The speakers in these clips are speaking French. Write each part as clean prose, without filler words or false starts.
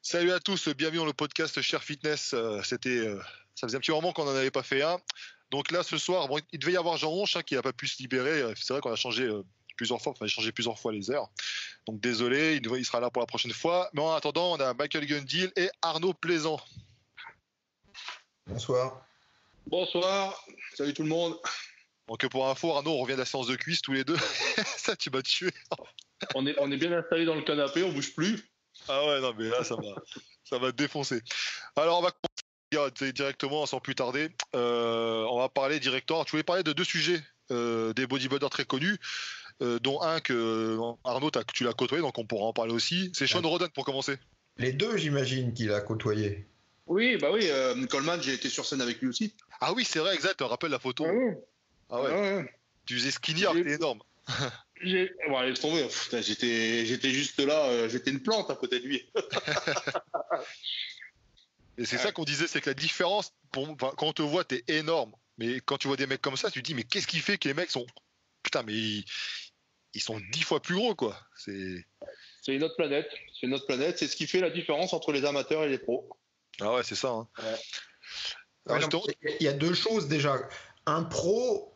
Salut à tous, bienvenue dans le podcast Cher Fitness. Ça faisait un petit moment qu'on n'en avait pas fait un. Donc là, ce soir, bon, il devait y avoir Jean Ronche qui n'a pas pu se libérer. C'est vrai qu'on a changé plusieurs fois, enfin, changé plusieurs fois les heures. Donc désolé, il sera là pour la prochaine fois. Mais en attendant, on a Michael Gundil et Arnaud Plaisant. Bonsoir. Bonsoir, salut tout le monde. Donc pour info, Arnaud, on revient de la séance de cuisse tous les deux. Ça, tu m'as tué. On est bien installé dans le canapé, on bouge plus. Ah ouais, non mais là, ça va défoncer. Alors on va commencer directement sans plus tarder. On va parler directement. Tu voulais parler de deux sujets, des bodybuilders très connus, dont un que Arnaud, tu l'as côtoyé, donc on pourra en parler aussi. C'est Sean Roden pour commencer. Les deux, j'imagine qu'il a côtoyé. Oui, Coleman, j'ai été sur scène avec lui aussi. Ah oui, c'est vrai, exact, tu te rappelles la photo. Ah ouais. Tu faisais skinny, alors t'es énorme. Bon, laisse tomber. J'étais juste là, j'étais une plante à côté de lui. Et c'est ça qu'on disait, c'est que la différence, quand on te voit, t'es énorme. Mais quand tu vois des mecs comme ça, tu te dis, mais qu'est-ce qui fait que les mecs sont. Putain, mais ils sont 10 fois plus gros, quoi. C'est une autre planète. C'est ce qui fait la différence entre les amateurs et les pros. Ah ouais, c'est ça. Hein. Ouais. Il y a deux choses déjà. Un pro.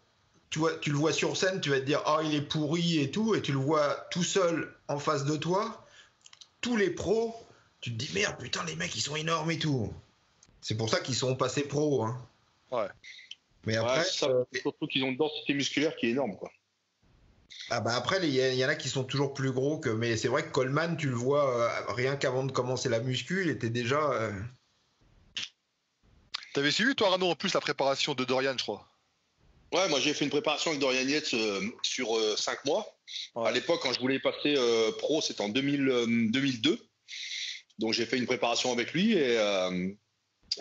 Tu le vois sur scène, tu vas te dire « Ah, il est pourri et tout », et tu le vois tout seul en face de toi. Tous les pros, tu te dis « Merde, putain, les mecs, ils sont énormes et tout ». C'est pour ça qu'ils sont passés pros. Hein. Ouais. Mais après... surtout qu'ils ont une densité musculaire qui est énorme, quoi. Ah bah après, il y en a qui sont toujours plus gros que... Mais c'est vrai que Coleman, tu le vois, rien qu'avant de commencer la muscu, il était déjà... T'avais suivi, toi, Arnaud, en plus, la préparation de Dorian, je crois. Ouais, moi j'ai fait une préparation avec Dorian Yates sur 5 mois. Ouais. À l'époque, quand je voulais passer pro, c'était en 2002. Donc j'ai fait une préparation avec lui et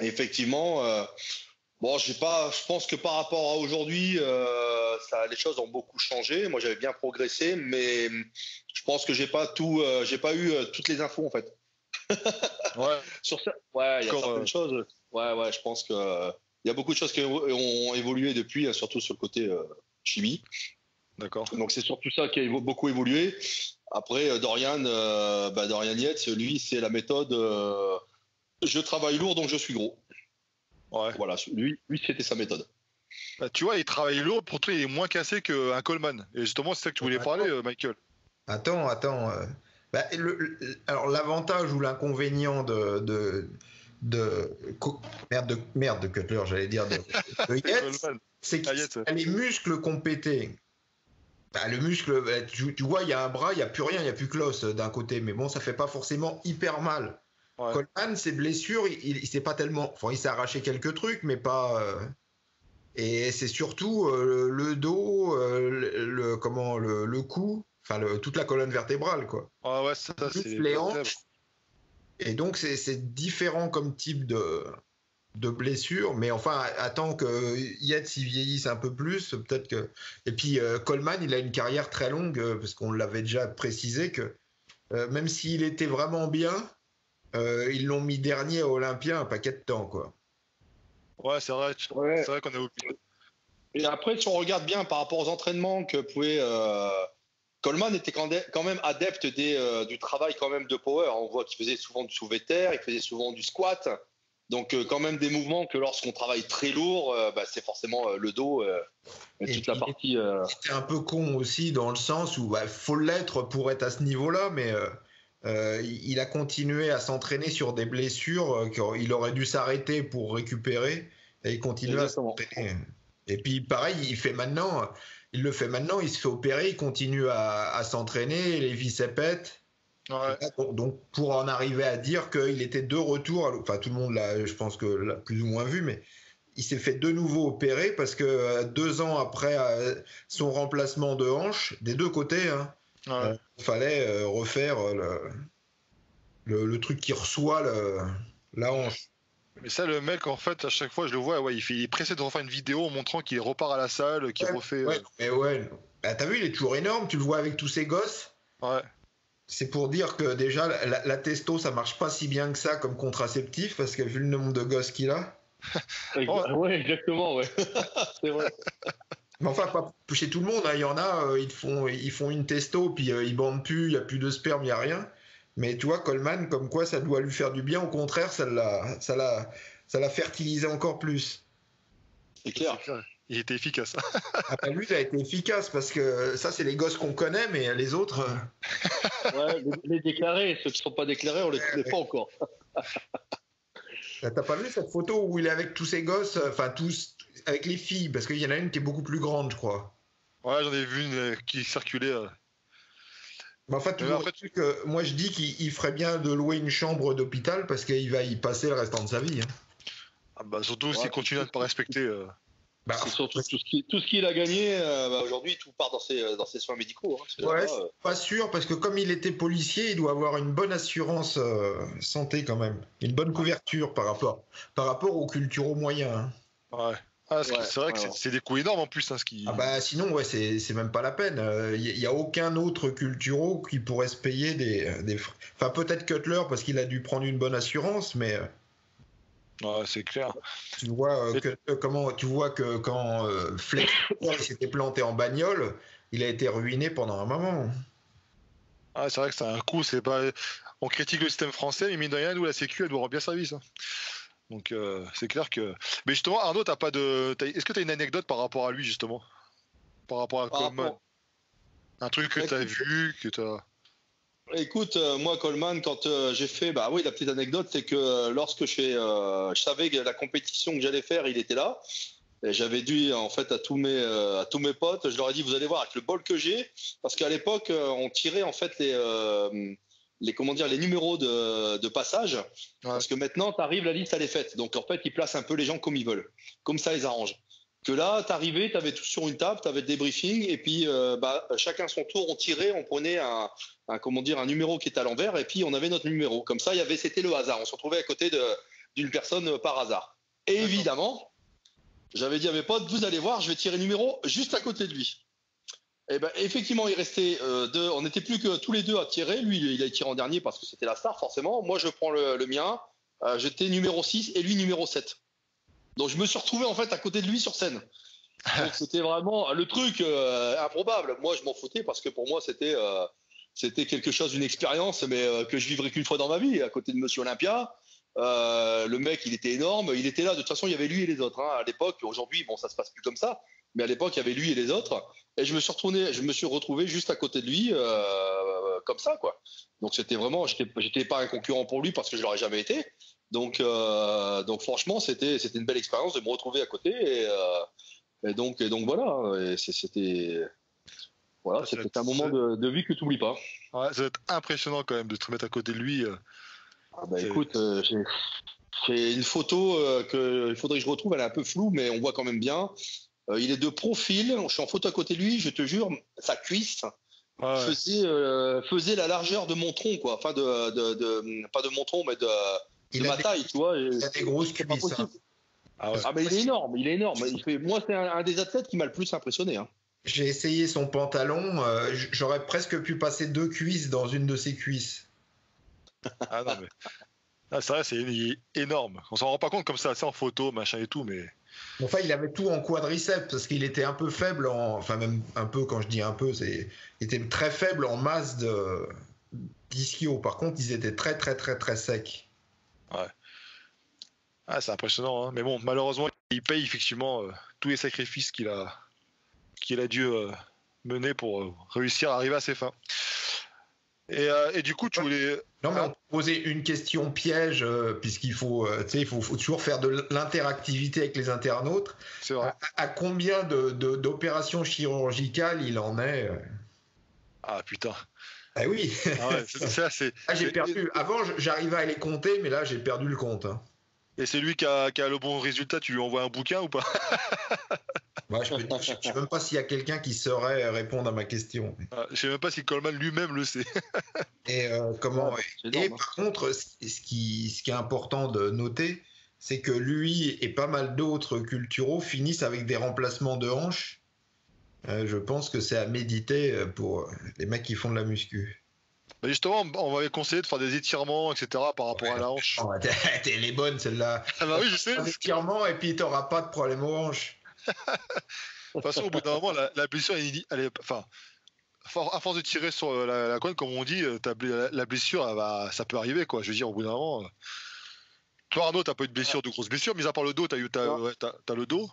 effectivement, je pense que par rapport à aujourd'hui, les choses ont beaucoup changé. Moi j'avais bien progressé, mais je pense que j'ai pas eu toutes les infos en fait. Ouais. Sur ça, ouais, il y a certaines choses. Ouais, je pense que. Il y a beaucoup de choses qui ont évolué depuis, surtout sur le côté chimie. D'accord. Donc c'est surtout ça qui a beaucoup évolué. Après, Dorian Yates, lui, c'est la méthode je travaille lourd, donc je suis gros. Ouais. Voilà, lui c'était sa méthode. Bah, tu vois, il travaille lourd, pour toi, il est moins cassé qu'un Coleman. Et justement, c'est ça que tu voulais parler, Michael. Attends. Alors, l'avantage ou l'inconvénient de Cutler, j'allais dire de Yates, c'est qu'il a les muscles qu'on pétait. Bah, le muscle, tu vois, il y a un bras, il n'y a plus rien, il n'y a plus que l'os d'un côté, mais bon, ça fait pas forcément hyper mal. Ouais. Coleman, ses blessures, il s'est pas tellement. Enfin, il s'est arraché quelques trucs, mais pas. Et c'est surtout le dos, le cou, enfin toute la colonne vertébrale, quoi. Ah ouais, ça c'est les hanches. Et donc, c'est différent comme type de blessure, mais enfin, attends que Yates il vieillisse un peu plus, peut-être que. Et puis, Coleman, il a une carrière très longue, parce qu'on l'avait déjà précisé que même s'il était vraiment bien, ils l'ont mis dernier à Olympia un paquet de temps, quoi. Ouais, c'est vrai qu'on a oublié. Et après, si on regarde bien par rapport aux entraînements que pouvait. Coleman était quand même adepte du travail quand même de power. On voit qu'il faisait souvent du soulevé de terre, il faisait souvent du squat. Donc quand même des mouvements que lorsqu'on travaille très lourd, c'est forcément le dos et toute la partie. C'était un peu con aussi dans le sens où faut l'être pour être à ce niveau-là, mais il a continué à s'entraîner sur des blessures qu'il aurait dû s'arrêter pour récupérer et il continue à s'entraîner. Et puis pareil, il le fait maintenant, il se fait opérer, il continue à s'entraîner, les vis pètent. Ouais. Donc pour en arriver à dire qu'il était de retour, enfin tout le monde l'a, je pense que l'a plus ou moins vu, mais il s'est fait de nouveau opérer parce que 2 ans après son remplacement de hanche, des deux côtés, il fallait refaire le truc qui reçoit la hanche. Mais ça, le mec, en fait, à chaque fois, je le vois, il est pressé de refaire une vidéo en montrant qu'il repart à la salle, qu'il refait. Mais ouais. Bah, t'as vu, il est toujours énorme, tu le vois avec tous ses gosses. Ouais. C'est pour dire que déjà, la testo, ça marche pas si bien que ça comme contraceptif, parce que vu le nombre de gosses qu'il a. Ouais, exactement, ouais. C'est vrai. Mais enfin, pas chez tout le monde, hein. Il y en a, ils font une testo, puis ils bandent plus, il n'y a plus de sperme, il n'y a rien. Mais tu vois, Coleman, comme quoi ça doit lui faire du bien, au contraire, ça l'a fertilisé encore plus. C'est clair. Il était efficace. Ah bah lui, il a été efficace parce que ça, c'est les gosses qu'on connaît, mais les autres. Ouais, les déclarés, ceux qui ne sont pas déclarés, on les connaît pas encore. T'as pas vu cette photo où il est avec tous ses gosses, enfin tous, avec les filles, parce qu'il y en a une qui est beaucoup plus grande, je crois. Ouais, j'en ai vu une qui circulait. Mais en fait, moi je dis qu'il ferait bien de louer une chambre d'hôpital parce qu'il va y passer le restant de sa vie. Hein. Ah bah, surtout s'il continue à ne pas respecter. C'est surtout tout ce qu'il a gagné, aujourd'hui, tout part dans ses soins médicaux. Hein, ouais, pas sûr, parce que comme il était policier, il doit avoir une bonne assurance santé quand même. Une bonne couverture par rapport aux culturaux moyens. Hein. Ouais. Ah, c'est vrai que c'est des coûts énormes en plus. Hein, Ah bah sinon, ouais, c'est même pas la peine. Il n'y a aucun autre culturaux qui pourrait se payer des frais. Enfin, peut-être Cutler parce qu'il a dû prendre une bonne assurance, mais. Ouais, c'est clair. Tu vois, que quand Flex s'était planté en bagnole, il a été ruiné pendant un moment. Ah, c'est vrai que c'est un coup. On critique le système français, mais mine de rien, nous, la Sécu, elle doit rendre bien service. Hein. Donc, c'est clair que. Mais justement, Arnaud, est-ce que tu as une anecdote par rapport à lui, justement? Par rapport à Coleman? Un truc que tu as vu, que tu as. Écoute, moi, Coleman, quand j'ai fait, la petite anecdote, c'est que lorsque je savais que la compétition que j'allais faire, il était là. Et j'avais dit, en fait, à tous mes potes, je leur ai dit, vous allez voir, avec le bol que j'ai, parce qu'à l'époque, on tirait, en fait, les numéros de passage, parce que maintenant, tu arrives, la liste, elle est faite. Donc, en fait, ils placent un peu les gens comme ils veulent. Comme ça, ils arrangent. Que là, t'arrivais, t'avais tout sur une table, t'avais le débriefing, et puis chacun son tour, on tirait, on prenait un numéro qui était à l'envers, et puis on avait notre numéro. Comme ça, c'était le hasard. On se retrouvait à côté d'une personne par hasard. Et évidemment, j'avais dit à mes potes, vous allez voir, je vais tirer le numéro juste à côté de lui. Et effectivement, il restait deux. On n'était plus que tous les deux à tirer. Lui, il a tiré en dernier parce que c'était la star, forcément. Moi, je prends le mien. J'étais numéro 6 et lui numéro 7. Donc je me suis retrouvé en fait à côté de lui sur scène. Donc c'était vraiment le truc improbable. Moi je m'en foutais parce que pour moi c'était quelque chose, une expérience, mais que je vivrais qu'une fois dans ma vie, à côté de Monsieur Olympia. Le mec il était énorme, il était là, de toute façon il y avait lui et les autres. Hein. À l'époque, aujourd'hui bon ça se passe plus comme ça, mais à l'époque il y avait lui et les autres. Et je me suis retrouvé juste à côté de lui comme ça quoi. Donc c'était vraiment, j'étais pas un concurrent pour lui parce que je l'aurais jamais été. Donc franchement, c'était une belle expérience de me retrouver à côté et donc voilà. Et c'était un moment de vie que tu n'oublies pas. Ouais, ça va être impressionnant quand même de te mettre à côté de lui. Écoute, j'ai une photo il faudrait que je retrouve. Elle est un peu floue, mais on voit quand même bien. Il est de profil. Je suis en photo à côté de lui. Je te jure, sa cuisse. Faisait la largeur de mon tronc, quoi. Enfin, pas de mon tronc, mais de ma taille, tu vois. Il a des grosses cuisses. Mais il est énorme, moi, c'est un des athlètes qui m'a le plus impressionné. Hein. J'ai essayé son pantalon, j'aurais presque pu passer 2 cuisses dans une de ses cuisses. Ah non, mais. C'est vrai, il est énorme. On s'en rend pas compte comme ça, c'est en photo, machin et tout, mais. Enfin, il avait tout en quadriceps parce qu'il était un peu faible, enfin, même un peu, quand je dis un peu, il était très faible en masse d'ischio. Par contre, ils étaient très, très, très, très secs. Ouais. Ah, c'est impressionnant, hein. Mais bon, malheureusement, il paye effectivement tous les sacrifices qu'il a dû mener pour réussir à arriver à ses fins. Et du coup, tu voulais. Non, mais on peut poser une question piège, puisqu'il faut, il faut toujours faire de l'interactivité avec les internautes. C'est vrai. À combien d'opérations chirurgicales il en est Ah putain. Ah oui. Ah ouais, c'est. J'ai perdu. Avant, j'arrivais à les compter, mais là, j'ai perdu le compte. Hein. Et c'est lui qui a le bon résultat, tu lui envoies un bouquin ou pas? Je ne sais même pas s'il y a quelqu'un qui saurait répondre à ma question. Je ne sais même pas si Coleman lui-même le sait. Et par contre, ce qui est important de noter, c'est que lui et pas mal d'autres culturaux finissent avec des remplacements de hanches. Je pense que c'est à méditer pour les mecs qui font de la muscu. Bah justement, on m'avait conseillé de faire des étirements, etc. par rapport à la hanche. Oh, t'es les bonnes, celle-là. Ah bah oui, je sais. Des étirements et puis t'auras pas de problème aux hanches. De toute façon, au bout d'un moment, la blessure, elle est, enfin, à force de tirer sur la couenne, comme on dit, la blessure, ça peut arriver, quoi. Je veux dire, au bout d'un moment. Toi, Arnaud, t'as pas eu de blessure, de grosses blessures, mis à part le dos, t'as le dos.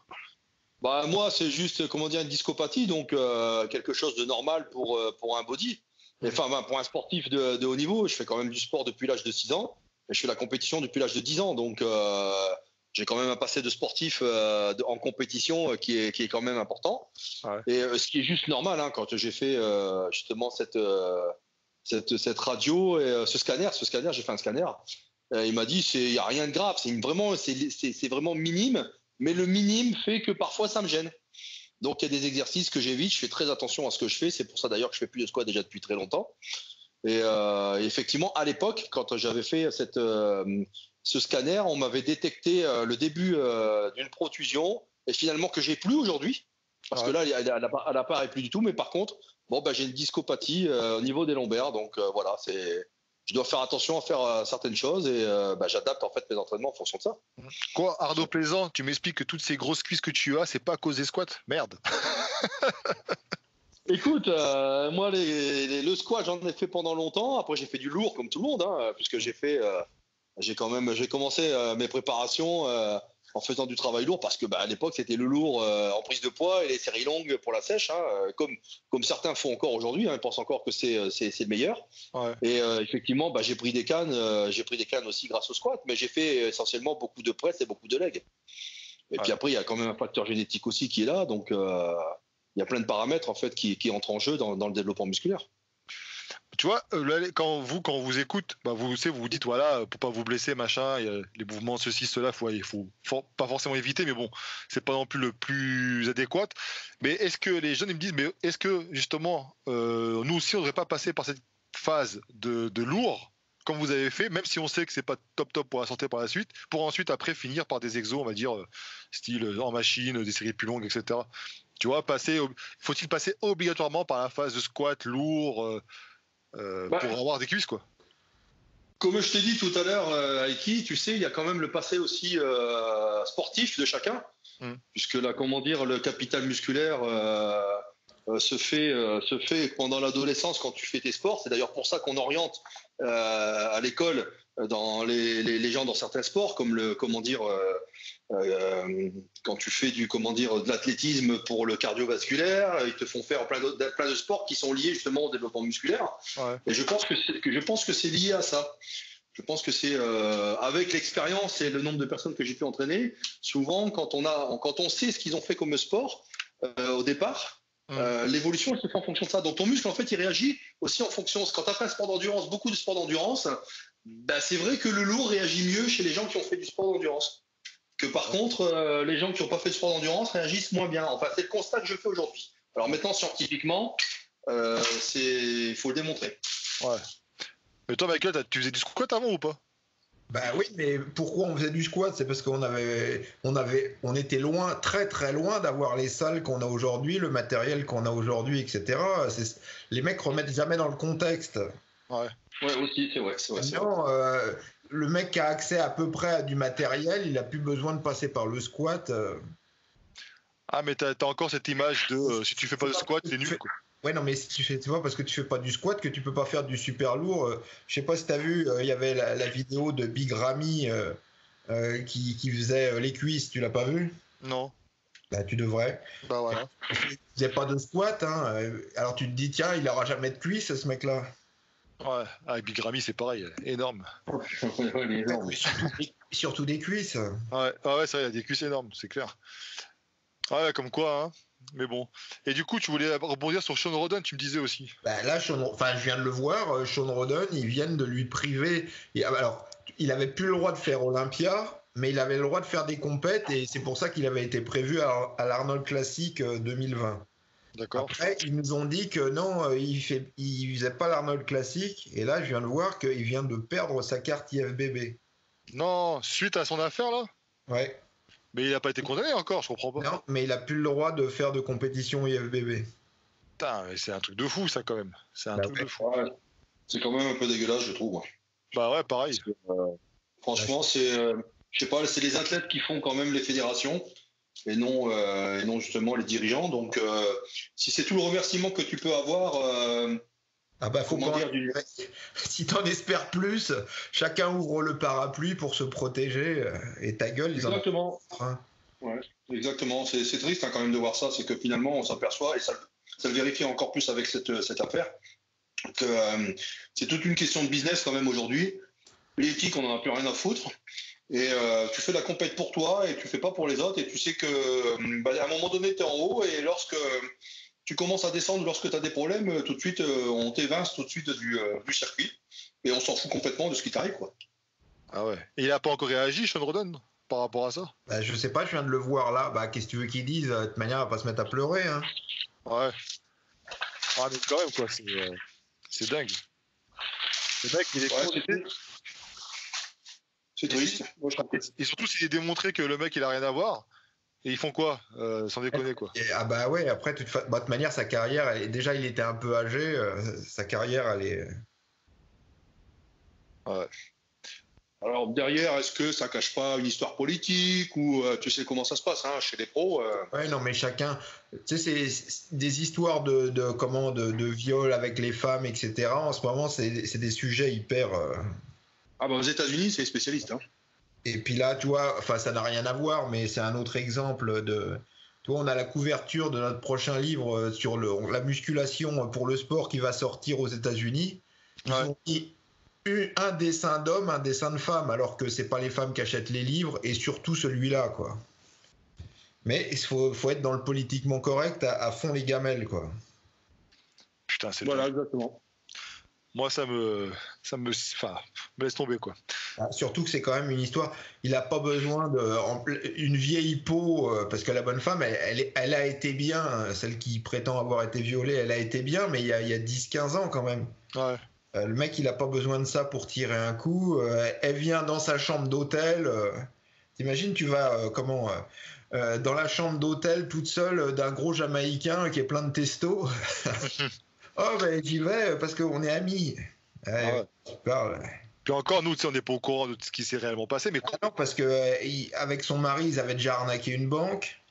Bah, moi, c'est juste, comment dire, une discopathie, donc quelque chose de normal pour un body. Enfin, pour un sportif de haut niveau. Je fais quand même du sport depuis l'âge de 6 ans, et je fais la compétition depuis l'âge de 10 ans, donc j'ai quand même un passé de sportif en compétition qui est quand même important. Ouais. Et ce qui est juste normal, hein, quand j'ai fait justement cette radio et ce scanner, j'ai fait un scanner. Il m'a dit, il n'y a rien de grave, c'est vraiment minime, mais le minime fait que parfois ça me gêne. Donc il y a des exercices que j'évite, je fais très attention à ce que je fais, c'est pour ça d'ailleurs que je ne fais plus de squat déjà depuis très longtemps. Et effectivement, à l'époque, quand j'avais fait ce scanner, on m'avait détecté le début d'une protusion, et finalement que j'ai plus aujourd'hui, parce que là, elle n'apparaît plus du tout, mais par contre, j'ai une discopathie au niveau des lombaires, donc voilà, je dois faire attention à faire certaines choses et j'adapte en fait mes entraînements en fonction de ça. Quoi, Arnaud Plaisant, tu m'expliques que toutes ces grosses cuisses que tu as, c'est pas à cause des squats? Merde. Écoute, moi le squat j'en ai fait pendant longtemps. Après j'ai fait du lourd comme tout le monde, hein, puisque j'ai commencé mes préparations en faisant du travail lourd parce que à l'époque c'était le lourd en prise de poids et les séries longues pour la sèche, hein, comme certains font encore aujourd'hui, hein, ils pensent encore que c'est le meilleur. Ouais. Et effectivement j'ai pris des cannes aussi grâce au squat, mais j'ai fait essentiellement beaucoup de presse et beaucoup de legs. Et puis après il y a quand même un facteur génétique aussi qui est là, donc il y a plein de paramètres en fait qui entrent en jeu dans le développement musculaire. Tu vois, quand on vous écoute, vous vous dites voilà, pour pas vous blesser, machin, y a les mouvements ceci, cela, il faut pas forcément éviter, mais bon, c'est pas non plus le plus adéquat. Mais est-ce que les jeunes ils me disent, mais est-ce que justement, nous aussi, on devrait pas passer par cette phase de lourd, comme vous avez fait, même si on sait que c'est pas top pour la santé par la suite, pour ensuite après finir par des exos, on va dire, style en machine, des séries plus longues, etc. Tu vois, faut-il passer obligatoirement par la phase de squat lourd pour avoir des cuisses, quoi? Comme je t'ai dit tout à l'heure, Aiki, tu sais, il y a quand même le passé aussi sportif de chacun, puisque là, le capital musculaire se fait pendant l'adolescence quand tu fais tes sports. C'est d'ailleurs pour ça qu'on oriente à l'école dans les gens dans certains sports, comme quand tu fais de l'athlétisme pour le cardiovasculaire, ils te font faire plein de sports qui sont liés justement au développement musculaire. Ouais. Et je pense que c'est lié à ça. Je pense que c'est avec l'expérience et le nombre de personnes que j'ai pu entraîner, souvent quand on sait ce qu'ils ont fait comme sport au départ, l'évolution elle se fait en fonction de ça. Donc ton muscle en fait il réagit aussi en fonction. Quand tu as fait un sport d'endurance, beaucoup de sport d'endurance, c'est vrai que le lourd réagit mieux chez les gens qui ont fait du sport d'endurance. Que par contre, les gens qui n'ont pas fait de sport d'endurance réagissent moins bien. Enfin, c'est le constat que je fais aujourd'hui. Alors maintenant, scientifiquement, il faut le démontrer. Ouais. Mais toi, Michael, tu faisais du squat avant ou pas? Oui, mais pourquoi on faisait du squat? C'est parce qu'on était loin, très très loin d'avoir les salles qu'on a aujourd'hui, le matériel qu'on a aujourd'hui, etc. Les mecs remettent jamais dans le contexte. Ouais, aussi, c'est vrai. Non, le mec qui a accès à peu près à du matériel, il n'a plus besoin de passer par le squat. Ah, mais t'as encore cette image de si tu fais pas de squat, c'est nul, quoi. Ouais, non, mais si tu vois, parce que tu fais pas du squat, que tu peux pas faire du super lourd. Je sais pas si t'as vu, il y avait la vidéo de Big Ramy qui faisait les cuisses, tu l'as pas vu? Non. Bah, tu devrais. Bah voilà. Il faisait pas de squat, hein. Alors tu te dis, tiens, il aura jamais de cuisses, ce mec-là. Ouais, avec Big Ramy, c'est pareil, énorme. Surtout des cuisses. Ouais, c'est vrai, il y a des cuisses énormes, c'est clair. Ouais, comme quoi, hein. Mais bon. Et du coup, tu voulais rebondir sur Sean Roden, tu me disais aussi. Là, je viens de le voir, Sean Roden, ils viennent de lui priver. Alors, il avait plus le droit de faire Olympia, mais il avait le droit de faire des compètes, et c'est pour ça qu'il avait été prévu à l'Arnold Classic 2020. D'accord. Après, ils nous ont dit que non, il faisait pas l'Arnold Classic, et là, je viens de voir qu'il vient de perdre sa carte IFBB. Non, suite à son affaire, là? Ouais. Mais il n'a pas été condamné encore, je comprends pas. Non, mais il a plus le droit de faire de compétition IFBB. Putain, mais c'est un truc de fou, ça, quand même. C'est un truc de fou. Ouais. C'est quand même un peu dégueulasse, je trouve. Bah ouais, pareil. Parce que, franchement, je sais pas, c'est les athlètes qui font quand même les fédérations. et non justement les dirigeants. Donc, si c'est tout le remerciement que tu peux avoir, faut si t'en espères plus, chacun ouvre le parapluie pour se protéger et ta gueule. Exactement. Ouais, exactement. C'est triste quand même de voir ça. C'est que finalement, on s'aperçoit, et ça le vérifie encore plus avec cette affaire, que c'est toute une question de business quand même aujourd'hui. L'éthique, on n'en a plus rien à foutre. Et tu fais la compète pour toi et tu fais pas pour les autres. Et tu sais que à un moment donné, tu es en haut et lorsque tu commences à descendre, lorsque tu as des problèmes, tout de suite, on t'évince tout de suite du circuit. Et on s'en fout complètement de ce qui t'arrive, quoi. Ah ouais. Et il n'a pas encore réagi, Sean Roden, par rapport à ça? Je sais pas, je viens de le voir là. Qu'est-ce que tu veux qu'il dise? De toute manière, il va pas se mettre à pleurer. Hein. Ouais. Ah, mais quand même, quoi, c'est dingue. Le mec, il est c'est triste. Et surtout, s'il est démontré que le mec, il a rien à voir, et ils font quoi? Sans déconner, quoi. Ouais, après, de toute manière, sa carrière, déjà, il était un peu âgé. Sa carrière, elle est. Ouais. Alors derrière, est-ce que ça cache pas une histoire politique ou tu sais comment ça se passe chez les pros Ouais, non, mais chacun, tu sais, c'est des histoires de viol avec les femmes, etc. En ce moment, c'est des sujets hyper. Aux États-Unis, c'est spécialiste. Hein. Et puis là, tu vois, enfin, ça n'a rien à voir, mais c'est un autre exemple de. Tu vois, on a la couverture de notre prochain livre sur la musculation pour le sport qui va sortir aux États-Unis. Ils ont dit un dessin d'homme, un dessin de femme, alors que c'est pas les femmes qui achètent les livres, et surtout celui-là, quoi. Mais il faut être dans le politiquement correct à fond les gamelles, quoi. Putain, c'est voilà, exactement. Moi, ça me laisse tomber, quoi. Surtout que c'est quand même une histoire. Il n'a pas besoin une vieille peau, parce que la bonne femme, elle a été bien, celle qui prétend avoir été violée, elle a été bien, mais il y a 10-15 ans quand même. Ouais. Le mec, il n'a pas besoin de ça pour tirer un coup. Elle vient dans sa chambre d'hôtel. T'imagines, tu vas dans la chambre d'hôtel toute seule d'un gros Jamaïcain qui est plein de testo. Oh, j'y vais parce qu'on est amis. Ouais. Puis encore, nous, on n'est pas au courant de ce qui s'est réellement passé. Mais non, parce que avec son mari, ils avaient déjà arnaqué une banque.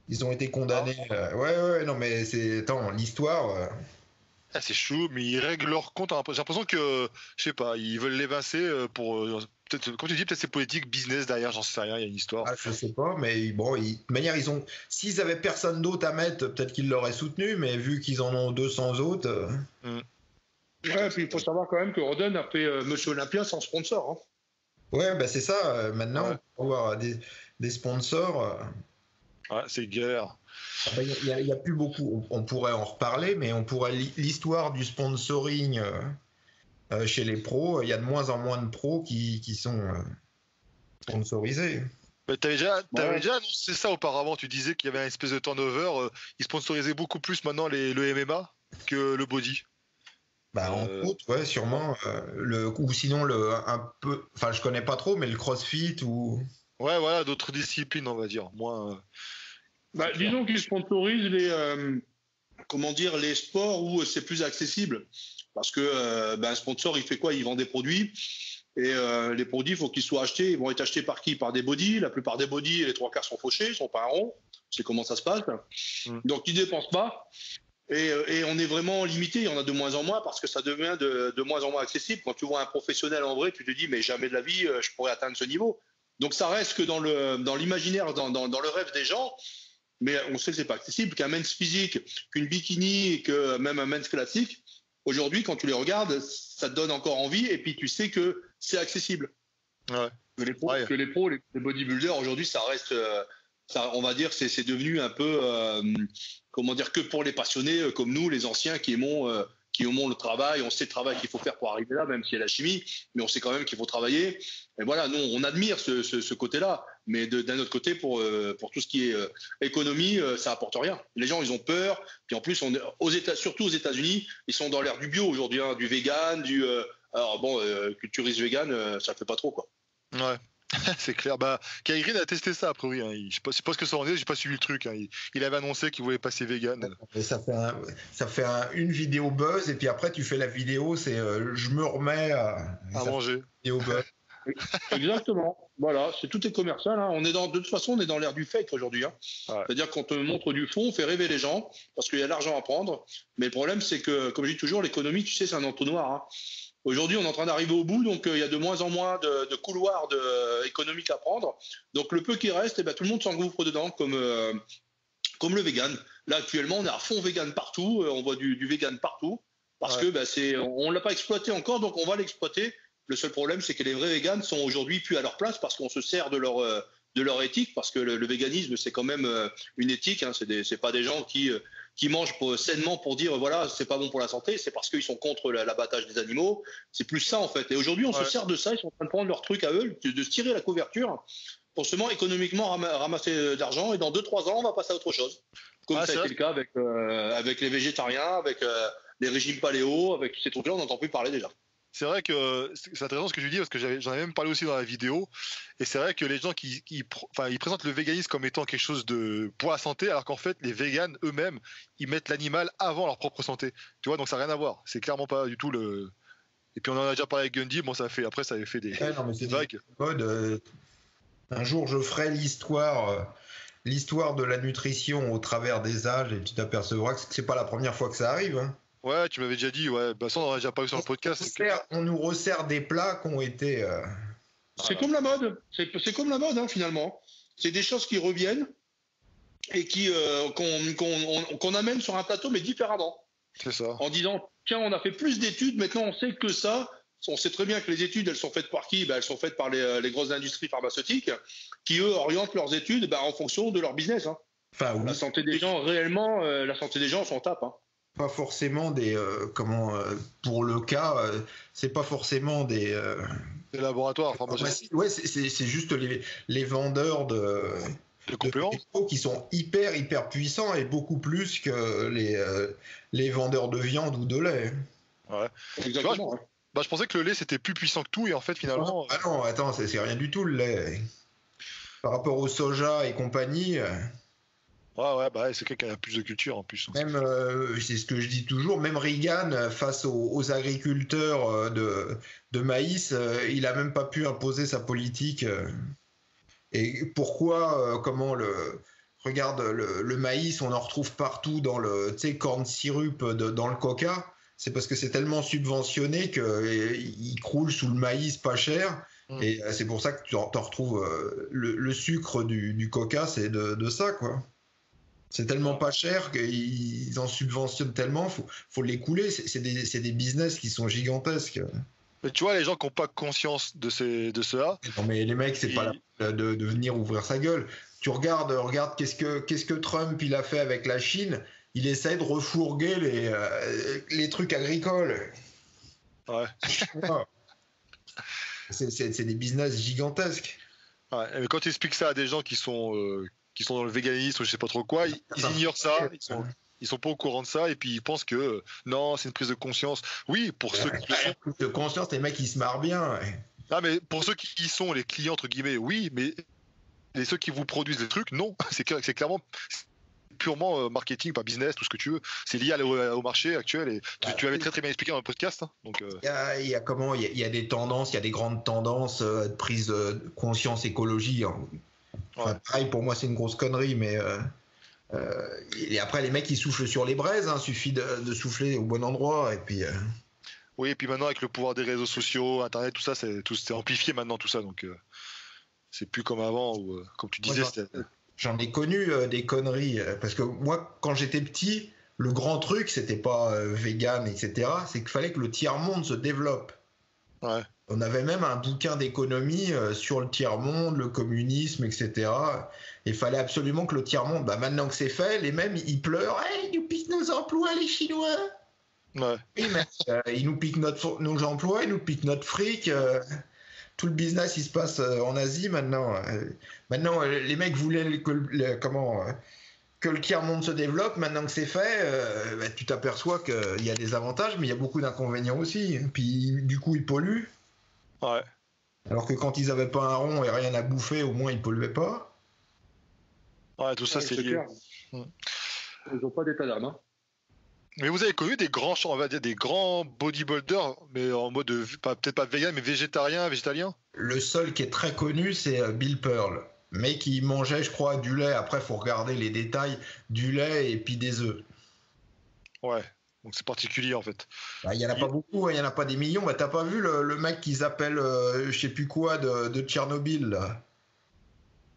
Ils ont été condamnés. Ouais, non, mais c'est. Attends, l'histoire. C'est chou, mais ils règlent leur compte. J'ai l'impression que, je sais pas, ils veulent l'évincer pour. Peut-être, comme tu dis, peut-être c'est politique, business derrière, j'en sais rien, il y a une histoire. Je sais pas, mais bon, de toute manière, s'ils avaient personne d'autre à mettre, peut-être qu'ils l'auraient soutenu, mais vu qu'ils en ont 200 autres. Ouais, puis il faut savoir quand même que Roden a fait Monsieur Olympia sans sponsor. Hein. Ouais, c'est ça. Maintenant, on peut avoir des sponsors. Ouais, c'est guerre. Il n'y a plus beaucoup. On pourrait en reparler, mais on pourrait l'histoire du sponsoring chez les pros. Il y a de moins en moins de pros qui sont sponsorisés. T'avais déjà annoncé ça auparavant. Tu disais qu'il y avait une espèce de turnover. Ils sponsorisaient beaucoup plus maintenant le MMA que le body. En autres, ouais, sûrement. Ou sinon un peu. Enfin, je connais pas trop, mais le CrossFit ou. Ouais, voilà, d'autres disciplines, on va dire. Moins. Disons qu'ils sponsorisent les sports où c'est plus accessible. Parce que un sponsor, il fait quoi? Il vend des produits. Et les produits, il faut qu'ils soient achetés. Ils vont être achetés par qui? Par des bodys. La plupart des bodys, les 3/4 sont fauchés, ils sont pas ronds. C'est comment ça se passe. Donc, ils dépensent pas. Et on est vraiment limité. Il y en a de moins en moins parce que ça devient de moins en moins accessible. Quand tu vois un professionnel en vrai, tu te dis, mais jamais de la vie, je pourrais atteindre ce niveau. Donc, ça reste que dans l'imaginaire, dans le rêve des gens. Mais on sait que c'est pas accessible, qu'un men's physique, qu'une bikini, que même un men's classique, aujourd'hui, quand tu les regardes, ça te donne encore envie, et puis tu sais que c'est accessible. Ouais. Que les pros, les bodybuilders, aujourd'hui, ça reste, on va dire, c'est devenu un peu, que pour les passionnés comme nous, les anciens qui aimons le travail, on sait le travail qu'il faut faire pour arriver là, même s'il y a la chimie, mais on sait quand même qu'il faut travailler. Et voilà, nous, on admire ce côté-là, mais d'un autre côté, pour tout ce qui est économie, ça apporte rien. Les gens, ils ont peur, puis en plus, surtout aux États-Unis, ils sont dans l'ère du bio aujourd'hui, du vegan, culturiste vegan, ça le fait pas trop, quoi. Ouais. C'est clair. Kairin a testé ça après, oui. Hein. Je sais pas ce que ça en est, j'ai pas suivi le truc. Hein. Il avait annoncé qu'il voulait passer vegan. Et ça fait une vidéo buzz, et puis après tu fais la vidéo, c'est je me remets à manger. Vidéo buzz. Exactement. Voilà, tout est commercial. Hein. De toute façon, on est dans l'ère du fake aujourd'hui. Hein. Ouais. C'est-à-dire qu'on te montre du fond, on fait rêver les gens parce qu'il y a de l'argent à prendre. Mais le problème, c'est que, comme je dis toujours, l'économie, tu sais, c'est un entonnoir. Hein. Aujourd'hui, on est en train d'arriver au bout, donc il y a de moins en moins de couloirs économiques à prendre. Donc le peu qui reste, tout le monde s'engouffre dedans, comme le vegan. Là, actuellement, on est à fond vegan partout. On voit du vegan partout parce que on l'a pas exploité encore, donc on va l'exploiter. Le seul problème, c'est que les vrais véganes sont aujourd'hui plus à leur place parce qu'on se sert de leur éthique, parce que le véganisme, c'est quand même une éthique. Hein, c'est pas des gens qui mangent sainement pour dire voilà, c'est pas bon pour la santé. C'est parce qu'ils sont contre l'abattage des animaux. C'est plus ça en fait. Et aujourd'hui, on se sert de ça. Ils sont en train de prendre leur truc à eux, de se tirer la couverture pour seulement économiquement ramasser d'argent. Et dans 2-3 ans, on va passer à autre chose. Comme ça a été le cas avec les végétariens, avec les régimes paléo, avec tous ces trucs-là, on n'entend plus parler déjà. C'est vrai que c'est intéressant ce que tu dis parce que j'en avais même parlé aussi dans la vidéo. Et c'est vrai que les gens ils présentent le véganisme comme étant quelque chose de pour la santé, alors qu'en fait, les véganes eux-mêmes, ils mettent l'animal avant leur propre santé. Tu vois, donc ça n'a rien à voir. C'est clairement pas du tout le. Et puis on en a déjà parlé avec Gundy. Bon, ça avait fait des vagues. Un jour, je ferai l'histoire de la nutrition au travers des âges et tu t'apercevras que c'est pas la première fois que ça arrive. Hein. Ouais, tu m'avais déjà dit, ouais. Bah, ça, on en a déjà parlé sur le podcast. On nous resserre des plats qui ont été. C'est comme la mode. C'est comme la mode, hein, finalement. C'est des choses qui reviennent et qu'on amène sur un plateau, mais différemment. C'est ça. En disant, tiens, on a fait plus d'études, maintenant on sait que ça. On sait très bien que les études, elles sont faites par qui ? Elles sont faites par les grosses industries pharmaceutiques qui, eux, orientent leurs études en fonction de leur business. Hein. Enfin, oui. La santé des gens, réellement, la santé des gens, on s'en tape. Hein. Pas forcément pour le cas, c'est pas forcément des laboratoires pharmaceutiques. Ouais, c'est juste les vendeurs de compléments qui sont hyper puissants et beaucoup plus que les vendeurs de viande ou de lait. Ouais. Exactement. Je pensais que le lait c'était plus puissant que tout et en fait finalement. Ah non, attends, c'est rien du tout le lait. Par rapport au soja et compagnie. Ouais, c'est quelqu'un qui a plus de culture en plus. Même, c'est ce que je dis toujours, même Reagan, face aux agriculteurs de maïs, il a même pas pu imposer sa politique. Et pourquoi, regarde, le maïs, on en retrouve partout dans le, corn syrup dans le coca. C'est parce que c'est tellement subventionné qu'il croule sous le maïs pas cher. Et c'est pour ça que tu en retrouves le sucre du coca, c'est de ça, quoi. C'est tellement pas cher qu'ils en subventionnent tellement, faut l'écouler. C'est des business qui sont gigantesques. Mais tu vois, les gens qui n'ont pas conscience de cela. Non, mais les mecs, c'est pas là de venir ouvrir sa gueule. Tu regarde qu'est-ce que Trump il a fait avec la Chine. Il essaie de refourguer les trucs agricoles. Ouais. C'est des business gigantesques. Ouais, mais quand tu expliques ça à des gens qui sont dans le véganisme ou je sais pas trop quoi, ils ignorent ça, ils sont pas au courant de ça et puis ils pensent que non, c'est une prise de conscience. Oui, pour ceux qui sont... prise de conscience, les mecs ils se marrent bien. Ouais. Ah, mais pour ceux qui sont les clients entre guillemets, oui, mais ceux qui vous produisent des trucs, non, c'est clairement purement marketing, pas business, tout ce que tu veux. C'est lié au marché actuel et tu l'avais très bien expliqué dans le podcast. Hein, donc, il y a des tendances, il y a des grandes tendances de prise de conscience écologie. Hein. Enfin, pareil, pour moi c'est une grosse connerie, mais et après les mecs ils soufflent sur les braises, hein, suffit de souffler au bon endroit et puis. Oui, et puis maintenant avec le pouvoir des réseaux sociaux, Internet, tout ça, c'est amplifié maintenant tout ça, donc c'est plus comme avant où, comme tu disais, j'en ai connu des conneries parce que moi quand j'étais petit, le grand truc c'était pas vegan etc. C'est qu'il fallait que le tiers-monde se développe. Ouais. On avait même un bouquin d'économie sur le tiers-monde, le communisme, etc. Il fallait absolument que le tiers-monde, maintenant que c'est fait, les mêmes, ils pleurent. Hey, ils nous piquent nos emplois, les Chinois. Ouais. Oui, mais ils nous piquent nos emplois, ils nous piquent notre fric. Tout le business, il se passe en Asie maintenant. Maintenant, les mecs voulaient que le tiers-monde se développe. Maintenant que c'est fait, tu t'aperçois qu'il y a des avantages, mais il y a beaucoup d'inconvénients aussi. Puis, du coup, ils polluent. Ouais. Alors que quand ils n'avaient pas un rond et rien à bouffer, au moins ils polluaient pas. Ouais, tout ça c'est lié. Ils n'ont pas d'état d'âme. Hein. Mais vous avez connu des grands bodybuilders, mais en mode peut-être pas vegan, mais végétalien. le seul qui est très connu, c'est Bill Pearl. Mais qui mangeait, je crois, du lait. Après, il faut regarder les détails. Du lait et puis des œufs. Ouais, donc c'est particulier en fait. Il n'y en a pas beaucoup, il n'y en a pas des millions. Bah, t'as pas vu le mec qu'ils appellent, je sais plus quoi, de Tchernobyl, là,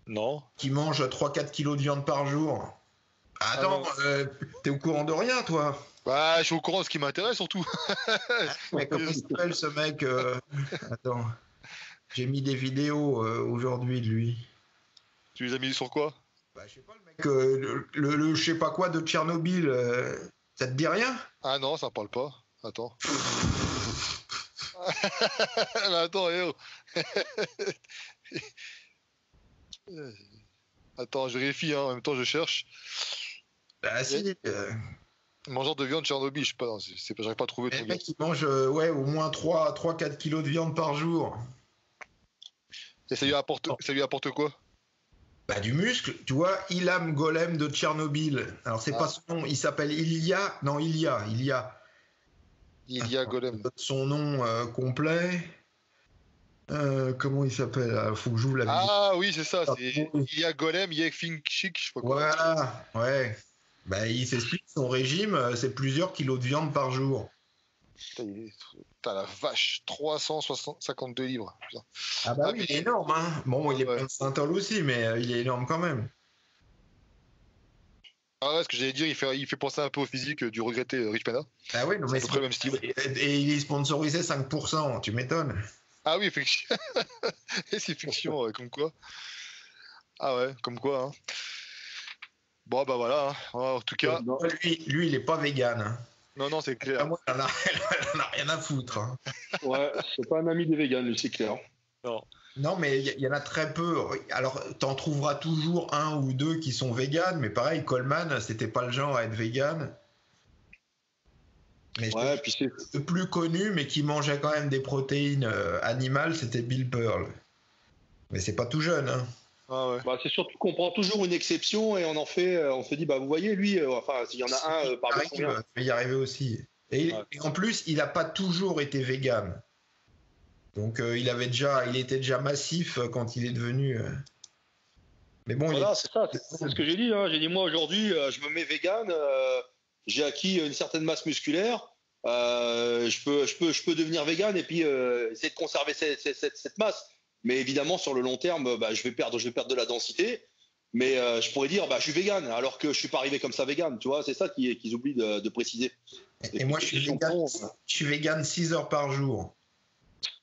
Non. qui mange 3-4 kilos de viande par jour. Attends, t'es au courant de rien, toi? Bah, je suis au courant de ce qui m'intéresse surtout. Mais comment il s'appelle ce mec Attends, j'ai mis des vidéos aujourd'hui de lui. Tu les as mis sur quoi? Bah, je sais pas, le mec, le je sais pas quoi de Tchernobyl, ça te dit rien? Ah non, ça parle pas. Attends. Mais attends, Attends, je vérifie, hein, en même temps je cherche. Bah si. Mangeur de viande Tchernobyl, je sais pas, j'arrive pas à trouver. Le mec qui mange au moins 3-4 kilos de viande par jour. Et ça lui apporte quoi? Bah, du muscle, tu vois, Ilham Golem de Tchernobyl. Alors, c'est pas son nom, il s'appelle Ilya. Non, Ilya. Ilya Golem. Son nom complet. Comment il s'appelle? Faut que j'ouvre la vidéo. Ah oui, c'est ça, c'est Ilya Golem, Yefing Chic, je sais pas quoi. Voilà, ouais. Bah, il s'explique son régime, c'est plusieurs kilos de viande par jour. Putain, la vache, 352 livres. Putain. Ah bah oui, il est énorme, hein. Bon, il est plein de Saint-Ol aussi, mais il est énorme quand même. Ah ouais, ce que j'allais dire, il fait penser un peu au physique du regretté Rich Pena. Ah oui, non, mais c'est à peu près le même style. Et il est sponsorisé 5%, tu m'étonnes. Ah oui, fiction. Et c'est fiction, comme quoi. Ah ouais, comme quoi. Hein. Bon, bah voilà. Hein. En tout cas. Lui, il est pas vegan. Hein. Non, c'est clair. Moi, il en a rien à foutre. Hein. Ouais, c'est pas un ami des végans, lui, c'est clair. Non, mais il y en a très peu. Alors, t'en trouveras toujours un ou deux qui sont véganes, mais pareil, Coleman, c'était pas le genre à être vegan. Mais ouais, puis c'est le plus connu, mais qui mangeait quand même des protéines animales, c'était Bill Pearl. Mais c'est pas tout jeune, hein. Ah ouais. Bah, c'est surtout qu'on prend toujours une exception et on se dit, bah vous voyez, lui, enfin, s'il y en a un parmi combien. Il va y arriver aussi. Et en plus, il n'a pas toujours été vegan. Donc il était déjà massif quand il est devenu. Mais bon, voilà, c'est ça, c'est ce que j'ai dit. Hein. J'ai dit, moi aujourd'hui, je me mets vegan, j'ai acquis une certaine masse musculaire, je peux devenir vegan et puis essayer de conserver cette masse. Mais évidemment, sur le long terme, bah, je vais perdre de la densité. Mais je pourrais dire, bah, je suis vegan, alors que je suis pas arrivé comme ça vegan. Tu vois, c'est ça qu'ils oublient de préciser. Et moi, je suis vegan 6 heures par jour.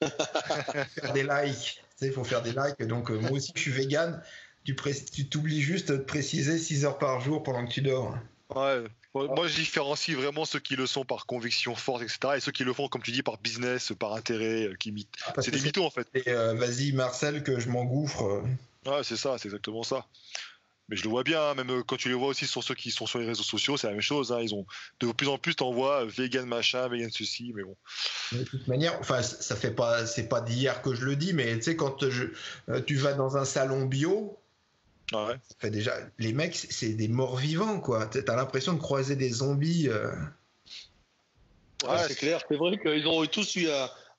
Faire des likes. Tu sais, il faut faire des likes. Donc, moi aussi, je suis vegan. Tu t'oublies juste de préciser 6 heures par jour pendant que tu dors. Ouais. Moi, je différencie vraiment ceux qui le sont par conviction forte, etc. Et ceux qui le font, comme tu dis, par business, par intérêt, c'est des mythos, en fait. Et vas-y, Marcel, que je m'engouffre. Ouais, c'est ça, c'est exactement ça. Mais je le vois bien, hein, même quand tu les vois aussi sur ceux qui sont sur les réseaux sociaux, c'est la même chose. Hein, ils ont de plus en plus, t'envoies vegan machin, vegan ceci, mais bon. De toute manière, enfin, c'est pas d'hier que je le dis, mais tu sais, quand tu vas dans un salon bio, ouais. Ça fait déjà, les mecs, c'est des morts vivants, quoi. T'as l'impression de croiser des zombies. Ouais, c'est clair. C'est vrai qu'ils ont tous eu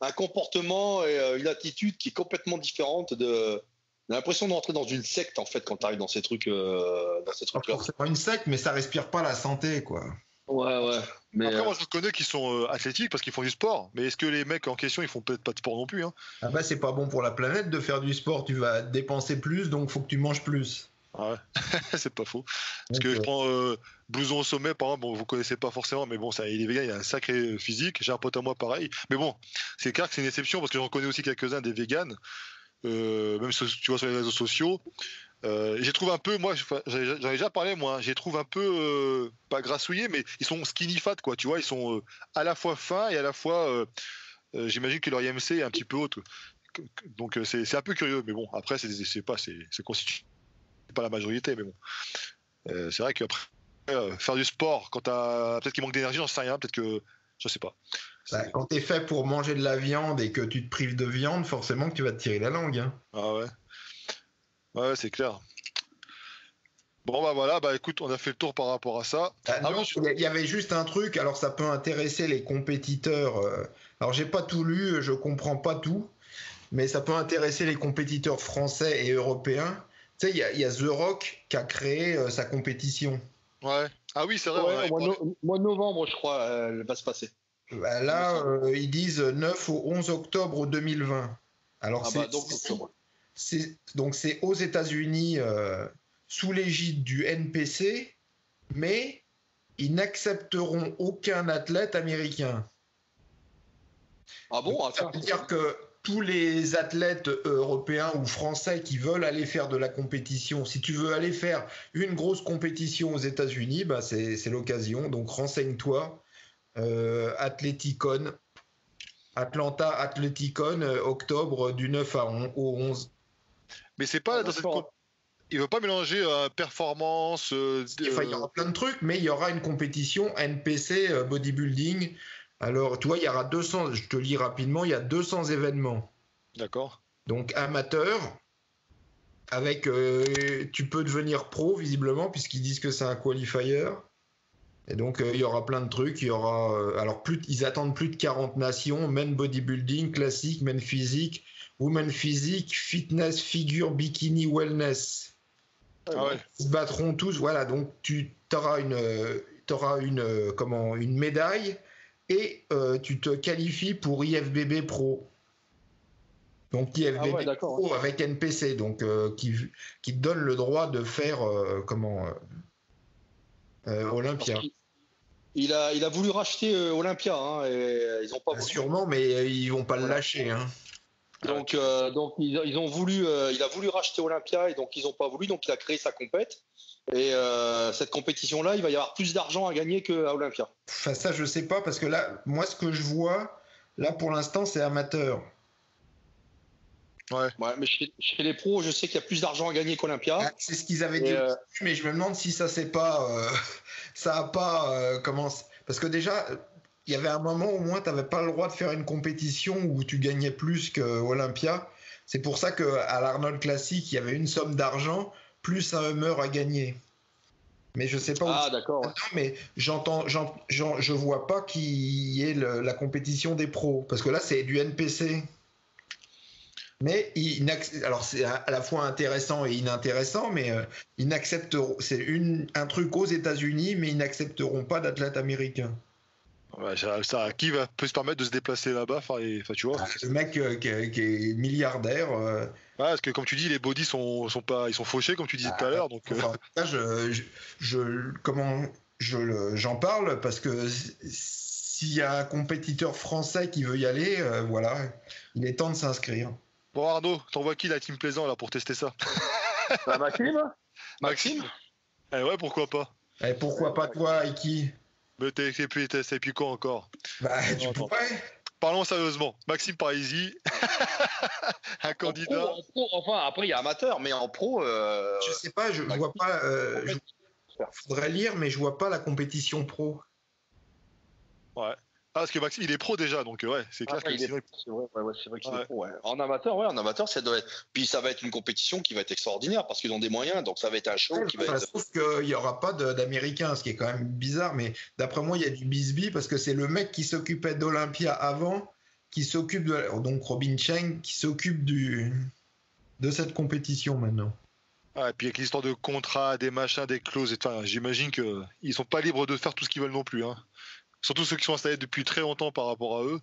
un comportement et une attitude qui est complètement différente de. On a l'impression d'entrer dans une secte en fait quand tu arrives dans ces trucs. C'est pas une secte, mais ça respire pas la santé, quoi. Ouais. Mais après, moi, je connais qui sont athlétiques parce qu'ils font du sport. Mais est-ce que les mecs en question, ils font peut-être pas de sport non plus, hein? Ah bah, c'est pas bon pour la planète de faire du sport. Tu vas dépenser plus, donc faut que tu manges plus. Ah ouais, c'est pas faux. Parce que je prends Blouson au sommet, par exemple, bon, vous connaissez pas forcément, mais bon, il est vegan, il a un sacré physique. J'ai un pote à moi pareil. Mais bon, c'est clair que c'est une exception parce que j'en connais aussi quelques-uns des végans, même tu vois sur les réseaux sociaux. J'ai trouvé un peu, moi, j'en ai déjà parlé, moi, j'ai trouvé un peu, pas grassouillés, mais ils sont skinny fat, quoi, tu vois, ils sont à la fois fins et à la fois, j'imagine que leur IMC est un petit peu haute. Donc c'est un peu curieux, mais bon, après, c'est constitué pas la majorité, mais bon. C'est vrai qu'après, faire du sport, quand peut-être qu'il manque d'énergie, j'en sais rien, peut-être que, je sais pas. Bah, quand t'es fait pour manger de la viande et que tu te prives de viande, forcément que tu vas te tirer la langue. Hein. Ah ouais. Ouais, c'est clair. Bon bah voilà, bah écoute, on a fait le tour par rapport à ça. Il y avait juste un truc, alors ça peut intéresser les compétiteurs. Alors j'ai pas tout lu, je comprends pas tout, mais ça peut intéresser les compétiteurs français et européens. Tu sais, il y a The Rock qui a créé sa compétition. Ouais. Ah oui, c'est vrai. Au mois de novembre, je crois, elle va se passer. Bah là, ils disent 9 au 11 octobre 2020. Alors, donc c'est aux États-Unis sous l'égide du NPC, mais ils n'accepteront aucun athlète américain. Ah bon? Donc, ça veut dire que tous les athlètes européens ou français qui veulent aller faire de la compétition, si tu veux aller faire une grosse compétition aux États-Unis, bah c'est l'occasion. Donc renseigne-toi. Athleticon, Atlanta Athleticon, octobre du 9 au 11. Mais c'est pas dans cette il veut pas mélanger performance. Il y aura plein de trucs, mais il y aura une compétition NPC bodybuilding. Alors, tu vois, il y aura 200, je te lis rapidement, il y a 200 événements. D'accord. Donc, amateur, avec, tu peux devenir pro, visiblement, puisqu'ils disent que c'est un qualifier. Et donc, il y aura plein de trucs. Il y aura, alors, ils attendent plus de 40 nations, men bodybuilding, classique, men physique, women physique, fitness, figure, bikini, wellness. Ah ouais. Ils se battront tous, voilà, donc tu auras une médaille et tu te qualifies pour IFBB Pro. Donc IFBB Pro avec NPC, donc qui te donne le droit de faire Olympia. Il a voulu racheter Olympia, hein, et ils ont pas voulu. Sûrement, mais ils vont pas le lâcher, hein. Donc ils ont voulu, il a voulu racheter Olympia et donc ils n'ont pas voulu, donc il a créé sa compète. Et cette compétition-là, il va y avoir plus d'argent à gagner qu'à Olympia. Enfin, ça, je sais pas, parce que là, moi, ce que je vois, là, pour l'instant, c'est amateur. Ouais, mais chez les pros, je sais qu'il y a plus d'argent à gagner qu'Olympia. Ah, c'est ce qu'ils avaient dit, mais je me demande si ça, c'est pas. Ça a pas. Parce que déjà. Il y avait un moment au moins, tu n'avais pas le droit de faire une compétition où tu gagnais plus qu'Olympia. C'est pour ça qu'à l'Arnold Classic, il y avait une somme d'argent plus un Hummer à gagner. Mais je sais pas. Ah, d'accord. Non, mais je vois pas qu'il y ait la compétition des pros. Parce que là, c'est du NPC. Mais alors c'est à la fois intéressant et inintéressant, mais ils n'accepteront. C'est un truc aux États-Unis, mais ils n'accepteront pas d'athlètes américains. Ouais, qui peut se permettre de se déplacer là-bas, tu vois. Le mec qui est milliardaire. Ouais, parce que comme tu dis, les bodies sont pas, ils sont fauchés comme tu disais tout à l'heure. Donc j'en parle parce que s'il y a un compétiteur français qui veut y aller, voilà, il est temps de s'inscrire. Bon Arnaud, t'envoies qui la team plaisant là pour tester ça? Maxime ouais, pourquoi pas. Pourquoi pas toi et qui? Mais t'es puis quand encore? Bah, tu pourrais. Parlons sérieusement. Maxime Parisi, un candidat. En pro, enfin, après, il y a amateur, mais en pro. Je sais pas, je vois pas. Faudrait lire, mais je vois pas la compétition pro. Ouais. Ah, parce que Maxime, il est pro déjà, donc ouais, c'est clair que c'est vrai qu'il est pro. Ouais. En amateur, ça doit être. Puis ça va être une compétition qui va être extraordinaire parce qu'ils ont des moyens, donc ça va être un show qui va être. Sauf qu'il n'y aura pas d'Américains, ce qui est quand même bizarre, mais d'après moi, il y a du Bisbee parce que c'est le mec qui s'occupait d'Olympia avant, qui s'occupe donc Robin Cheng, qui s'occupe de cette compétition maintenant. Ah, et puis avec l'histoire de contrats, des machins, des clauses, j'imagine qu'ils sont pas libres de faire tout ce qu'ils veulent non plus, hein. Surtout ceux qui sont installés depuis très longtemps par rapport à eux.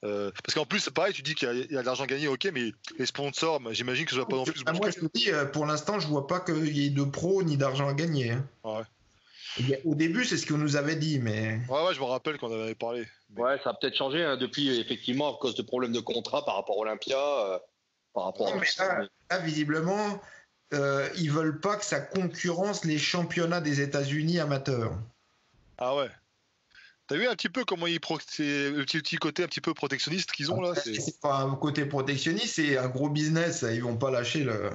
Parce qu'en plus, c'est pareil, tu dis qu'il y a de l'argent gagné, ok, mais les sponsors, j'imagine que ça va pas non plus. Moi, je te dis, pour l'instant, je vois pas qu'il y ait de pro ni d'argent à gagner. Hein. Ouais. Au début, c'est ce qu'on nous avait dit, mais. Ouais, je me rappelle qu'on en avait parlé. Mais... Ouais, ça a peut-être changé depuis, effectivement, à cause de problèmes de contrat par rapport à Olympia. Par rapport là, visiblement, ils veulent pas que ça concurrence les championnats des États-Unis amateurs. Ah ouais. T'as vu un petit peu comment c'est le petit côté un petit peu protectionniste qu'ils ont là. C'est pas un côté protectionniste, c'est un gros business. Ils vont pas lâcher le.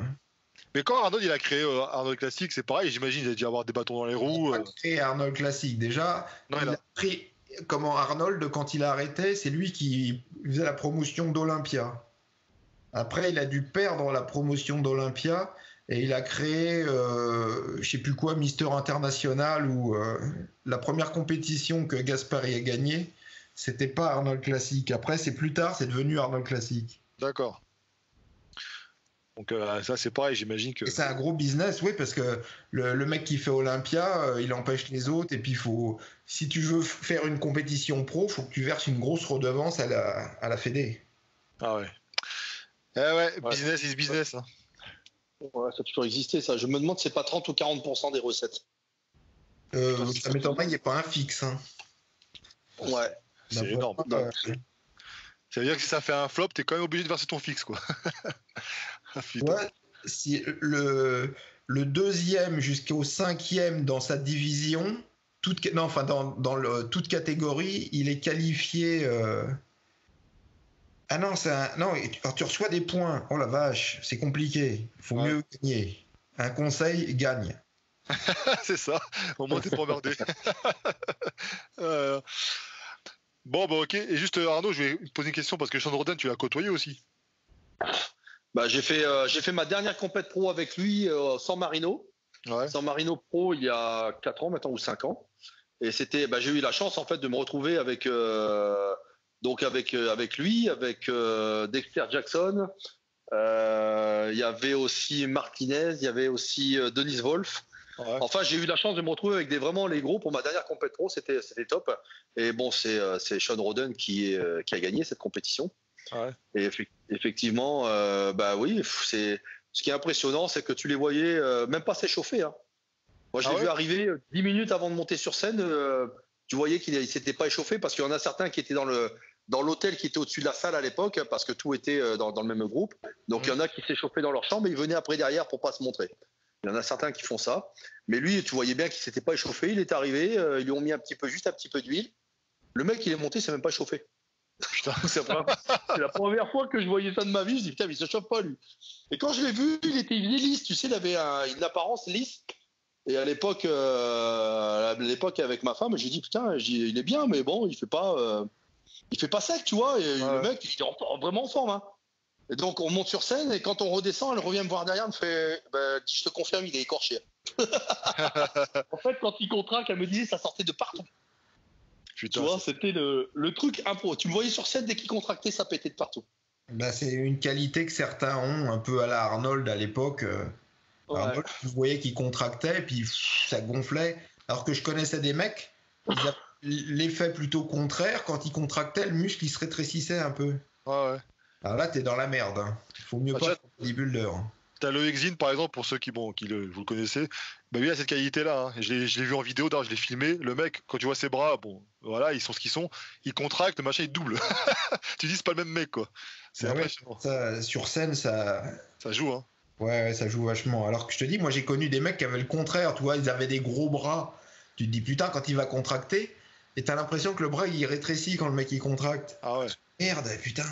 Mais quand Arnold il a créé Arnold Classic, c'est pareil. J'imagine il a dû avoir des bâtons dans les roues. Il a créé Arnold Classic déjà. Non, il a pris comment Arnold quand il a arrêté, c'est lui qui faisait la promotion d'Olympia. Après, il a dû perdre la promotion d'Olympia. Et il a créé, je sais plus quoi, Mister International, où la première compétition que Gaspari a gagnée, c'était pas Arnold Classic. Après, c'est plus tard, c'est devenu Arnold Classic. D'accord. Donc ça c'est pareil, j'imagine que... Et c'est un gros business, oui, parce que le mec qui fait Olympia, il empêche les autres, et puis si tu veux faire une compétition pro, faut que tu verses une grosse redevance à la Fédé. Ah ouais. Eh ouais, business is business. Hein. Ouais, ça a toujours existé, ça. Je me demande si c'est pas 30 ou 40% des recettes. Ça m'étonnerait, il n'y ait pas un fixe. Hein. Ouais. C'est énorme. Ça veut dire que si ça fait un flop, t'es quand même obligé de verser ton fixe, quoi. Ouais, si le deuxième jusqu'au 5e dans sa division, toute catégorie, il est qualifié. Ah non, tu reçois des points. Oh la vache, c'est compliqué. Il faut mieux gagner. Un conseil, gagne. C'est ça. Au moins, t'es pas emmerdé. Bon, bah ok. Et juste, Arnaud, je vais te poser une question parce que Sean Roden, tu l'as côtoyé aussi. Bah, j'ai fait ma dernière compète pro avec lui San Marino. Ouais. San Marino Pro il y a 4 ans maintenant ou 5 ans. Et j'ai eu la chance en fait de me retrouver avec lui, avec Dexter Jackson. Il y avait aussi Martinez, il y avait aussi Denis Wolf. Ouais. Enfin, j'ai eu la chance de me retrouver avec vraiment les gros pour ma dernière compète pro, c'était top. Et bon, c'est Sean Roden qui a gagné cette compétition. Ouais. Et effectivement, oui, ce qui est impressionnant, c'est que tu les voyais même pas s'échauffer. Hein. Moi, je l'ai vu arriver 10 minutes avant de monter sur scène. Tu voyais qu'il ne s'était pas échauffé parce qu'il y en a certains qui étaient dans l'hôtel qui était au-dessus de la salle à l'époque parce que tout était dans le même groupe. Donc, il y en a qui s'échauffaient dans leur chambre et ils venaient après derrière pour pas se montrer. Il y en a certains qui font ça. Mais lui, tu voyais bien qu'il s'était pas échauffé. Il est arrivé, ils lui ont mis juste un petit peu d'huile. Le mec, il est monté, il s'est même pas échauffé. Putain, c'est la première fois que je voyais ça de ma vie. Je dis putain, mais il se chauffe pas lui. Et quand je l'ai vu, il était lisse. Tu sais, il avait une apparence lisse. Et à l'époque, avec ma femme, j'ai dit putain, il est bien, mais bon, il fait pas sec, tu vois. Et le mec, il est vraiment en forme. Hein. Et donc on monte sur scène et quand on redescend, elle revient me voir derrière, elle me fait, je te confirme, il est écorché. En fait, quand il contracte, elle me disait, ça sortait de partout. Putain, tu vois, c'était le truc impro. Tu me voyais sur scène, dès qu'il contractait, ça pétait de partout. C'est une qualité que certains ont, un peu à la Arnold à l'époque. Arnold, vous voyez qu'il contractait, puis ça gonflait. Alors que je connaissais des mecs, ils avaient l'effet plutôt contraire. Quand ils contractaient, le muscle, il se rétrécissait un peu. Ouais. Alors là, t'es dans la merde. Hein. Faut mieux pas faire bodybuilder. T'as le Exine, par exemple, pour ceux vous le connaissez. Lui, il a cette qualité-là. Hein. Je l'ai vu en vidéo, je l'ai filmé. Le mec, quand tu vois ses bras, ils sont ce qu'ils sont. Il contracte, le machin, il double. Tu dis, c'est pas le même mec, quoi. C'est impressionnant. Ça, sur scène, ça joue, hein. Ouais, ça joue vachement. Alors que je te dis, moi, j'ai connu des mecs qui avaient le contraire. Tu vois, ils avaient des gros bras. Tu te dis, putain, quand il va contracter, et t'as l'impression que le bras, il rétrécit quand le mec, il contracte. Ah ouais. Merde, putain.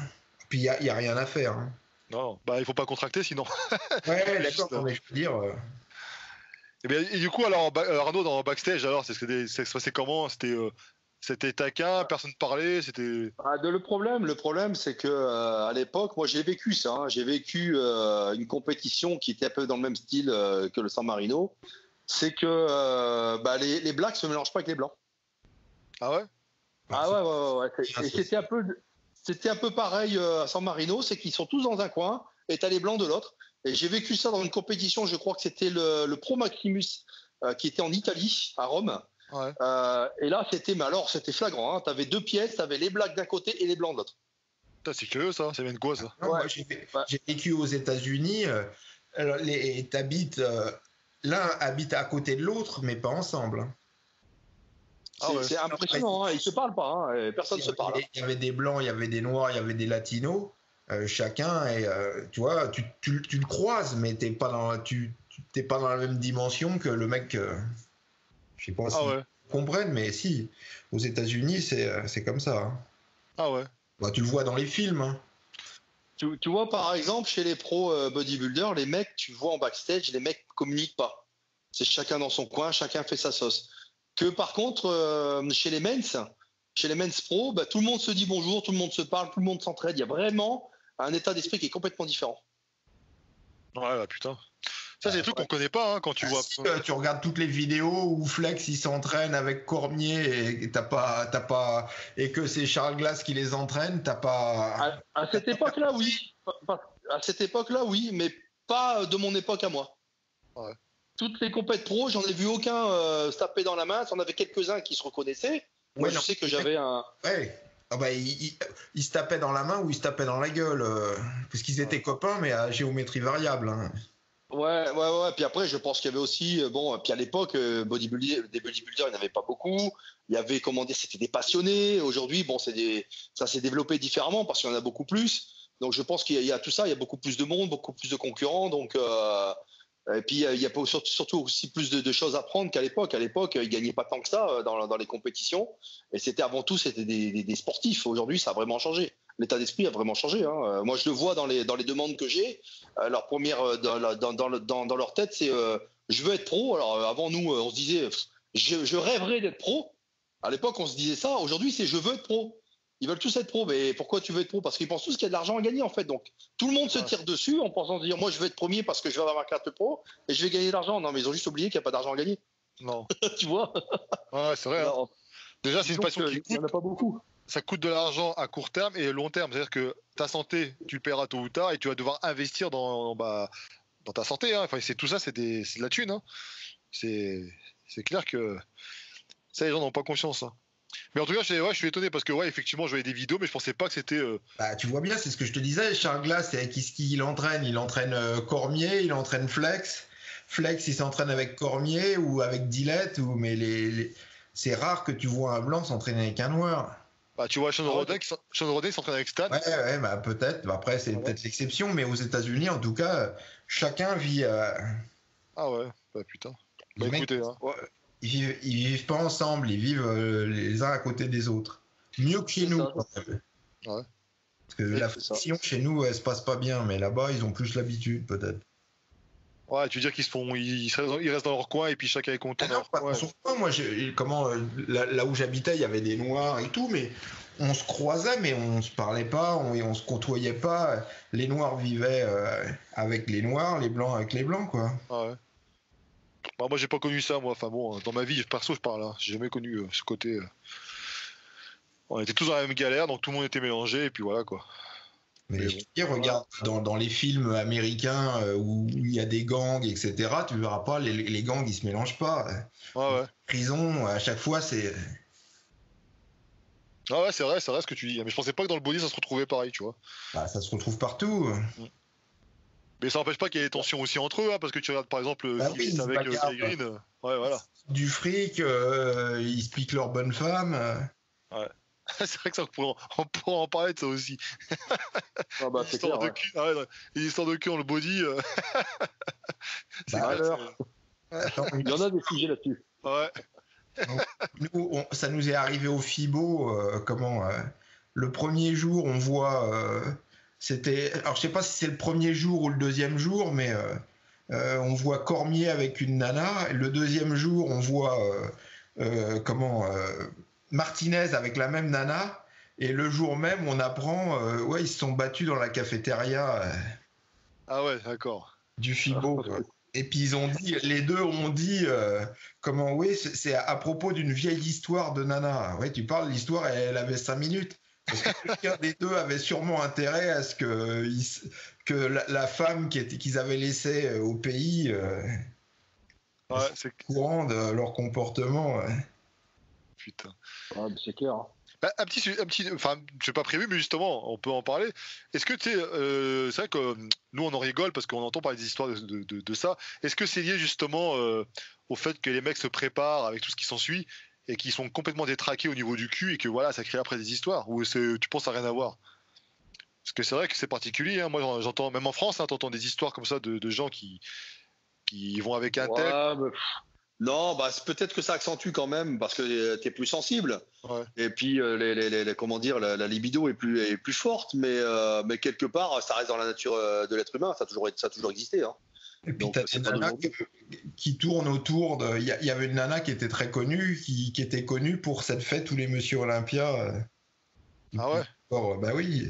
Puis il y a rien à faire. Hein. Non, il faut pas contracter sinon. Ouais, d'accord, mais je peux dire. Et du coup, alors Arnaud, dans backstage, alors, ça se passait comment? C'était taquin, personne parlait, c'était. Le problème, c'est que à l'époque, moi, j'ai vécu ça. Hein. J'ai vécu une compétition qui était un peu dans le même style que le San Marino. C'est que les blacks se mélangent pas avec les blancs. Ah ouais? Ah ouais. Et c'était un peu pareil à San Marino, c'est qu'ils sont tous dans un coin et t'as les blancs de l'autre. Et j'ai vécu ça dans une compétition, je crois que c'était le Pro Maximus qui était en Italie, à Rome. Ouais. Et là, c'était flagrant. Hein. T'avais 2 pièces, t'avais les blacks d'un côté et les blancs de l'autre. C'est curieux ça, ça vient de quoi ça? Non, moi, j'ai vécu aux États-Unis. L'un habite à côté de l'autre, mais pas ensemble. C'est impressionnant, hein. Ils se parlent pas, hein. Personne ne se parle. Il y avait des blancs, il y avait des noirs, il y avait des latinos, chacun, et tu vois, tu le croises, mais t'es pas dans la même dimension que le mec. Je sais pas si ils comprennent, mais si, aux États-Unis, c'est comme ça. Hein. Ah ouais. Tu le vois dans les films. Hein. Tu vois, par exemple, chez les pros bodybuilders, les mecs, tu vois en backstage, les mecs communiquent pas. C'est chacun dans son coin, chacun fait sa sauce. Que par contre, chez les men's pro, tout le monde se dit bonjour, tout le monde se parle, tout le monde s'entraide. Il y a vraiment un état d'esprit qui est complètement différent. Ouais, putain. Ça, c'est des trucs qu'on connaît pas, hein, quand tu vois. Si, tu regardes toutes les vidéos où Flex il s'entraîne avec Cormier et et que c'est Charles Glass qui les entraîne, t'as pas. À cette époque-là, oui. À cette époque-là, oui, mais pas de mon époque à moi. Ouais. Toutes les compètes pro, j'en ai vu aucun se taper dans la main. On avait quelques-uns qui se reconnaissaient. Moi, je sais que j'avais un. Ouais. Ah bah, ils se tapaient dans la main ou ils se tapaient dans la gueule. Parce qu'ils étaient copains, mais à géométrie variable. Hein. Ouais. Puis après, je pense qu'il y avait aussi, puis à l'époque, des bodybuilders, il n'y en avait pas beaucoup. Il y avait, comment dire, c'était des passionnés. Aujourd'hui, ça s'est développé différemment parce qu'il y en a beaucoup plus. Donc, je pense qu'il y a tout ça. Il y a beaucoup plus de monde, beaucoup plus de concurrents. Donc, et puis, il y a surtout aussi plus de choses à prendre qu'à l'époque. À l'époque, ils gagnaient pas tant que ça dans les compétitions. Et c'était avant tout, c'était des sportifs. Aujourd'hui, ça a vraiment changé. L'état d'esprit a vraiment changé. Hein. Moi, je le vois dans les demandes que j'ai. Leur première dans leur tête, c'est je veux être pro. Alors avant nous, on se disait je rêverais d'être pro. À l'époque, on se disait ça. Aujourd'hui, c'est je veux être pro. Ils veulent tous être pro. Mais pourquoi tu veux être pro? Parce qu'ils pensent tous qu'il y a de l'argent à gagner en fait. Donc tout le monde se tire dessus en pensant se dire moi je veux être premier parce que je vais avoir ma carte pro et je vais gagner de l'argent. Non, mais ils ont juste oublié qu'il n'y a pas d'argent à gagner. Non. Tu vois? Ouais, c'est vrai. Hein. Déjà, c'est une passion qui coûte. Il n'y en a pas beaucoup. Ça coûte de l'argent à court terme et long terme. C'est-à-dire que ta santé, tu le paieras tôt ou tard et tu vas devoir investir dans ta santé. Hein. Enfin, tout ça, c'est de la thune. Hein. C'est clair que ça, les gens n'ont pas conscience. Hein. Mais en tout cas, je suis étonné parce que, effectivement, je voyais des vidéos, mais je pensais pas que c'était. Bah, tu vois bien, c'est ce que je te disais. Charles Glass, c'est avec qui il entraîne. Il entraîne Cormier, il entraîne Flex. Flex, il s'entraîne avec Cormier ou avec Dillette. Mais c'est rare que tu vois un blanc s'entraîner avec un noir. Bah, tu vois, Sean Roden s'entraîne avec Stan. Ouais, bah, peut-être. Bah, après, c'est peut-être l'exception, mais aux États-Uns, en tout cas, chacun vit. Ah ouais, bah putain. Bah, écoutez, hein. Ils vivent pas ensemble, ils vivent les uns à côté des autres. Mieux que chez nous, quand même. Ouais. Parce que la friction chez nous, elle se passe pas bien, mais là-bas, ils ont plus l'habitude, peut-être. Ouais, tu veux dire ils restent dans leur coin et puis chacun est content. Non, pas dans son coin. Moi, là où j'habitais, il y avait des noirs et tout, mais on se croisait, mais on se parlait pas, on se côtoyait pas. Les noirs vivaient avec les noirs, les blancs avec les blancs, quoi. Ah ouais. Bah, moi, j'ai pas connu ça, moi. Enfin bon, dans ma vie, perso, je parle. Hein. J'ai jamais connu ce côté. On était tous dans la même galère, donc tout le monde était mélangé, et puis voilà, quoi. Mais je veux dire, regarde, dans les films américains où il y a des gangs, etc., tu verras pas, les gangs, ils se mélangent pas. Ouais. Prison, à chaque fois, c'est... Ah ouais, c'est vrai ce que tu dis. Mais je pensais pas que dans le body, ça se retrouvait pareil, tu vois. Bah, ça se retrouve partout. Mais ça n'empêche pas qu'il y ait des tensions aussi entre eux, hein, parce que tu regardes par exemple avec Green. Ouais, voilà. Du fric, ils se piquent leurs bonnes femmes. Ouais. C'est vrai que ça, on pourrait en parler de ça aussi. Ah bah, c'est clair, les histoires de cul en le body. C'est il y en a des sujets là-dessus. Ouais. Nous, ça nous est arrivé au FIBO. Le premier jour, on voit. Alors, je sais pas si c'est le premier jour ou le deuxième jour, mais on voit Cormier avec une nana. Et le deuxième jour, on voit. Martinez avec la même nana, et le jour même, on apprend, ils se sont battus dans la cafétéria. Ah ouais, d'accord. Du FIBO. Et puis les deux ont dit, c'est à propos d'une vieille histoire de nana. Ouais, tu parles, l'histoire, elle avait 5 minutes. Parce que quelqu'un des deux avait sûrement intérêt à ce que la femme qu'ils avaient laissée au pays, c'est courant de leur comportement. Ouais. Putain. Ah, c'est clair. Bah, un petit, enfin, j'ai pas prévu, mais justement, on peut en parler. Est-ce que c'est vrai que nous on en rigole parce qu'on entend parler des histoires de ça. Est-ce que c'est lié justement au fait que les mecs se préparent avec tout ce qui s'ensuit et qu'ils sont complètement détraqués au niveau du cul et que voilà, ça crée après des histoires, ou tu penses à rien à voir? Parce que c'est vrai que c'est particulier. Hein. Moi, j'entends même en France, hein, t'entends des histoires comme ça de gens qui vont avec un tel. Non, peut-être que ça accentue quand même parce que t'es plus sensible. Ouais. Et puis comment dire, la libido est plus forte, mais quelque part, ça reste dans la nature de l'être humain. Ça a toujours existé. Hein. Et puis t'as des nanas qui tournent autour de. Il y avait une nana qui était très connue, qui était connue pour cette fête où les Monsieur Olympia. Ah ouais. Bah oui.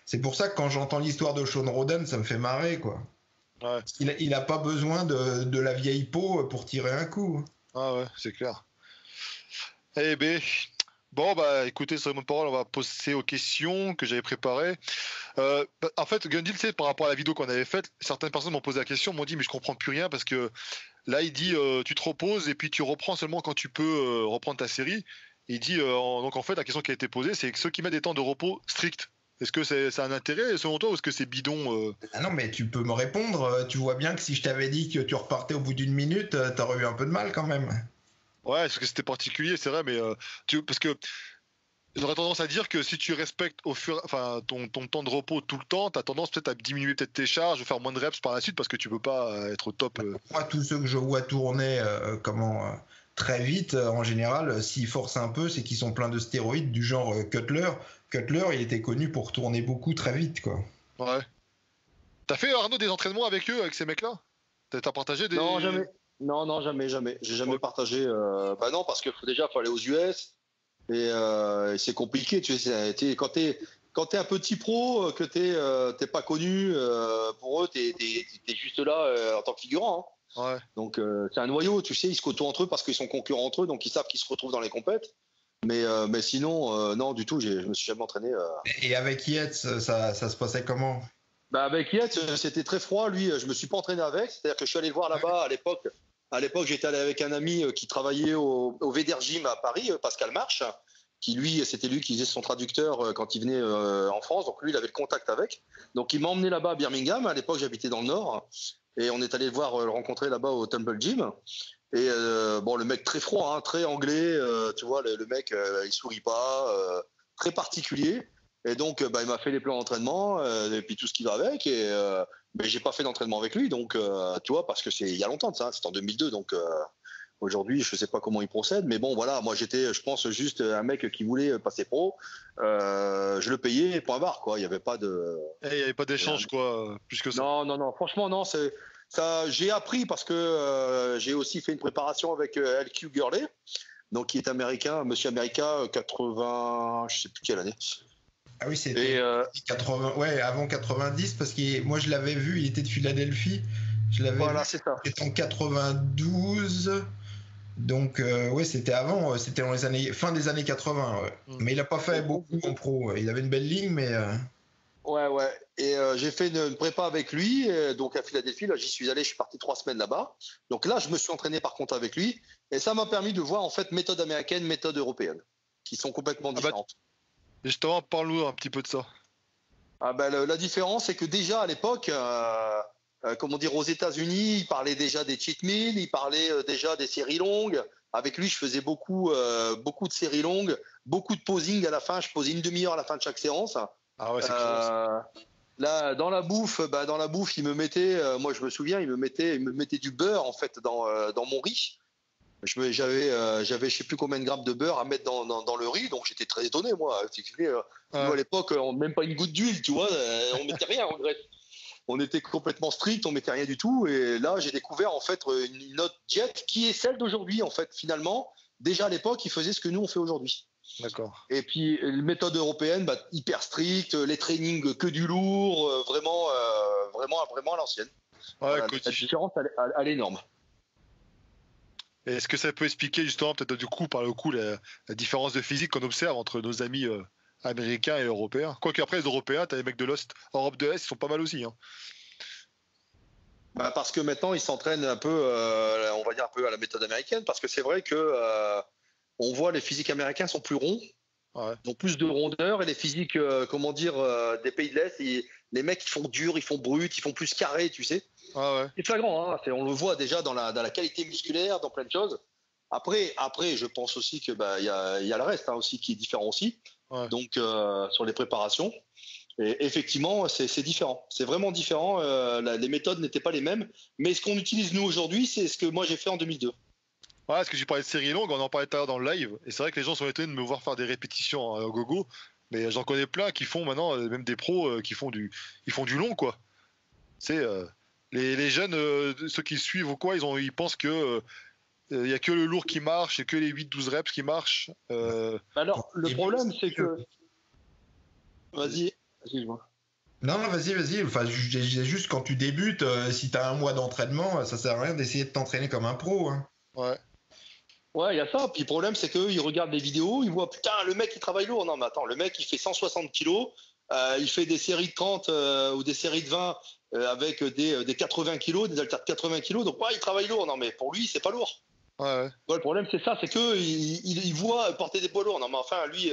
C'est pour ça que quand j'entends l'histoire de Sean Roden, ça me fait marrer, quoi. Ouais. Il a pas besoin de la vieille peau pour tirer un coup. Ah ouais, c'est clair. Eh ben, Bon, bah écoutez, sur les mots de parole, on va passer aux questions que j'avais préparées. En fait, Gundil, c'est par rapport à la vidéo qu'on avait faite, certaines personnes m'ont posé la question, m'ont dit, mais je comprends plus rien parce que là, il dit, tu te reposes et puis tu reprends seulement quand tu peux reprendre ta série. Il dit, donc en fait, la question qui a été posée, c'est que ceux qui mettent des temps de repos stricts, est-ce que ça a un intérêt selon toi ou est-ce que c'est bidon Ah non, mais tu peux me répondre. Tu vois bien que si je t'avais dit que tu repartais au bout d'une minute, t'aurais eu un peu de mal quand même. Ouais, parce que c'était particulier, c'est vrai, mais parce que j'aurais tendance à dire que si tu respectes ton temps de repos tout le temps, tu as tendance peut-être à diminuer peut-être tes charges, ou faire moins de reps par la suite parce que tu peux pas être au top. Moi, tous ceux que je vois tourner très vite, en général, s'ils forcent un peu, c'est qu'ils sont pleins de stéroïdes du genre Cutler. Cutler, il était connu pour tourner beaucoup très vite, quoi. Ouais. T'as fait, Arnaud, des entraînements avec eux, avec ces mecs-là? T'as partagé des... Non, jamais. Non, jamais. J'ai jamais partagé. Bah non, parce qu'il faut aller aux US. Et c'est compliqué, tu sais. Quand t'es un petit pro, que t'es pas connu, pour eux, t'es juste là en tant que figurant. Hein. Ouais. Donc c'est un noyau, tu sais. Ils se côtoient entre eux parce qu'ils sont concurrents entre eux, donc ils savent qu'ils se retrouvent dans les compètes. Mais sinon, non, du tout. Je me suis jamais entraîné. Et avec Yates, ça se passait comment? Bah avec Yates, c'était très froid. Lui, je me suis pas entraîné avec. C'est-à-dire que je suis allé le voir là-bas à l'époque. À l'époque, j'étais allé avec un ami qui travaillait au VDR Gym à Paris, Pascal Marche, c'était lui qui faisait son traducteur quand il venait en France. Donc lui, il avait le contact avec. Donc il m'a emmené là-bas à Birmingham. À l'époque, j'habitais dans le Nord. Et on est allé le rencontrer là-bas au Tumble Gym. Et bon, le mec très froid, hein, très anglais. Tu vois, le mec, il sourit pas. Très particulier. Et donc, il m'a fait les plans d'entraînement et puis tout ce qui va avec. Mais j'ai pas fait d'entraînement avec lui, donc tu vois, parce que c'est il y a longtemps de ça, c'était en 2002, donc aujourd'hui je sais pas comment il procède, mais bon voilà, moi j'étais, je pense, juste un mec qui voulait passer pro, je le payais, point barre quoi, il y avait pas de. Il y avait pas d'échange quoi, plus que ça. Non, franchement non, c'est ça. J'ai appris parce que j'ai aussi fait une préparation avec LQ Gurley, donc qui est américain, Monsieur America, 80, je sais plus quelle année. Ah oui, c'était 80, ouais, avant 90, parce que moi je l'avais vu, il était de Philadelphie. Je l'avais voilà, vu, c'est ça. c'était en 92. Donc, ouais, c'était avant, c'était dans les années, fin des années 80. Ouais. Mais il n'a pas fait beaucoup en pro. Il avait une belle ligne, mais. Ouais. Et j'ai fait une prépa avec lui, donc à Philadelphie. Là, j'y suis allé, je suis parti 3 semaines là-bas. Donc là, je me suis entraîné par contre avec lui. Et ça m'a permis de voir en fait méthode américaine, méthode européenne, qui sont complètement différentes. Justement, parle-nous un petit peu de ça. La différence, c'est que déjà à l'époque, aux États-Unis, il parlait déjà des cheat meals, il parlait déjà des séries longues. Avec lui, je faisais beaucoup de séries longues, beaucoup de posing à la fin. Je posais une demi-heure à la fin de chaque séance. Ah ouais, c'est clair. Là, dans la bouffe, il me mettait, moi je me souviens, il me mettait du beurre en fait dans mon riz. J'avais je sais plus combien de grammes de beurre à mettre dans le riz, donc j'étais très étonné moi. Nous, à l'époque, même pas une goutte d'huile, tu vois, on mettait rien en Grèce. On était complètement strict, on mettait rien du tout. Et là, j'ai découvert en fait une autre diète qui est celle d'aujourd'hui en fait. Finalement, déjà à l'époque, ils faisaient ce que nous on fait aujourd'hui. D'accord. Et puis la méthode européenne, hyper stricte, les trainings que du lourd, vraiment à l'ancienne. Ouais, la différence, elle est énorme. Est-ce que ça peut expliquer justement peut-être du coup la différence de physique qu'on observe entre nos amis américains et européens? Quoique après les Européens, t'as les mecs de l'Europe de l'Est, ils sont pas mal aussi. Hein. Parce que maintenant ils s'entraînent un peu, on va dire un peu à la méthode américaine, parce que c'est vrai que on voit les physiques américains sont plus ronds, ils ont plus de rondeur, et les physiques, des pays de l'Est, les mecs ils font dur, ils font brut, ils font plus carré, tu sais. Ah ouais. C'est flagrant, hein. On le voit déjà dans la qualité musculaire, dans plein de choses. Après, je pense aussi que y a le reste aussi qui est différent aussi. Ouais. Donc sur les préparations, et effectivement, c'est différent. C'est vraiment différent. Les méthodes n'étaient pas les mêmes, mais ce qu'on utilise nous aujourd'hui, c'est ce que moi j'ai fait en 2002. Ouais, parce que j'ai parlé de séries longues, on en parlait tout à l'heure dans le live, et c'est vrai que les gens sont étonnés de me voir faire des répétitions au gogo, mais j'en connais plein qui font maintenant, même des pros qui font du long quoi. C'est les jeunes, ceux qui suivent ou quoi, ils pensent que il n'y a que le lourd qui marche et que les 8-12 reps qui marchent. Alors, le problème, c'est que... Vas-y, je vois. Non, vas-y. Enfin, juste quand tu débutes, si tu as un mois d'entraînement, ça sert à rien d'essayer de t'entraîner comme un pro. Hein. Ouais. Ouais, il y a ça. Puis le problème, c'est qu'ils regardent les vidéos, ils voient, putain, le mec, il travaille lourd. Non, mais attends, le mec, il fait 160 kilos, il fait des séries de 30 ou des séries de 20 avec des 80 kilos, des haltères de 80 kilos. Donc, ouais, il travaille lourd. Non, mais pour lui, c'est pas lourd. Ouais. Ouais, le problème, c'est ça, c'est qu'il voit porter des poids lourds. Non, mais enfin, lui,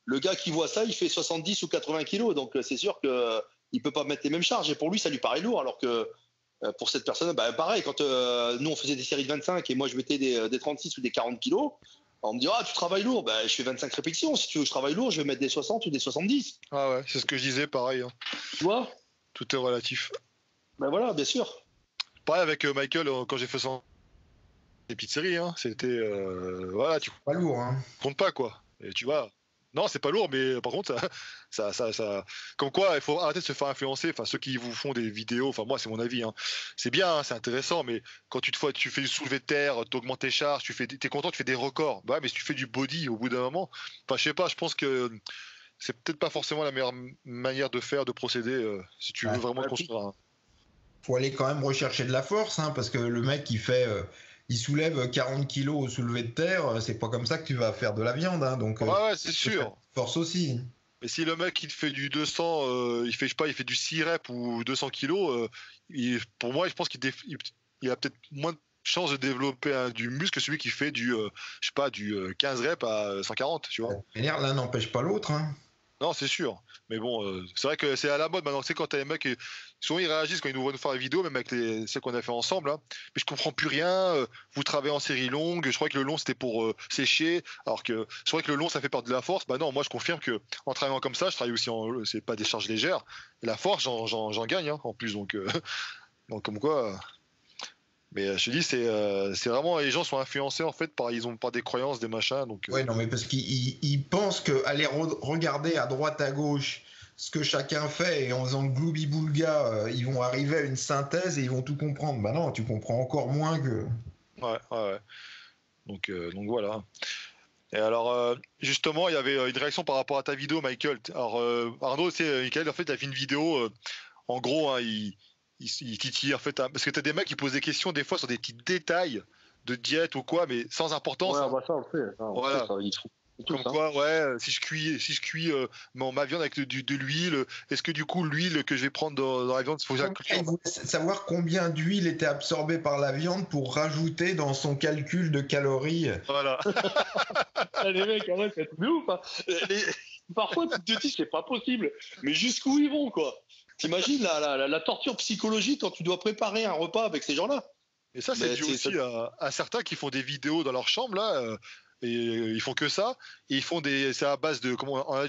le gars qui voit ça, il fait 70 ou 80 kilos. Donc, c'est sûr qu'il ne peut pas mettre les mêmes charges. Et pour lui, ça lui paraît lourd. Alors que pour cette personne, bah, pareil, quand nous, on faisait des séries de 25 et moi, je mettais des 36 ou des 40 kilos, on me dit, ah, tu travailles lourd. Bah, je fais 25 répétitions. Si tu veux que je travaille lourd, je vais mettre des 60 ou des 70. Ah ouais, c'est ce que je disais, pareil. Hein. Tu vois ? Tout est relatif. Ben voilà, bien sûr. Pareil avec Michael, quand j'ai fait son des petites séries, hein, c'était voilà, tu Pas lourd, hein. comptes pas quoi. Et tu vois, non, c'est pas lourd, mais par contre, ça, comme quoi, il faut arrêter de se faire influencer. Enfin, ceux qui vous font des vidéos, enfin moi, c'est mon avis. Hein. C'est bien, hein, c'est intéressant, mais quand tu fais du soulevé de terre, tu augmentes tes charges, t'es content, tu fais des records. Bah, mais si tu fais du body, au bout d'un moment, enfin, je sais pas, je pense que c'est peut-être pas forcément la meilleure manière de faire, de procéder, si tu veux vraiment construire. Faut aller quand même rechercher de la force, hein, parce que le mec il soulève 40 kilos au soulevé de terre, c'est pas comme ça que tu vas faire de la viande, hein, donc Ouais, c'est sûr. Force aussi. Mais si le mec il fait du 200, il fait je sais pas, il fait du 6 reps ou 200 kilos, pour moi, je pense il a peut-être moins de chances de développer du muscle que celui qui fait du je sais pas, du 15 reps à 140, tu vois. L'un n'empêche pas l'autre, hein. Non, c'est sûr. Mais bon, c'est vrai que c'est à la mode maintenant. Tu sais, quand t'as les mecs, souvent ils réagissent quand ils nous voient nous faire les vidéos, même avec celles qu'on a fait ensemble. Hein. Mais je comprends plus rien. Vous travaillez en série longue. Je crois que le long c'était pour sécher. Alors que je crois que le long ça fait perdre de la force. Bah non, moi je confirme que en travaillant comme ça, je travaille aussi c'est pas des charges légères. Et la force, j'en gagne hein, en plus. Donc, donc comme quoi. Mais je te dis, c'est vraiment les gens sont influencés en fait par des croyances, des machins. Donc. Ouais, non, mais parce qu'ils pensent qu'aller regarder à droite à gauche ce que chacun fait et en faisant le gloubi-boulga, ils vont arriver à une synthèse et ils vont tout comprendre. Bah non, tu comprends encore moins que. Ouais. Donc voilà. Et alors, justement, il y avait une réaction par rapport à ta vidéo, Michael. Alors, Arnaud, c'est Michael, en fait, il a fait une vidéo. En gros, hein, il titille, en fait, hein, parce que tu as des mecs qui posent des questions, des fois, sur des petits détails de diète ou quoi, mais sans importance. Ouais, bah ça, on le fait. Voilà. Comme quoi, ouais, si je cuis ma viande avec de l'huile, est-ce que du coup, l'huile que je vais prendre dans la viande, il faut que il voulait savoir combien d'huile était absorbée par la viande pour rajouter dans son calcul de calories. Voilà. Les mecs, en vrai, c'est de ouf. Hein. Parfois, tu te dis, c'est pas possible. Mais jusqu'où ils vont, quoi? T'imagines la torture psychologique quand tu dois préparer un repas avec ces gens-là? Et ça, c'est dû aussi à certains qui font des vidéos dans leur chambre, là. Et ils font que ça, et ils font c'est à base de, comment on a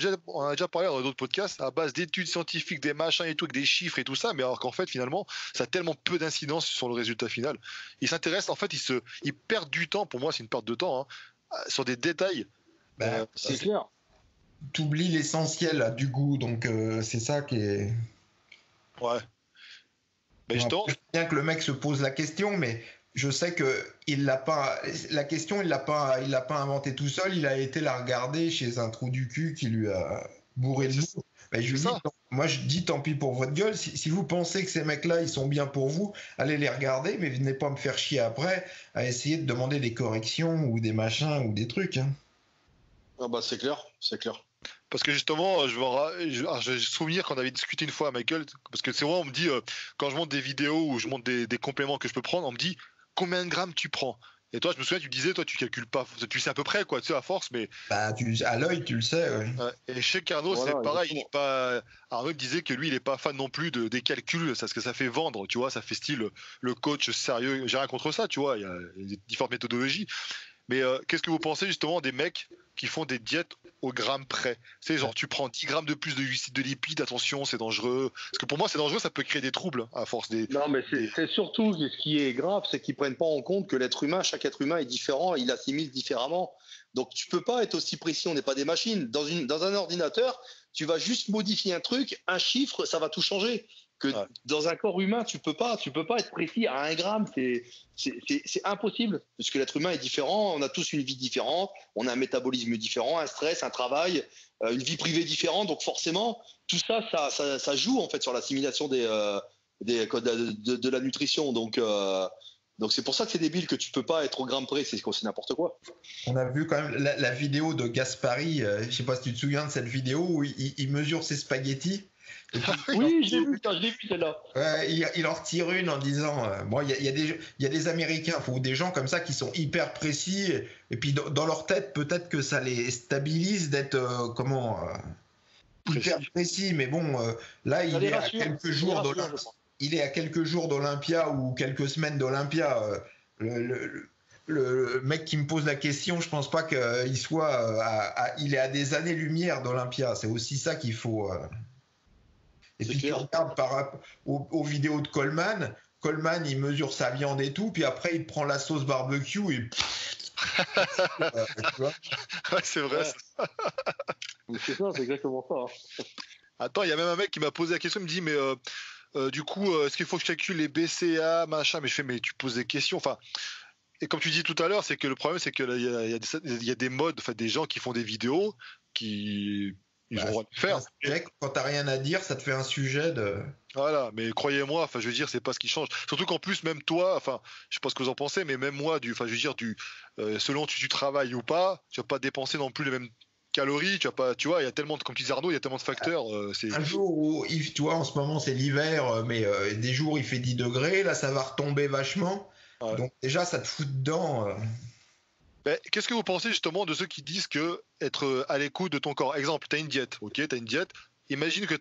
déjà parlé dans d'autres podcasts, à base d'études scientifiques, des machins et tout, avec des chiffres et tout ça, mais alors qu'en fait finalement ça a tellement peu d'incidence sur le résultat final. Ils s'intéressent, en fait ils perdent du temps, pour moi c'est une perte de temps, hein, sur des détails. C'est clair. T'oublies l'essentiel du goût, donc c'est ça qui est. Ouais. Mais bien que le mec se pose la question, mais je sais que il l'a pas. La question, il l'a pas inventée tout seul. Il a été la regarder chez un trou du cul qui lui a bourré le dos. Ben, moi, je dis tant pis pour votre gueule. Si vous pensez que ces mecs-là, ils sont bien pour vous, allez les regarder, mais venez pas me faire chier après à essayer de demander des corrections ou des machins ou des trucs. Hein. Ah bah c'est clair. Parce que justement, j'ai souvenir qu'on avait discuté une fois à Michael, parce que c'est vrai, on me dit, quand je monte des vidéos ou je monte des compléments que je peux prendre, on me dit combien de grammes tu prends. Et toi, je me souviens, tu disais, toi, tu calcules pas, tu sais à peu près, quoi, tu sais, à force, mais. Bah, à l'œil, tu le sais, ouais. Et chez Carnot, voilà, c'est pareil. Arnaud me disait que lui, il est pas fan non plus des calculs, parce que ça fait vendre, tu vois, ça fait style le coach sérieux. J'ai rien contre ça, tu vois, il y a différentes méthodologies. Mais qu'est-ce que vous pensez justement des mecs qui font des diètes au gramme près? C'est genre tu prends 10 grammes de plus de glucides, de lipides, attention, c'est dangereux. Parce que pour moi, c'est dangereux, ça peut créer des troubles à force des. Non, mais c'est surtout ce qui est grave, c'est qu'ils prennent pas en compte que chaque être humain est différent, il assimile différemment. Donc tu peux pas être aussi précis, on n'est pas des machines. Dans un ordinateur, tu vas juste modifier un truc, un chiffre, ça va tout changer. Dans un corps humain, tu peux pas être précis à 1 gramme, c'est impossible, parce que l'être humain est différent, on a tous une vie différente, on a un métabolisme différent, un stress, un travail, une vie privée différente, donc forcément, tout ça joue en fait sur l'assimilation de la nutrition, donc Donc c'est pour ça que c'est débile que tu peux pas être au Grand Prix, c'est n'importe quoi. On a vu quand même la vidéo de Gaspari, je sais pas si tu te souviens de cette vidéo où il mesure ses spaghettis. Oui, je l'ai vu celle-là. Il en retire une en disant bon, il y a des Américains ou des gens comme ça qui sont hyper précis, et puis dans leur tête, peut-être que ça les stabilise d'être hyper précis, mais bon, là, il est à quelques jours d'Olympia ou quelques semaines d'Olympia. Le mec qui me pose la question, je pense pas qu'il soit il est à des années-lumière d'Olympia. C'est aussi ça qu'il faut. Et puis tu regardes par rapport aux vidéos de Coleman, il mesure sa viande et tout, puis après il prend la sauce barbecue et tu vois ouais, c'est vrai. C'est ça, c'est exactement ça. Hein. Attends, il y a même un mec qui m'a posé la question, il me dit mais du coup, est-ce qu'il faut que je calcule les BCA, machin? Mais je fais, mais tu poses des questions. Enfin, et comme tu dis tout à l'heure, c'est que le problème, c'est qu'il y a des modes, enfin, des gens qui font des vidéos qui. Ils ont le droit de faire. Quand t'as rien à dire, ça te fait un sujet de. Voilà, mais croyez-moi, enfin, je veux dire, c'est pas ce qui change. Surtout qu'en plus, même toi, enfin, je sais pas ce que vous en pensez, mais même moi, enfin, je veux dire, selon tu travailles ou pas, tu vas pas dépenser non plus les mêmes calories. Tu vois, il y a tellement, comme tu disais Arnaud, il y a tellement de facteurs. Un jour où, tu vois, en ce moment c'est l'hiver, mais des jours il fait 10 degrés, là ça va retomber vachement. Ouais. Donc déjà, ça te fout dedans. Ben, qu'est-ce que vous pensez justement de ceux qui disent que être à l'écoute de ton corps? Exemple, tu as une diète, ok, tu as une diète. Imagine que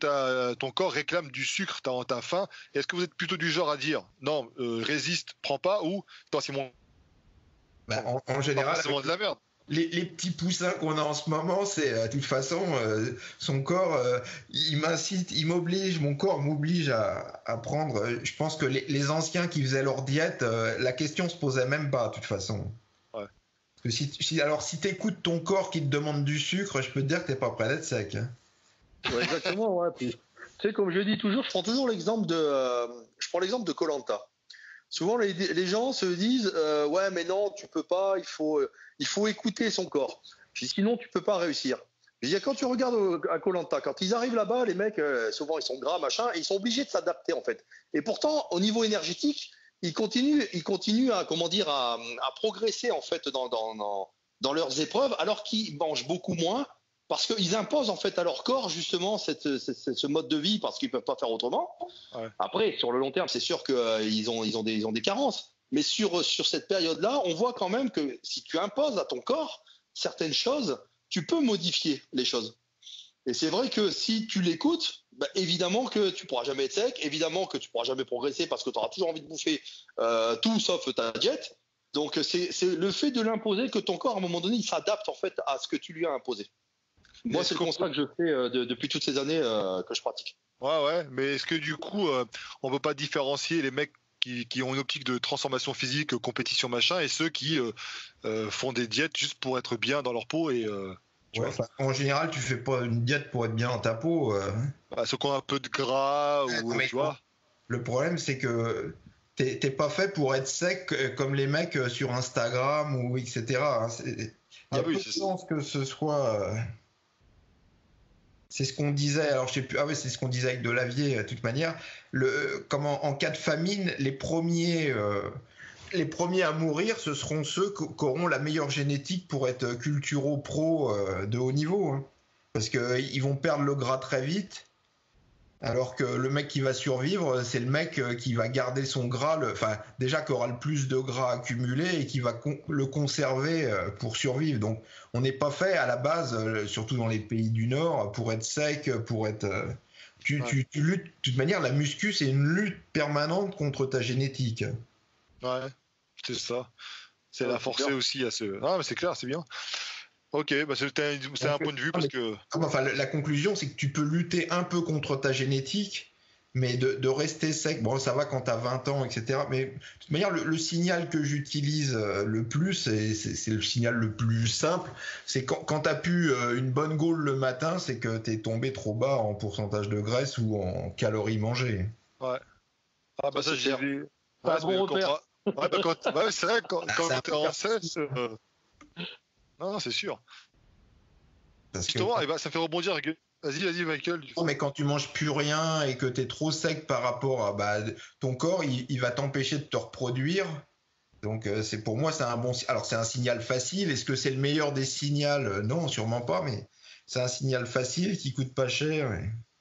ton corps réclame du sucre, t'as faim. Est-ce que vous êtes plutôt du genre à dire non, résiste, prends pas, ou non, c'est mon. Ben, en général, c'est de la merde. Les petits poussins qu'on a en ce moment, c'est de toute façon, son corps, il m'incite, il m'oblige, mon corps m'oblige à prendre. Je pense que les anciens qui faisaient leur diète, la question se posait même pas, de toute façon. Parce que si t'écoutes ton corps qui te demande du sucre, je peux te dire que t'es pas prêt d'être sec. Hein. Ouais, exactement, ouais. Puis, tu sais, comme je dis toujours, je prends toujours l'exemple de Koh-Lanta. Souvent, les gens se disent ouais, mais non, tu peux pas, il faut écouter son corps. Je dis, sinon, tu peux pas réussir. Je dis, quand tu regardes à Koh-Lanta, quand ils arrivent là-bas, les mecs, souvent, ils sont gras, machin, et ils sont obligés de s'adapter, en fait. Et pourtant, au niveau énergétique, ils continuent à progresser en fait dans leurs épreuves, alors qu'ils mangent beaucoup moins parce qu'ils imposent en fait à leur corps justement ce mode de vie parce qu'ils peuvent pas faire autrement. Ouais. Après, sur le long terme, c'est sûr qu'ils ont des carences, mais sur cette période-là, on voit quand même que si tu imposes à ton corps certaines choses, tu peux modifier les choses. Et c'est vrai que si tu l'écoutes, bah évidemment que tu pourras jamais être sec, évidemment que tu pourras jamais progresser parce que tu auras toujours envie de bouffer tout sauf ta diète. Donc c'est le fait de l'imposer que ton corps à un moment donné il s'adapte en fait à ce que tu lui as imposé. Moi c'est le constat que je fais depuis toutes ces années que je pratique. Ouais, mais est-ce que du coup on peut pas différencier les mecs qui ont une optique de transformation physique, compétition machin, et ceux qui font des diètes juste pour être bien dans leur peau et ouais, en général, tu fais pas une diète pour être bien dans ta peau. Ceux qui ont un peu de gras tu vois. Le problème, c'est que t'es pas fait pour être sec comme les mecs sur Instagram ou etc. Il y a peu de chance que ce soit. C'est ce qu'on disait. Alors je sais plus. Ah oui, c'est ce qu'on disait avec Delavier. De toute manière, en cas de famine, les premiers à mourir, ce seront ceux qui auront la meilleure génétique pour être culturaux pro de haut niveau. Hein. Parce qu'ils vont perdre le gras très vite. Alors que le mec qui va survivre, c'est le mec qui va garder son gras, déjà qui aura le plus de gras accumulé et qui va le conserver pour survivre. Donc on n'est pas fait à la base, surtout dans les pays du Nord, pour être sec, pour être... Tu luttes, de toute manière, la muscu, c'est une lutte permanente contre ta génétique. Ouais, c'est ça. C'est la forcer aussi à ce... Ah, mais c'est clair, c'est bien. Ok, bah c'est un point de vue parce que... Enfin, la conclusion, c'est que tu peux lutter un peu contre ta génétique, mais de rester sec, bon, ça va quand tu as 20 ans, etc. Mais de toute manière, le signal que j'utilise le plus, et c'est le signal le plus simple, c'est quand tu as pu une bonne gaule le matin, c'est que tu es tombé trop bas en pourcentage de graisse ou en calories mangées. Ouais. Ah bah ça, j'ai vu. Ouais, c'est bon repère. C'est vrai, quand tu es en cesse... Non, c'est sûr. Justement, ça fait rebondir. Vas-y, Michael. Non, mais quand tu manges plus rien et que tu es trop sec par rapport à ton corps, il va t'empêcher de te reproduire. Donc pour moi c'est un bon. Alors c'est un signal facile. Est-ce que c'est le meilleur des signaux? Non, sûrement pas. Mais c'est un signal facile qui coûte pas cher.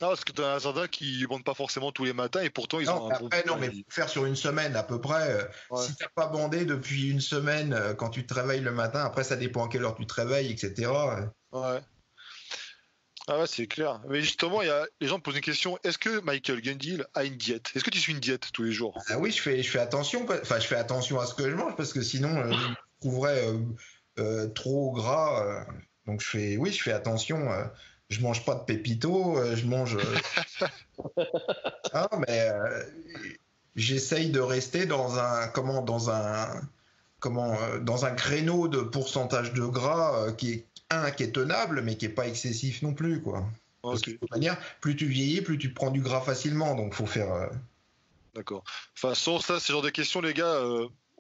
Non, parce que tu as certains qui ne bandent pas forcément tous les matins et pourtant ils ont un après, non, mais faire sur une semaine à peu près. Si t'as pas bandé depuis une semaine, quand tu te réveilles le matin, après ça dépend à quelle heure tu te réveilles, etc. Ouais. Ah ouais, c'est clair. Mais justement, les gens me posent une question. Est-ce que Michael Gundil a une diète? Est-ce que tu suis une diète tous les jours? Ah oui, je fais attention. Enfin, je fais attention à ce que je mange parce que sinon, je me trouverais trop gras. Donc je fais attention. Je mange pas de pépito. Je mange. Ah, mais j'essaye de rester dans un créneau de pourcentage de gras qui est tenable, mais qui est pas excessif non plus, quoi. Parce que de toute manière, plus tu vieillis, plus tu prends du gras facilement, donc faut faire. D'accord. Enfin, sans ça, ce genre de questions, les gars,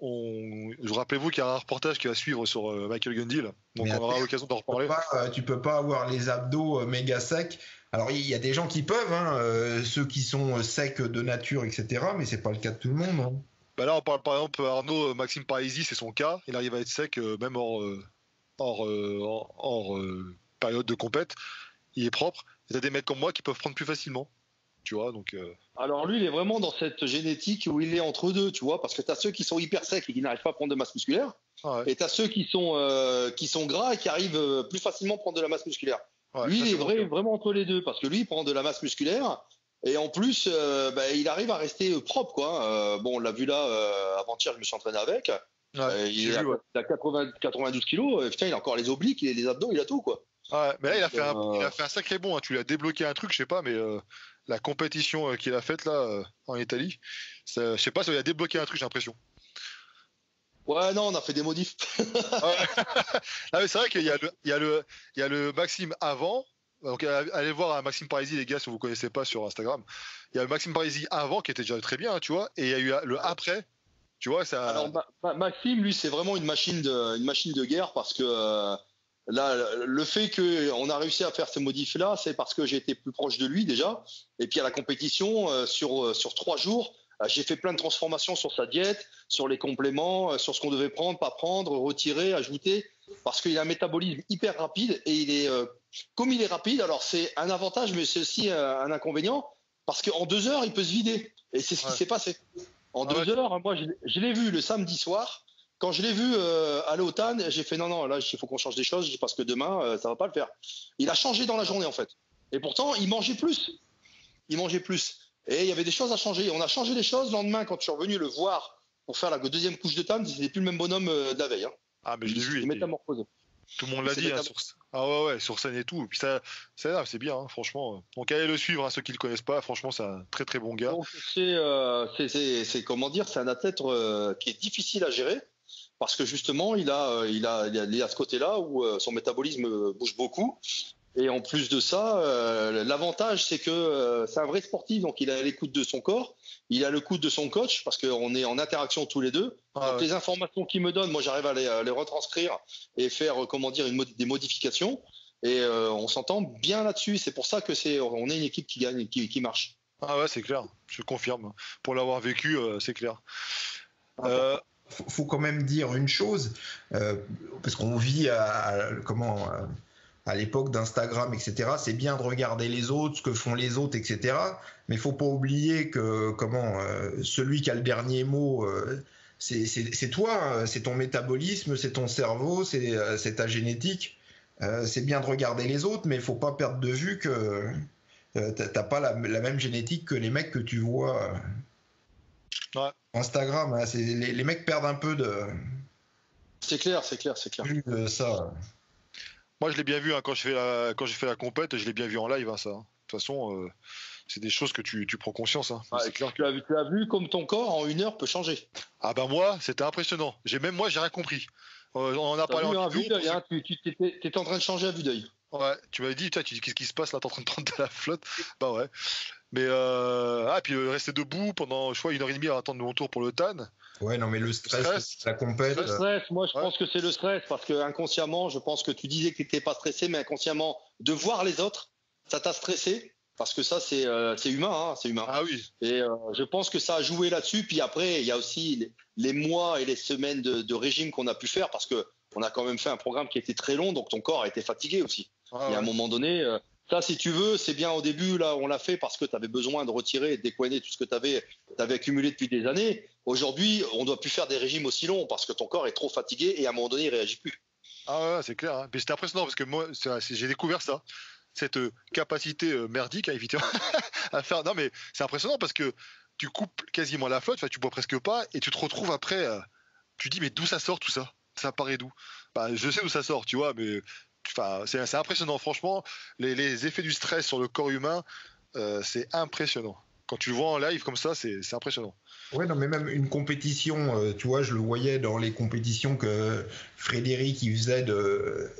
je rappelez-vous qu'il y a un reportage qui va suivre sur Michael Gundil, donc on aura l'occasion d'en reparler. Tu peux pas avoir les abdos méga secs. Alors il y a des gens qui peuvent, ceux qui sont secs de nature, etc. Mais c'est pas le cas de tout le monde. Hein. Bah là, on parle par exemple Arnaud, Maxime Parisi, c'est son cas. Il arrive à être sec même hors période de compète. Il est propre. Il y a des mecs comme moi qui peuvent prendre plus facilement. Tu vois, donc. Alors lui, il est vraiment dans cette génétique où il est entre deux, tu vois, parce que tu as ceux qui sont hyper secs et qui n'arrivent pas à prendre de masse musculaire, et tu as ceux qui sont gras et qui arrivent plus facilement à prendre de la masse musculaire. Ouais, lui, il est vraiment entre les deux, parce que lui, il prend de la masse musculaire, et en plus, il arrive à rester propre, quoi. Bon, on l'a vu là, avant-hier, je me suis entraîné avec. Ouais, il a 92 kilos, putain, il a encore les obliques, les abdos, il a tout, quoi. Ouais, mais là, il a fait un sacré bond. Hein. Tu lui as débloqué un truc, je sais pas, mais la compétition qu'il a faite là en Italie, je sais pas, ça lui a débloqué un truc, j'ai l'impression. Ouais, non, on a fait des modifs. Ah, mais c'est vrai qu'il y a le Maxime avant. Donc allez voir un Maxime Parisi, les gars, si vous ne connaissez pas sur Instagram. Il y a le Maxime Parisi avant qui était déjà très bien, tu vois, et il y a eu le après. Tu vois, ça. Alors Maxime, lui, c'est vraiment une machine de guerre parce que là, le fait qu'on a réussi à faire ces modifs-là, c'est parce que j'ai été plus proche de lui déjà. Et puis à la compétition, sur 3 jours, j'ai fait plein de transformations sur sa diète, sur les compléments, sur ce qu'on devait prendre, pas prendre, retirer, ajouter, parce qu'il a un métabolisme hyper rapide et il est, comme il est rapide, alors c'est un avantage, mais c'est aussi un inconvénient, parce qu'en 2 heures, il peut se vider. Et c'est ce qui s'est passé. En 2 heures, moi, je l'ai vu le samedi soir. Quand je l'ai vu aller au TAN, j'ai fait non, là, il faut qu'on change des choses parce que demain, ça va pas le faire. Il a changé dans la journée, en fait. Et pourtant, il mangeait plus. Et il y avait des choses à changer. On a changé les choses. Le lendemain, quand je suis revenu le voir pour faire la deuxième couche de TAN, c'était plus le même bonhomme de la veille. Hein. Ah, mais je l'ai vu. Métamorphosé. Tout le monde l'a dit. Sur scène et tout. Et puis c'est bien, hein, franchement. Donc allez le suivre, hein, ceux qui le connaissent pas. Franchement, c'est un très très bon gars. Donc, c'est comment dire, c'est un athlète qui est difficile à gérer. Parce que justement, il a ce côté-là où son métabolisme bouge beaucoup. Et en plus de ça, l'avantage, c'est que c'est un vrai sportif. Donc, il a l'écoute de son corps. Il a l'écoute de son coach parce qu'on est en interaction tous les deux. Donc, les informations qu'il me donne, moi, j'arrive à les retranscrire et faire, des modifications. Et on s'entend bien là-dessus. C'est pour ça que on est une équipe qui gagne, qui marche. Ah ouais, c'est clair. Je confirme. Pour l'avoir vécu, c'est clair. Faut quand même dire une chose, parce qu'on vit à l'époque d'Instagram, etc. C'est bien de regarder les autres, ce que font les autres, etc. Mais il faut pas oublier que celui qui a le dernier mot, c'est toi, c'est ton métabolisme, c'est ton cerveau, c'est ta génétique. C'est bien de regarder les autres, mais il faut pas perdre de vue que t'as pas la même génétique que les mecs que tu vois. Ouais. Instagram, hein, les mecs perdent un peu de. C'est clair. De ça. Moi, je l'ai bien vu hein, quand j'ai fait la compète, je l'ai bien vu en live, hein, ça. De toute façon, c'est des choses que tu prends conscience. Hein. C'est clair. Tu as vu comme ton corps en 1 heure peut changer. Ah ben moi, c'était impressionnant. Moi, j'ai rien compris. On a parlé en vue d'œil. Hein, tu étais en train de changer à vue d'œil. Ouais, tu m'avais dit, qu'est-ce qui se passe là, t'es en train de prendre de la flotte. Bah ouais. Mais puis rester debout pendant, je crois, 1h30 à attendre mon tour pour le TAN. Ouais, non, mais le stress. La compète. Le stress, moi, je pense que c'est le stress parce que inconsciemment, je pense que tu disais que tu n'étais pas stressé, mais inconsciemment, de voir les autres, ça t'a stressé. Parce que ça, c'est humain, hein, c'est humain. Ah oui. Et je pense que ça a joué là-dessus. Puis après, il y a aussi les mois et les semaines de régime qu'on a pu faire, parce que on a quand même fait un programme qui était très long, donc ton corps a été fatigué aussi. Et à un moment donné, ça, si tu veux, c'est bien au début, là, on l'a fait parce que tu avais besoin de retirer et de décoiner tout ce que tu avais accumulé depuis des années. Aujourd'hui, on ne doit plus faire des régimes aussi longs parce que ton corps est trop fatigué et à un moment donné, il ne réagit plus. Ah ouais, c'est clair. Hein. Mais c'était impressionnant parce que moi, j'ai découvert ça. Cette capacité merdique à éviter à faire. Non, mais c'est impressionnant parce que tu coupes quasiment la flotte, tu bois presque pas, et tu te retrouves après. Tu dis, mais d'où ça sort tout ça? Ça paraît d'où? Bah, je sais d'où ça sort, tu vois, mais c'est impressionnant. Franchement, les effets du stress sur le corps humain, c'est impressionnant. Quand tu le vois en live comme ça, c'est impressionnant. Ouais, non, mais même une compétition, tu vois, je le voyais dans les compétitions que Frédéric il faisait de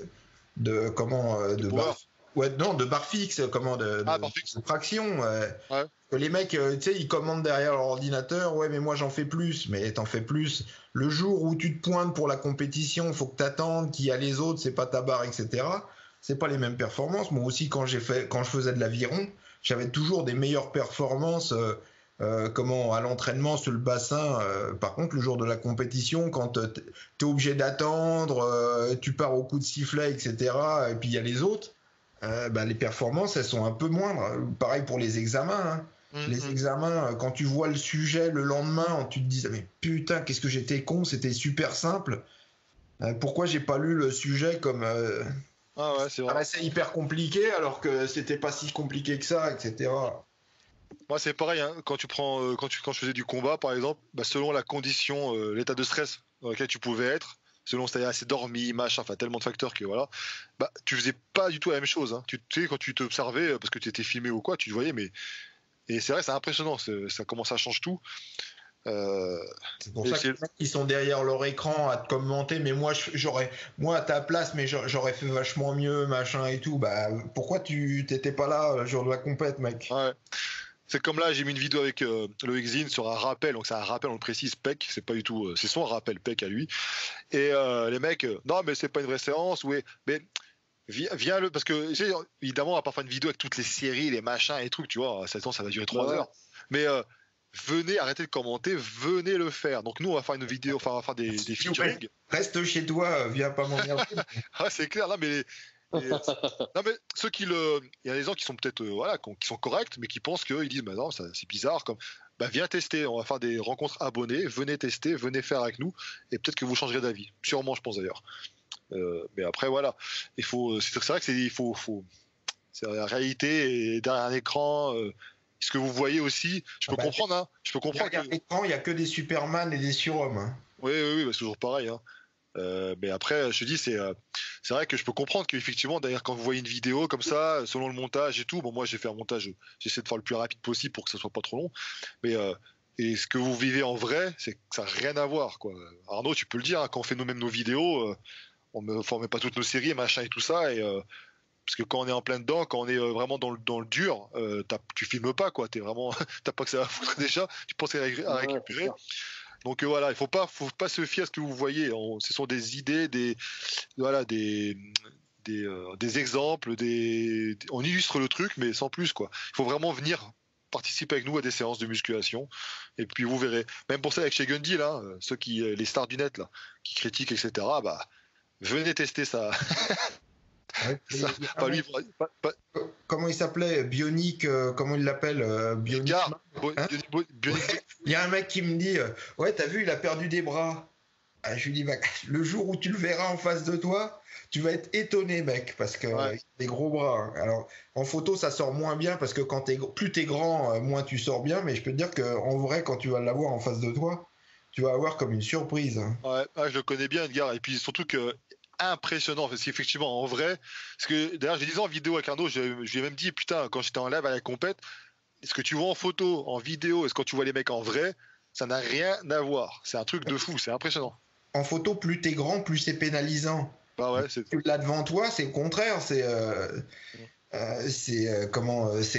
barre fixe, de traction. Ouais. Les mecs, tu sais, ils commandent derrière leur ordinateur, ouais, mais moi j'en fais plus, mais t'en fais plus. Le jour où tu te pointes pour la compétition, faut que t'attendes qu'il y a les autres, c'est pas ta barre, etc. C'est pas les mêmes performances. Moi aussi, quand je faisais de l'aviron, j'avais toujours des meilleures performances. À l'entraînement sur le bassin. Par contre, le jour de la compétition, quand t'es obligé d'attendre, tu pars au coup de sifflet, etc. Et puis il y a les autres. Les performances, elles sont un peu moindres. Pareil pour les examens. Hein. Les examens, quand tu vois le sujet le lendemain, tu te dis mais putain, qu'est-ce que j'étais con, c'était super simple. Pourquoi j'ai pas lu le sujet comme ah ouais, c'est vrai. C'est hyper compliqué alors que c'était pas si compliqué que ça, etc. Moi, c'est pareil. Hein. Quand je faisais du combat, par exemple, selon la condition, l'état de stress dans lequel tu pouvais être, selon si tu avais assez dormi, machin, tellement de facteurs que voilà, tu faisais pas du tout la même chose. Hein. Tu sais, quand tu t'observais, parce que tu étais filmé ou quoi, tu te voyais, et c'est vrai, c'est impressionnant. Ça commence à changer tout. C'est pour ça qu'ils sont derrière leur écran à te commenter, mais moi à ta place, mais j'aurais fait vachement mieux, machin et tout. Pourquoi tu t'étais pas là le jour de la compète, mec? Ouais. C'est comme là, j'ai mis une vidéo avec Loïc Zine sur un rappel, donc c'est un rappel, on le précise, PEC, c'est pas du tout, c'est son rappel PEC à lui. Et les mecs, non mais c'est pas une vraie séance, oui, mais viens parce que évidemment on va pas faire une vidéo avec toutes les séries, les machins et trucs, tu vois, ça va durer 3 heures. Mais venez, arrêtez de commenter, venez le faire. Donc nous on va faire une vidéo, on va faire des featuring. Reste chez toi, viens pas m'emmerder. Ah c'est clair, là mais. Non mais il y a des gens qui sont peut-être qui sont corrects mais qui pensent qu'ils disent non c'est bizarre comme viens tester, on va faire des rencontres abonnés, venez tester, venez faire avec nous et peut-être que vous changerez d'avis, sûrement je pense d'ailleurs, mais après voilà, c'est vrai que c'est la réalité et derrière un écran, ce que vous voyez aussi, je peux comprendre hein, derrière l'écran il y a que des Superman et des surhommes hein. Oui c'est toujours pareil hein. Mais après, je te dis, c'est vrai que je peux comprendre qu'effectivement, d'ailleurs, quand vous voyez une vidéo comme ça, selon le montage et tout, moi j'ai fait un montage, j'essaie de faire le plus rapide possible pour que ça soit pas trop long, mais et ce que vous vivez en vrai, c'est que ça n'a rien à voir, quoi. Arnaud, tu peux le dire, hein, quand on fait nous-mêmes nos vidéos, on ne met pas toutes nos séries, machin et tout ça, et parce que quand on est en plein dedans, quand on est vraiment dans le dur, tu filmes pas, quoi. T'as pas que ça à foutre déjà, tu penses à récupérer. Donc voilà, il faut pas se fier à ce que vous voyez. Ce sont des idées, des exemples, on illustre le truc, mais sans plus quoi. Il faut vraiment venir participer avec nous à des séances de musculation, et puis vous verrez. Même pour ça avec chez Gundy là, les stars du net là, qui critiquent etc. Venez tester ça. Ouais, comment il s'appelait Bionic, comment il l'appelle Bionic Il y a un mec qui me dit ouais t'as vu il a perdu des bras. Je lui dis le jour où tu le verras en face de toi tu vas être étonné mec parce que il a des gros bras hein. Alors en photo ça sort moins bien parce que plus t'es grand moins tu sors bien, mais je peux te dire qu'en vrai quand tu vas l'avoir en face de toi tu vas avoir comme une surprise hein. Ouais, je le connais bien Edgar, et puis surtout que impressionnant parce qu'effectivement en vrai, parce que d'ailleurs j'ai dit en vidéo avec Arnaud, je lui ai même dit putain quand j'étais en live à la compète, ce que tu vois en photo, en vidéo et ce que tu vois les mecs en vrai, ça n'a rien à voir, c'est un truc de fou, c'est impressionnant. En photo plus t'es grand plus c'est pénalisant. Là devant toi c'est le contraire, c'est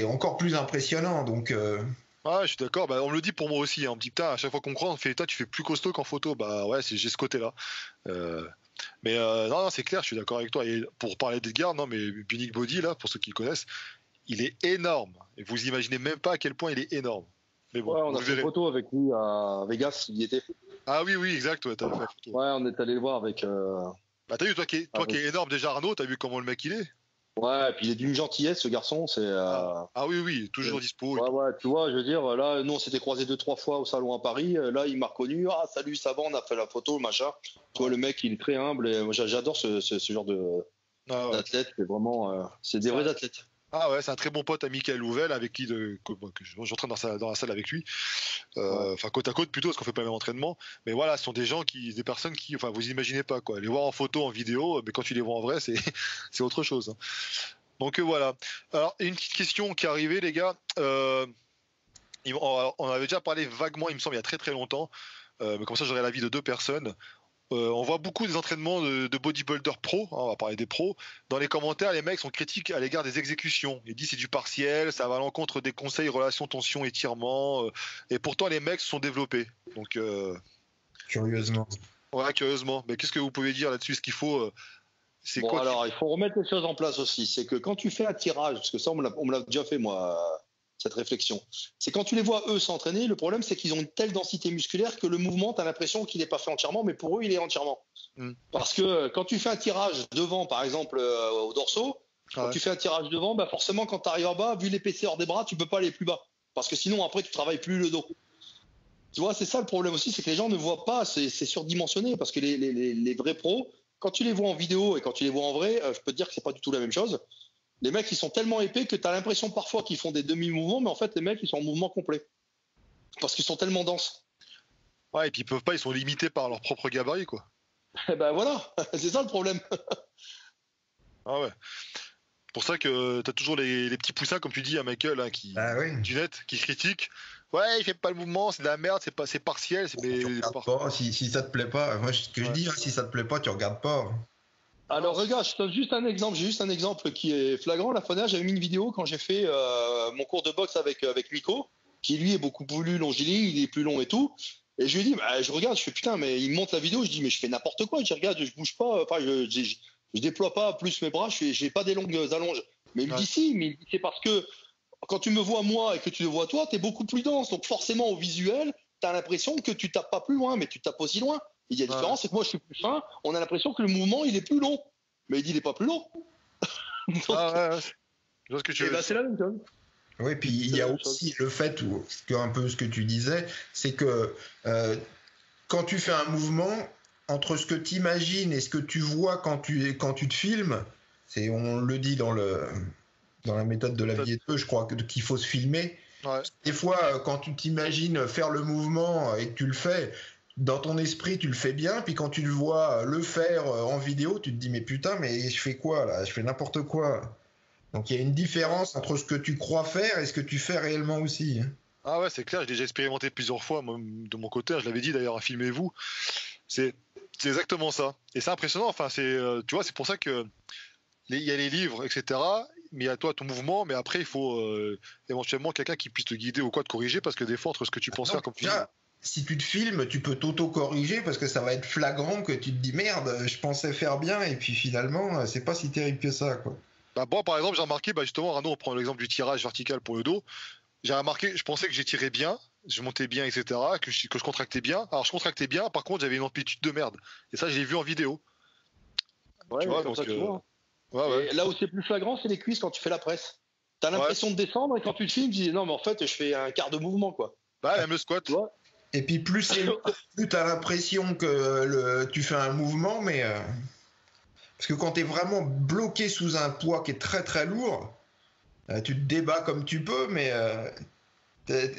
encore plus impressionnant donc je suis d'accord, on me le dit pour moi aussi, hein. On me dit putain à chaque fois qu'on croit on fait tu fais plus costaud qu'en photo, j'ai ce côté là. Mais non, c'est clair, je suis d'accord avec toi. Et pour parler d'Edgar, non, mais Bionic Body, là, pour ceux qui le connaissent, il est énorme. Et vous imaginez même pas à quel point il est énorme. Mais bon, on a fait une photo avec lui à Vegas, il y était. Ah oui, exact, ouais, t'as fait la photo. Ouais, on est allé le voir avec. Bah t'as vu, toi qui est énorme déjà, Arnaud, t'as vu comment le mec il est? Ouais, et puis il est d'une gentillesse, ce garçon. Ah oui, toujours dispo. Ouais, tu vois, je veux dire, là, nous on s'était croisés 2-3 fois au salon à Paris. Là, il m'a reconnu. Ah, salut, ça va, on a fait la photo, machin. Tu vois, le mec, il est très humble. Et moi, j'adore ce genre d'athlète. C'est vraiment. C'est des vrais athlètes. Ah ouais, c'est un très bon pote à Michael Louvel, avec qui j'entraîne dans la salle avec lui. Enfin, côte à côte plutôt, parce qu'on fait pas le même entraînement. Mais voilà, ce sont des personnes qui, enfin, vous imaginez pas quoi. Les voir en photo, en vidéo, mais quand tu les vois en vrai, c'est autre chose. Donc voilà. Alors, une petite question qui est arrivée, les gars. On avait déjà parlé vaguement, il me semble, il y a très très longtemps. Mais comme ça, j'aurais l'avis de 2 personnes. On voit beaucoup des entraînements de bodybuilders pro, on va parler des pros. Dans les commentaires, les mecs sont critiques à l'égard des exécutions. Ils disent c'est du partiel, ça va à l'encontre des conseils, relations, tension, étirement. Et pourtant, les mecs se sont développés. Donc, curieusement. Ouais, curieusement. Mais qu'est-ce que vous pouvez dire là-dessus? Ce qu'il faut, c'est quoi alors, il faut remettre les choses en place aussi. C'est que quand tu fais un tirage, parce que ça, on me l'a déjà fait, moi, cette réflexion. C'est quand tu les vois, eux, s'entraîner, le problème, c'est qu'ils ont une telle densité musculaire que le mouvement, tu as l'impression qu'il n'est pas fait entièrement, mais pour eux, il est entièrement. Parce que quand tu fais un tirage devant, par exemple, au dorsaux, quand tu fais un tirage devant, bah forcément, quand tu arrives en bas, vu l'épaisseur des bras, tu peux pas aller plus bas. Parce que sinon, après, tu travailles plus le dos. Tu vois, c'est ça le problème aussi, c'est que les gens ne voient pas, c'est surdimensionné. Parce que les vrais pros, quand tu les vois en vidéo et quand tu les vois en vrai, je peux te dire que c'est pas du tout la même chose. Les mecs, ils sont tellement épais que tu as l'impression parfois qu'ils font des demi-mouvements, mais en fait, les mecs, ils sont en mouvement complet. Parce qu'ils sont tellement denses. Ouais, et puis ils peuvent pas, ils sont limités par leur propre gabarit, quoi. Et ben voilà, c'est ça le problème. Ah ouais. C'est pour ça que t'as toujours les petits poussins, comme tu dis à Michael, hein, du net, qui critiquent. Ouais, il fait pas le mouvement, c'est de la merde, c'est partiel. Tu regardes pas, si ça te plaît pas. Moi, ce que je dis, hein, si ça te plaît pas, tu regardes pas. Alors regarde, je te donne juste un exemple. J'ai juste un exemple qui est flagrant. La fois dernière, j'avais mis une vidéo quand j'ai fait mon cours de boxe avec Nico, qui lui est beaucoup plus longiligne, il est plus long et tout. Et je lui ai dit, bah, je regarde, je fais putain, mais il me montre la vidéo, je dis, mais je fais n'importe quoi. Je regarde, je bouge pas, enfin, je déploie pas plus mes bras, j'ai pas des longues allonges. Mais il me dit si, mais c'est parce que quand tu me vois moi et que tu le vois toi, t'es beaucoup plus dense. Donc forcément, au visuel, t'as l'impression que tu tapes pas plus loin, mais tu tapes aussi loin. Il y a une différence, c'est que moi je suis plus fin, on a l'impression que le mouvement il est plus long. Mais il dit il est pas plus long. Donc, je vois ce que tu veux dire. C'est la même chose. Oui, puis il y a aussi le fait, un peu ce que tu disais, c'est que quand tu fais un mouvement, entre ce que tu imagines et ce que tu vois quand tu te filmes, on le dit dans la méthode de la vidéo, je crois qu'il faut se filmer. Ouais. Des fois, quand tu t'imagines faire le mouvement et que tu le fais, dans ton esprit, tu le fais bien, puis quand tu le vois le faire en vidéo, tu te dis mais putain, mais je fais quoi là? Je fais n'importe quoi. Donc il y a une différence entre ce que tu crois faire et ce que tu fais réellement aussi. Ah ouais, c'est clair, j'ai déjà expérimenté plusieurs fois, moi, de mon côté, je l'avais dit d'ailleurs à Filmez-vous. C'est exactement ça. Et c'est impressionnant, enfin, tu vois, c'est pour ça que il y a les livres, etc. Mais il y a toi, ton mouvement, mais après, il faut éventuellement quelqu'un qui puisse te guider ou quoi, te corriger, parce que des fois, entre ce que tu penses faire comme tu dis. Si tu te filmes, tu peux t'auto-corriger parce que ça va être flagrant que tu te dis merde, je pensais faire bien et puis finalement, c'est pas si terrible que ça, quoi. Bah, bon, par exemple, j'ai remarqué, justement, Arnaud, on prend l'exemple du tirage vertical pour le dos. J'ai remarqué, je pensais que j'ai tiré bien, je montais bien, etc., que je contractais bien. Alors, je contractais bien, par contre, j'avais une amplitude de merde. Et ça, je l'ai vu en vidéo. Ouais, tu vois, donc, tu vois. Ouais. Là où c'est plus flagrant, c'est les cuisses quand tu fais la presse. T'as l'impression de descendre et quand tu te filmes, tu dis non, mais en fait, je fais un quart de mouvement, quoi. Bah, même le squat. Tu vois. Et puis plus t'as l'impression que tu fais un mouvement, mais parce que quand t'es vraiment bloqué sous un poids qui est très très lourd, tu te débats comme tu peux, mais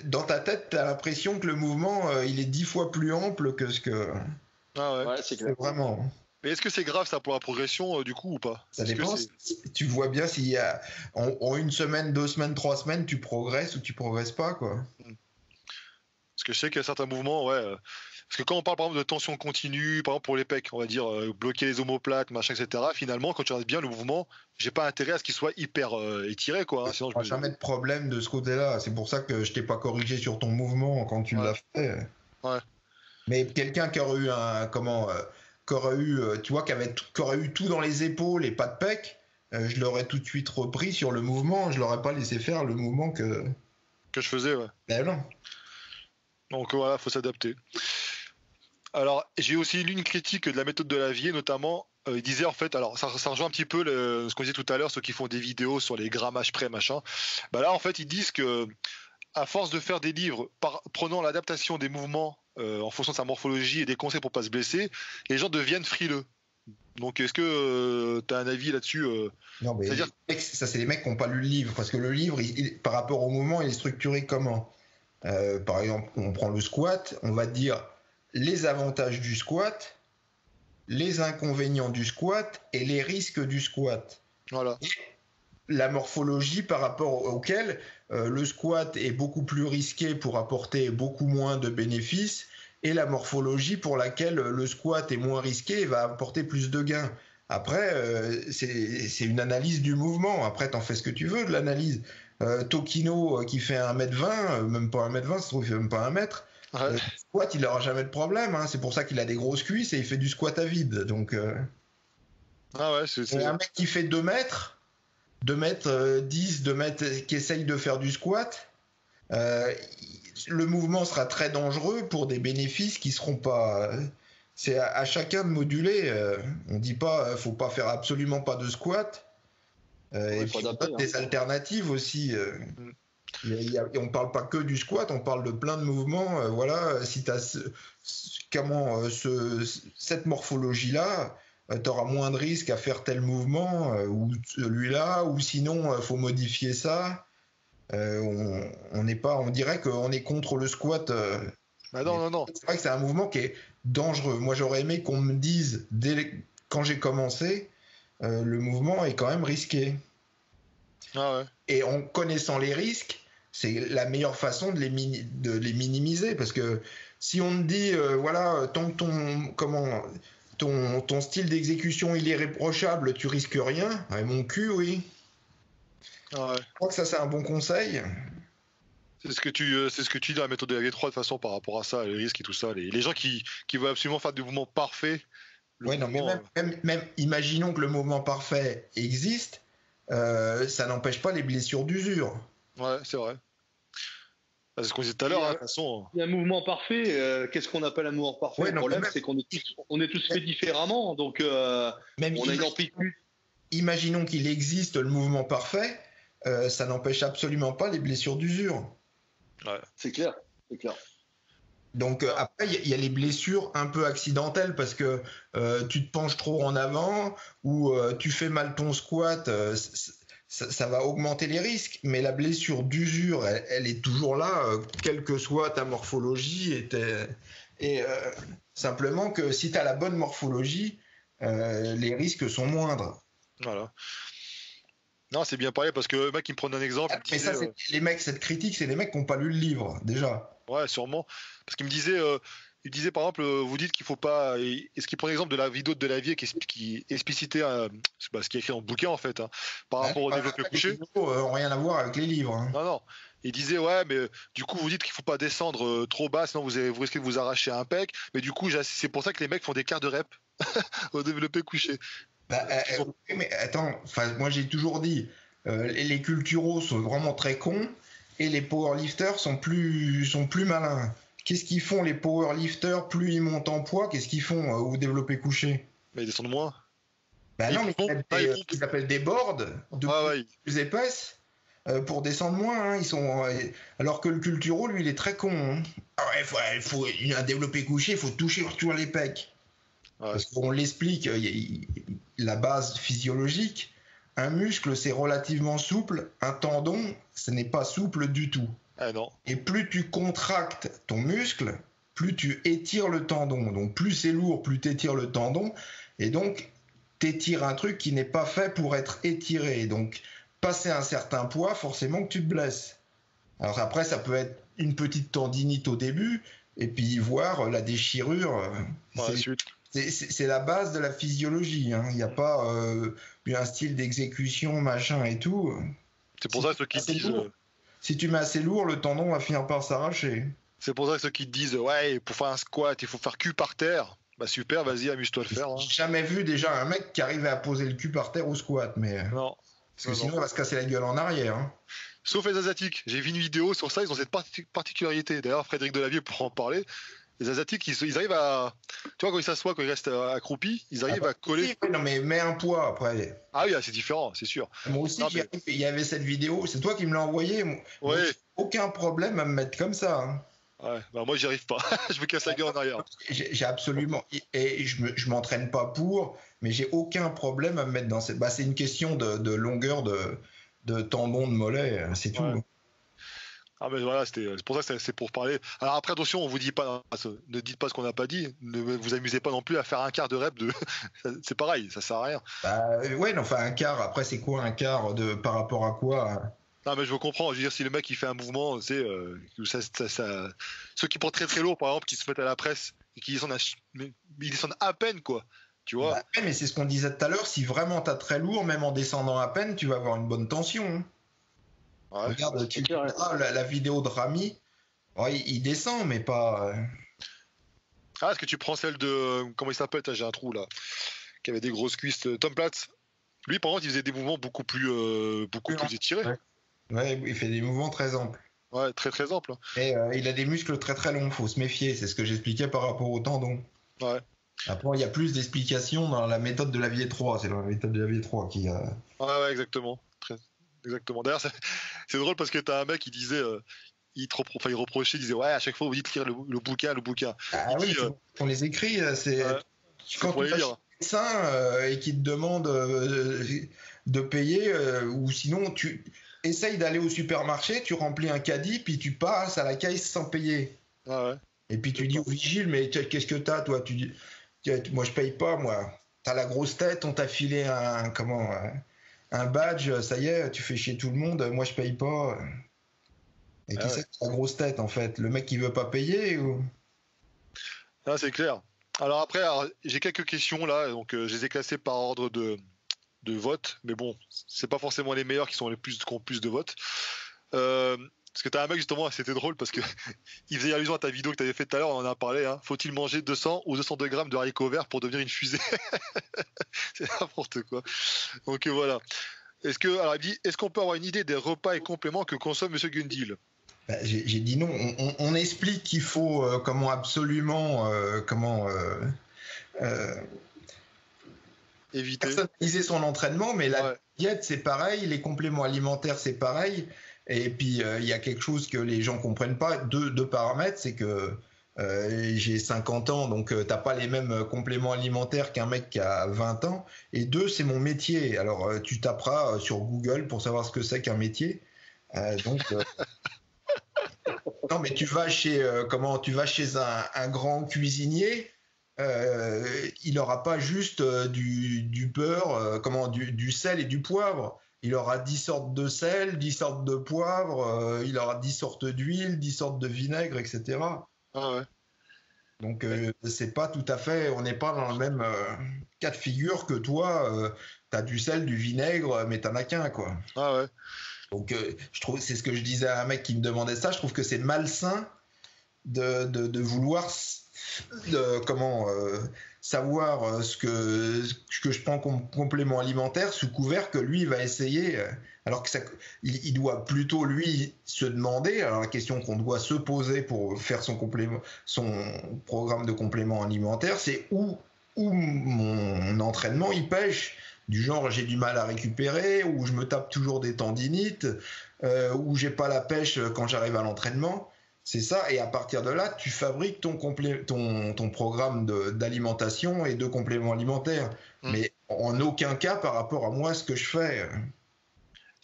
dans ta tête, t'as l'impression que le mouvement il est 10 fois plus ample que ce que. Ah ouais, c'est clair. Vraiment. Mais est-ce que c'est grave ça pour la progression du coup ou pas? Ça dépend. Tu vois bien s'il y a en une semaine, 2 semaines, 3 semaines, tu progresses ou tu progresses pas, quoi. Parce que je sais qu'il y a certains mouvements, parce que quand on parle par exemple de tension continue, par exemple pour les pecs, on va dire bloquer les omoplates, machin, etc. Finalement, quand tu regardes bien le mouvement, j'ai pas intérêt à ce qu'il soit hyper étiré, quoi. Hein, sinon, je jamais de problème de ce côté-là. C'est pour ça que je t'ai pas corrigé sur ton mouvement quand tu l'as fait. Ouais. Mais quelqu'un qui aurait eu tu vois, qui aurait eu tout dans les épaules et pas de pec, je l'aurais tout de suite repris sur le mouvement, je l'aurais pas laissé faire le mouvement que je faisais, ouais. Ben non. Donc voilà, faut s'adapter. Alors, j'ai aussi lu une critique de la méthode de Lavier, notamment. Il disait en fait, alors ça rejoint un petit peu ce qu'on disait tout à l'heure, ceux qui font des vidéos sur les grammages près, machin. Bah là, en fait, ils disent que à force de faire des livres prenant l'adaptation des mouvements en fonction de sa morphologie et des conseils pour pas se blesser, les gens deviennent frileux. Donc, est-ce que tu as un avis là-dessus Non, mais ça, c'est les mecs qui n'ont pas lu le livre. Parce que le livre, par rapport au mouvement, il est structuré comment ? Par exemple, on prend le squat, on va dire les avantages du squat, les inconvénients du squat et les risques du squat. Voilà. Et la morphologie par rapport auquel le squat est beaucoup plus risqué pour apporter beaucoup moins de bénéfices, et la morphologie pour laquelle le squat est moins risqué et va apporter plus de gains. Après, c'est une analyse du mouvement. Après, t'en fais ce que tu veux de l'analyse. Tokino qui fait 1m20, même pas 1m20, ça se trouve, il fait même pas 1 mètre. Ouais. Squat, il n'aura jamais de problème. Hein. C'est pour ça qu'il a des grosses cuisses et il fait du squat à vide. Donc, ah ouais, c'est un mec qui fait 2 mètres, 2m10, 2 mètres, qui essaye de faire du squat, le mouvement sera très dangereux pour des bénéfices qui seront pas. C'est à chacun de moduler. On dit pas, faut pas faire absolument pas de squat. Et puis on donne des alternatives aussi. On parle pas que du squat, on parle de plein de mouvements. Voilà, si tu as cette morphologie-là, tu auras moins de risques à faire tel mouvement ou celui-là, ou sinon, faut modifier ça. On dirait qu'on est contre le squat. Bah non. C'est vrai que c'est un mouvement qui est dangereux. Moi, j'aurais aimé qu'on me dise, quand j'ai commencé, le mouvement est quand même risqué. Ah ouais. Et en connaissant les risques, c'est la meilleure façon de les minimiser. Parce que si on te dit, voilà, tant que ton style d'exécution il est irréprochable, tu risques rien. Ouais, mon cul, oui. Ah ouais. Je crois que ça, c'est un bon conseil. C'est ce que tu dis dans la méthode de la V3 de toute façon par rapport à ça, les risques et tout ça. Les gens qui veulent absolument faire des mouvements parfaits. Ouais, non, mais même imaginons que le mouvement parfait existe, ça n'empêche pas les blessures d'usure. Ouais, c'est vrai. C'est ce qu'on disait tout à l'heure, de toute façon. Il y a un mouvement parfait. Qu'est-ce qu'on appelle un mouvement parfait ? Le problème, c'est qu'on est tous faits différemment. Donc, même on a une amplitude. Imaginons qu'il existe le mouvement parfait, ça n'empêche absolument pas les blessures d'usure. Ouais. C'est clair. Donc après, il y a les blessures un peu accidentelles parce que tu te penches trop en avant ou tu fais mal ton squat, ça va augmenter les risques. Mais la blessure d'usure, elle est toujours là, quelle que soit ta morphologie. Et simplement que si tu as la bonne morphologie, les risques sont moindres. Voilà. Non, c'est bien parlé parce que le mec, il me prend un exemple. Mais ça, les mecs, cette critique, c'est les mecs qui n'ont pas lu le livre, déjà. Ouais, sûrement. Parce qu'il me disait, par exemple, vous dites qu'il faut pas. Est-ce qu'il prend l'exemple de la vidéo de Delavier qui explicitait ce qui est écrit dans le bouquin, en fait, par rapport au développé couché. Les vidéos n'ont rien à voir avec les livres. Hein. Non. Il disait, ouais, mais du coup, vous dites qu'il faut pas descendre trop bas, sinon vous risquez de vous arracher un pec. Mais du coup, c'est pour ça que les mecs font des quarts de rep au développé couché. Mais attends, moi j'ai toujours dit, les culturaux sont vraiment très cons et les powerlifters sont plus malins. Qu'est-ce qu'ils font les powerlifters? Plus ils montent en poids, qu'est-ce qu'ils font au développé couché? Mais ils descendent moins. Non, mais ils appellent des boards plus épaisses pour descendre moins. Hein. Alors que le culturo, lui, il est très con. Hein. Il faut un développé couché, il faut toucher toujours les pecs. Ouais. Parce qu'on l'explique, la base physiologique, un muscle c'est relativement souple, un tendon ce n'est pas souple du tout. Ah non. Et plus tu contractes ton muscle, plus tu étires le tendon. Donc plus c'est lourd, plus tu étires le tendon. Et donc tu étires un truc qui n'est pas fait pour être étiré. Donc passer un certain poids, forcément que tu te blesses. Alors après ça peut être une petite tendinite au début, et puis voir la déchirure. C'est la base de la physiologie. Hein. Il n'y a pas un style d'exécution, machin et tout. C'est pour ça que ceux qui disent. Si tu mets assez lourd, le tendon va finir par s'arracher. C'est pour ça que ceux qui disent, ouais, pour faire un squat, il faut faire cul par terre. Bah super, vas-y, amuse-toi à le faire. Hein. J'ai jamais vu déjà un mec qui arrivait à poser le cul par terre au squat, mais. Non. Parce que sinon, il va se casser la gueule en arrière. Hein. Sauf les Asiatiques. J'ai vu une vidéo sur ça, ils ont cette particularité. D'ailleurs, Frédéric Delavier pourra en parler. Les Asiatiques, ils arrivent à. Tu vois, quand ils s'assoient, quand ils restent accroupis, ils arrivent à coller. Oui, non, mais mets un poids après. Ah oui, c'est différent, c'est sûr. Moi aussi, il y avait cette vidéo. C'est toi qui me l'as envoyée. Moi, j'ai aucun problème à me mettre comme ça. Hein. Ouais, bah moi, j'y arrive pas. Je me casse la gueule en arrière. J'ai absolument. Et je m'entraîne pas pour, mais j'ai aucun problème à me mettre dans cette. Bah, c'est une question de longueur de tendon de mollet, c'est tout. Ouais. Ah mais voilà, c'est pour ça que c'est pour parler. Alors après attention, on vous dit pas, ne dites pas ce qu'on n'a pas dit. Ne vous amusez pas non plus à faire un quart de rep de. C'est pareil, ça sert à rien. Bah ouais, non, enfin un quart. Après c'est quoi un quart par rapport à quoi hein? Non mais je vous comprends. Je veux dire si le mec il fait un mouvement, c'est ceux qui portent très très lourd par exemple, qui se mettent à la presse et qui descendent à peine quoi. Tu vois. Bah, mais c'est ce qu'on disait tout à l'heure. Si vraiment t'as très lourd, même en descendant à peine, tu vas avoir une bonne tension. Hein. Ouais, regarde, la vidéo de Rami, ouais, il descend, mais pas. Ah, est-ce que tu prends celle de. Comment il s'appelle? J'ai un trou là. Qui avait des grosses cuisses. Tom Platz. Lui, par contre, il faisait des mouvements beaucoup plus étirés. Ouais, il fait des mouvements très amples. Ouais, très très amples. Et il a des muscles très très longs, faut se méfier. C'est ce que j'expliquais par rapport au tendon. Ouais. Après, il y a plus d'explications dans la méthode de Lavier 3. C'est dans la méthode de Lavier 3 qui a. Ouais, exactement. Exactement. D'ailleurs, c'est drôle parce que t'as un mec qui disait, il reprochait, il disait ouais, à chaque fois vous dites lire le bouquin. Ah oui, on les écrit, c'est quand tu vas chez le médecin et qu'il te demande de payer, ou sinon tu essayes d'aller au supermarché, tu remplis un caddie, puis tu passes à la caisse sans payer. Ah ouais. Et puis tu dis au vigile, mais qu'est-ce que t'as, toi? Tu dis, moi je paye pas, moi. T'as la grosse tête, on t'a filé un badge, ça y est, tu fais chier tout le monde, moi je paye pas. Et qui c'est la grosse tête en fait? Le mec qui veut pas payer ou... Ah, c'est clair. Alors après, j'ai quelques questions là, donc je les ai classées par ordre de vote, mais bon, c'est pas forcément les meilleurs qui ont plus de votes. Parce que t'as un mec justement, c'était drôle parce que il faisait allusion à ta vidéo que t'avais fait tout à l'heure, on en a parlé. Hein. Faut-il manger 200 ou 202 grammes de haricots verts pour devenir une fusée? C'est n'importe quoi. Donc voilà. Alors il dit, est-ce qu'on peut avoir une idée des repas et compléments que consomme Monsieur Gundil? Bah, j'ai dit non. On explique qu'il faut éviter, personnaliser son entraînement, mais la diète c'est pareil, les compléments alimentaires c'est pareil. Et puis, il y a quelque chose que les gens ne comprennent pas. Deux paramètres, c'est que j'ai 50 ans, donc tu n'as pas les mêmes compléments alimentaires qu'un mec qui a 20 ans. Et deux, c'est mon métier. Alors, tu taperas sur Google pour savoir ce que c'est qu'un métier. Non, mais tu vas chez un grand cuisinier, il n'aura pas juste du beurre, du sel et du poivre. Il aura 10 sortes de sel, 10 sortes de poivre, il aura 10 sortes d'huile, 10 sortes de vinaigre, etc. Ah ouais. Donc, c'est pas tout à fait, on n'est pas dans le même cas de figure que toi. T'as du sel, du vinaigre, mais t'en as qu'un, quoi. Ah ouais. Donc, je trouve, c'est ce que je disais à un mec qui me demandait ça, je trouve que c'est malsain de vouloir savoir ce que je prends comme complément alimentaire sous couvert que lui va essayer, alors que il doit plutôt lui se demander. Alors la question qu'on doit se poser pour faire son programme de complément alimentaire, c'est où mon entraînement il pêche. Du genre j'ai du mal à récupérer, ou je me tape toujours des tendinites, ou j'ai pas la pêche quand j'arrive à l'entraînement. C'est ça, et à partir de là, tu fabriques ton programme d'alimentation et de compléments alimentaires. Mais en aucun cas par rapport à moi, ce que je fais.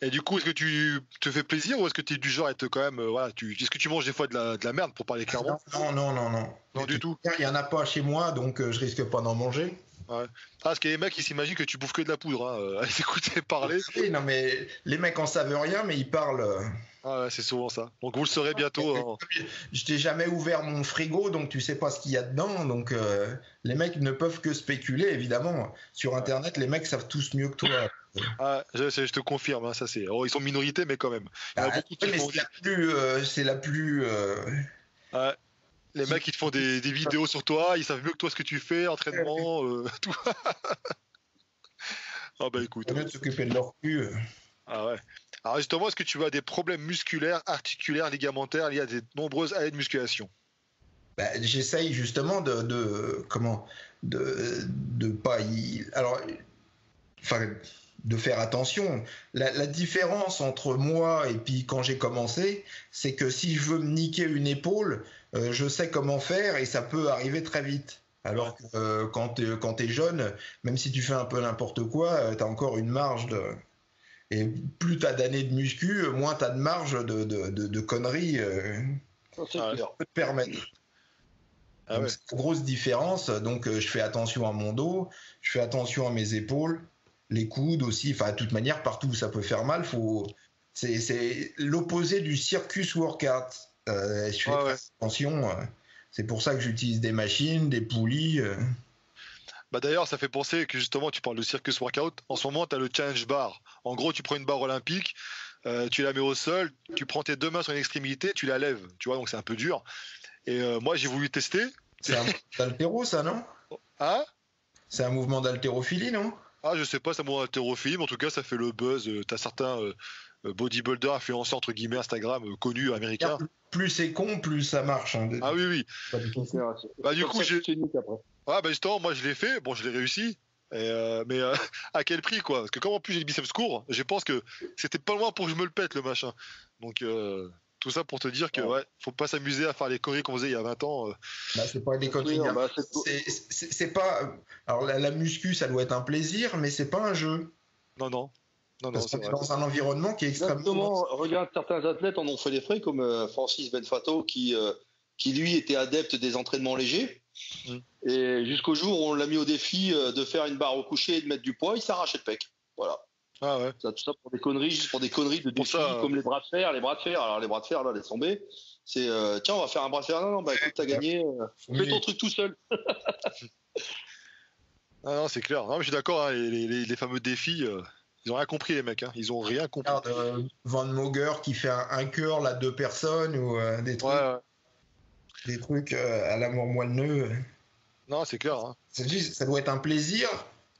Et du coup, est-ce que tu te fais plaisir ou est-ce que tu es du genre à être quand même. Est-ce que tu manges des fois de la merde pour parler clairement? Non. Non, du tout. Il n'y en a pas chez moi, donc je risque pas d'en manger. Ouais. Parce que les mecs, ils s'imaginent que tu bouffes que de la poudre, à écouter parler. Oui, non, mais les mecs en savent rien, mais ils parlent. Ah ouais, c'est souvent ça. Donc vous le saurez bientôt. Hein. Je t'ai jamais ouvert mon frigo, donc tu sais pas ce qu'il y a dedans. Donc les mecs ne peuvent que spéculer, évidemment. Sur Internet, les mecs savent tous mieux que toi. Ah, je te confirme, hein, ça c'est. Oh, ils sont minorité, mais quand même. Il y en a beaucoup qui mais c'est la plus. Ouais. Les mecs, ils te font des vidéos sur toi, ils savent mieux que toi ce que tu fais, entraînement, tout. Ah bah écoute. Au lieu de s'occuper de leur cul. Ah ouais. Alors justement, est-ce que tu as des problèmes musculaires, articulaires, ligamentaires liés à des nombreuses années de musculation? J'essaye justement de pas alors, enfin, de faire attention. La différence entre moi et puis quand j'ai commencé, c'est que si je veux me niquer une épaule, je sais comment faire et ça peut arriver très vite. Alors que quand t'es jeune, même si tu fais un peu n'importe quoi, t'as encore une marge de... Et plus t'as d'années de muscu, moins t'as de marge de conneries Ça peut te permettre. Ah ouais. C'est une grosse différence. Donc, je fais attention à mon dos, je fais attention à mes épaules, les coudes aussi. Enfin, de toute manière, partout où ça peut faire mal, c'est l'opposé du circus workout. Je fais très attention. C'est pour ça que j'utilise des machines, des poulies. Bah d'ailleurs, ça fait penser que justement, tu parles de circus workout. En ce moment, tu as le challenge bar. En gros, tu prends une barre olympique, tu la mets au sol, tu prends tes deux mains sur une extrémité, tu la lèves. Tu vois, donc c'est un peu dur. Et moi, j'ai voulu tester. C'est un mouvement d'haltéro, ça, non? Ah? C'est un mouvement d'haltérophilie, non? Ah, je sais pas, c'est mon haltérophilie, mais en tout cas, ça fait le buzz. T'as certains bodybuilders, influenceurs, entre guillemets, Instagram, connus, américains. Plus c'est con, plus ça marche. Hein. Ah oui, oui. Bah, du coup, bah justement, moi, je l'ai fait. Bon, je l'ai réussi. Mais à quel prix, quoi? Parce que comme en plus j'ai les biceps courts, je pense que c'était pas loin pour que je me le pète, le machin. Donc, tout ça pour te dire que ouais, faut pas s'amuser à faire les conneries qu'on faisait il y a 20 ans. C'est pas des conneries. C'est pas. Alors la muscu, ça doit être un plaisir, mais c'est pas un jeu. Non. Parce qu'on est dans un environnement qui est extrêmement. Exactement. Regarde, certains athlètes en ont fait les frais, comme Francis Benfato, qui lui était adepte des entraînements légers. Et jusqu'au jour où on l'a mis au défi de faire une barre au coucher et de mettre du poids, il s'arrachait le pec. Voilà. Ah ouais. Tout ça pour des conneries, juste pour des conneries de défi, comme les bras de fer. Alors les bras de fer, là, laisse tomber. C'est tiens, on va faire un bras de fer. Non, bah écoute, t'as gagné. Fais ton truc tout seul. Non, c'est clair. Non, mais je suis d'accord. Hein, les fameux défis, ils ont rien compris, les mecs. Hein. Ils ont rien compris. Regarde, Van Moger qui fait un curl à 2 personnes ou des trucs. Ouais. Des trucs à la mort moelleux. Non, c'est clair. Hein. Ça doit être un plaisir,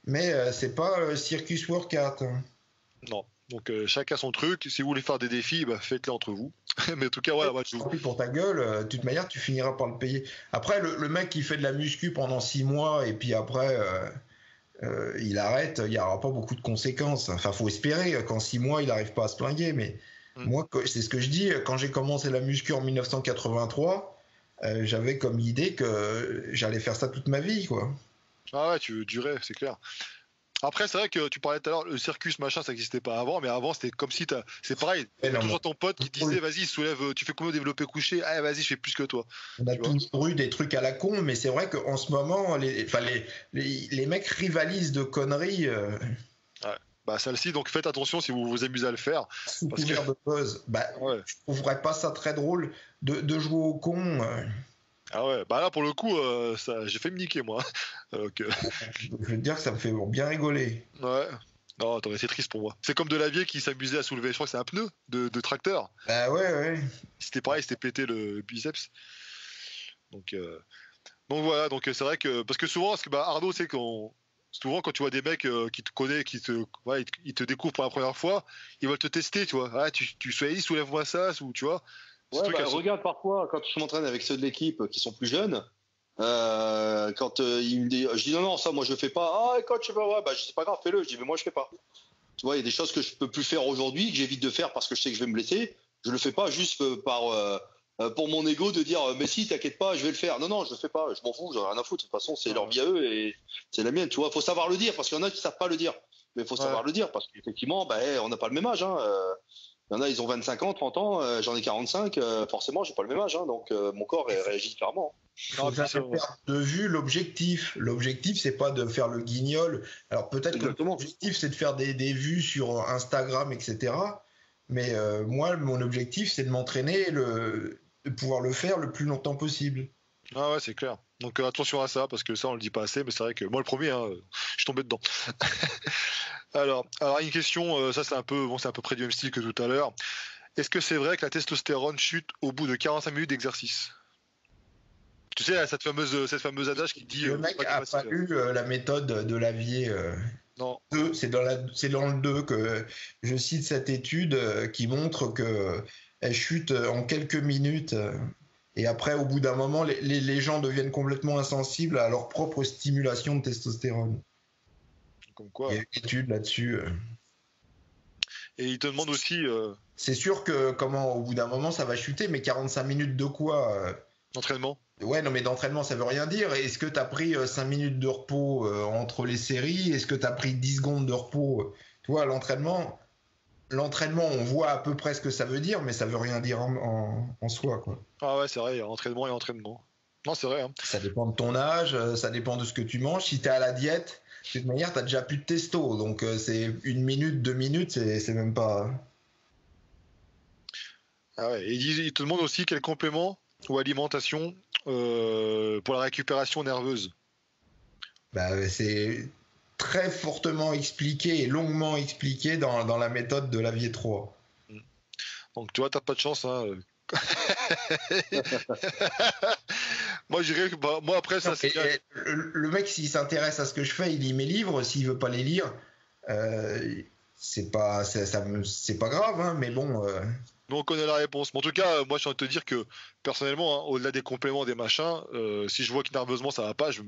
mais c'est pas circus workout. Hein. Non. Donc chacun son truc. Si vous voulez faire des défis, bah, faites-les entre vous. Mais en tout cas, ouais. Pour ta gueule, de toute manière, tu finiras par le payer. Après, le mec qui fait de la muscu pendant 6 mois et puis après il arrête, il n'y aura pas beaucoup de conséquences. Enfin, faut espérer qu'en 6 mois, il n'arrive pas à se flinguer. Mais moi, c'est ce que je dis. Quand j'ai commencé la muscu en 1983, j'avais comme idée que j'allais faire ça toute ma vie, quoi. Ah ouais, tu durais, c'est clair. Après, c'est vrai que tu parlais tout à l'heure, le circus, machin, ça n'existait pas avant, mais avant, c'était comme si c'est pareil. Toujours ton pote qui disait, vas-y, soulève, tu fais combien de développé couché? Ah, vas-y, je fais plus que toi. On a toujours eu des trucs à la con, mais c'est vrai qu'en ce moment, les mecs rivalisent de conneries. Ouais. Bah, celle-ci, donc faites attention si vous vous amusez à le faire. Sous couvert de buzz. Je trouverais pas ça très drôle de jouer au con. Ah ouais, bah là pour le coup, j'ai fait me niquer moi. Je veux te dire que ça me fait bien rigoler. Ouais. Non, attends, c'est triste pour moi. C'est comme Delavier qui s'amusait à soulever, je crois que c'est un pneu de tracteur. Bah ouais. C'était pareil, c'était pété le biceps. Donc voilà, donc c'est vrai que parce que souvent, Arnaud, c'est souvent quand tu vois des mecs qui te connaissent, ils te découvrent pour la première fois, ils veulent te tester, tu vois. Ah, tu soulève-moi ça, ou tu vois. Regarde parfois quand je m'entraîne avec ceux de l'équipe qui sont plus jeunes, quand ils me disent, je dis non ça moi je fais pas. Ah coach, je sais pas, ouais, bah c'est pas grave, fais-le. Je dis mais moi je fais pas. Tu vois, il y a des choses que je peux plus faire aujourd'hui, que j'évite de faire parce que je sais que je vais me blesser. Je le fais pas juste pour mon ego de dire mais si t'inquiète pas, je vais le faire. Non je le fais pas, je m'en fous, j'en ai rien à foutre. De toute façon c'est leur vie à eux et c'est la mienne. Tu vois, faut savoir le dire parce qu'il y en a qui savent pas le dire, mais faut savoir le dire parce qu'effectivement on n'a pas le même âge. Hein. Il y en a, ils ont 25 ans, 30 ans, j'en ai 45, forcément, j'ai pas le même âge, hein, donc mon corps réagit différemment. Il faut jamais perdre de vue l'objectif. L'objectif, c'est pas de faire le guignol. Alors peut-être que l'objectif, c'est de faire des vues sur Instagram, etc. Mais moi, mon objectif, c'est de m'entraîner et de pouvoir le faire le plus longtemps possible. Ah ouais, c'est clair. Donc attention à ça, parce que ça, on le dit pas assez, mais c'est vrai que moi, le premier, je suis tombé dedans. Alors, une question, ça c'est un peu près du même style que tout à l'heure. Est-ce que c'est vrai que la testostérone chute au bout de 45 minutes d'exercice? Tu sais, cette fameuse adage qui dit... Le mec a pas lu la méthode de Lavier. Non. C'est dans le 2 que je cite cette étude qui montre qu'elle chute en quelques minutes. Et après, au bout d'un moment, les gens deviennent complètement insensibles à leur propre stimulation de testostérone. Comme quoi. Il y a une étude là-dessus. Et il te demande aussi... C'est sûr que au bout d'un moment, ça va chuter, mais 45 minutes de quoi D'entraînement. Ouais, non, mais d'entraînement, ça veut rien dire. Est-ce que tu as pris 5 minutes de repos entre les séries? Est-ce que tu as pris 10 secondes de repos? Tu vois, l'entraînement, on voit à peu près ce que ça veut dire, mais ça veut rien dire en soi, quoi. Ah ouais, c'est vrai, il y a entraînement et entraînement. Non, c'est vrai. Hein. Ça dépend de ton âge, ça dépend de ce que tu manges. Si tu es à la diète, de toute manière, tu n'as déjà plus de testo. Donc, c'est 1 minute, 2 minutes, c'est même pas... Ah ouais, et il te demande aussi quel complément ou alimentation pour la récupération nerveuse. Bah, c'est très fortement expliqué et longuement expliqué dans la méthode de Lavier 3. Donc, tu vois, t'as pas de chance, hein. Moi, je dirais que moi après ça. Le mec, s'il s'intéresse à ce que je fais, il lit mes livres. S'il veut pas les lire, c'est pas grave, hein, mais bon. Nous on connaît la réponse. Mais en tout cas, moi, je envie de te dire que personnellement, hein, au-delà des compléments, des machins, si je vois que nerveusement ça va pas, je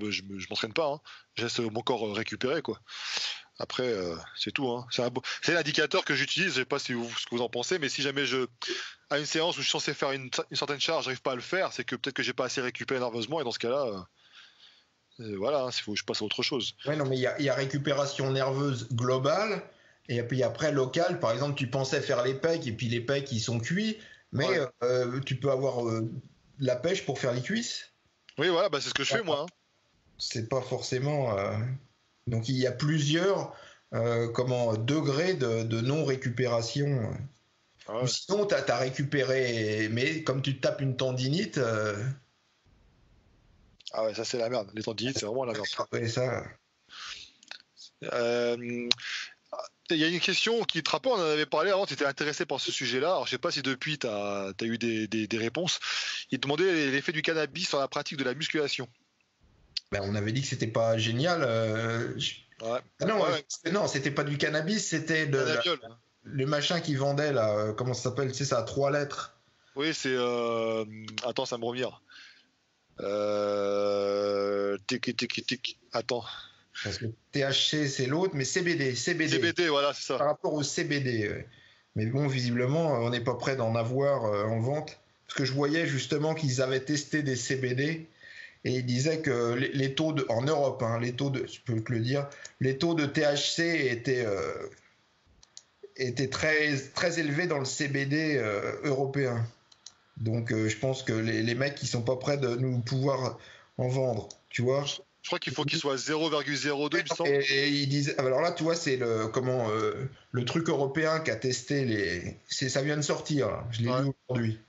m'entraîne pas. Hein. Je laisse mon corps récupérer, quoi. Après, c'est tout. Hein. C'est l'indicateur que j'utilise. Je sais pas ce que vous en pensez, mais si jamais à une séance où je suis censé faire une certaine charge, j'arrive pas à le faire, c'est que peut-être que j'ai pas assez récupéré nerveusement, et dans ce cas-là, voilà, il faut que je passe à autre chose. Ouais, non, mais il y a récupération nerveuse globale, et puis après locale. Par exemple, tu pensais faire les pecs, et puis les pecs ils sont cuits, mais ouais. Tu peux avoir la pêche pour faire les cuisses. Oui, voilà, c'est ce que je fais moi. Hein. C'est pas forcément. Donc il y a plusieurs degrés de non-récupération. Ah ouais. Sinon, tu as récupéré, mais comme tu te tapes une tendinite. Ah ouais, ça c'est la merde. Les tendinites, c'est vraiment la merde. Ouais, ça. Il y a une question qui te rappelle, on en avait parlé avant, tu étais intéressé par ce sujet-là. Alors je sais pas si depuis tu as eu des réponses. Il demandait l'effet du cannabis sur la pratique de la musculation. Ben, on avait dit que c'était pas génial. Ouais. Non, c'était pas du cannabis, c'était le machin qu'ils vendaient là. Comment ça s'appelle? C'est ça, 3 lettres. Oui, c'est. Attends, ça me revient. Tic. Attends. Parce que THC c'est l'autre, mais CBD. CBD, voilà, c'est ça. Par rapport au CBD. Mais bon, visiblement, on n'est pas prêt d'en avoir en vente. Parce que je voyais justement qu'ils avaient testé des CBD. Et il disait que les taux en Europe, hein, je peux te le dire, les taux de THC étaient très, très élevés dans le CBD européen. Donc je pense que les mecs, ils sont pas prêts de nous pouvoir en vendre, tu vois. Je crois qu'il faut qu'il soit 0,02, il me semble. Et ils disent, alors là, tu vois, c'est le truc européen qui a testé ça vient de sortir, là. Je l'ai lu aujourd'hui.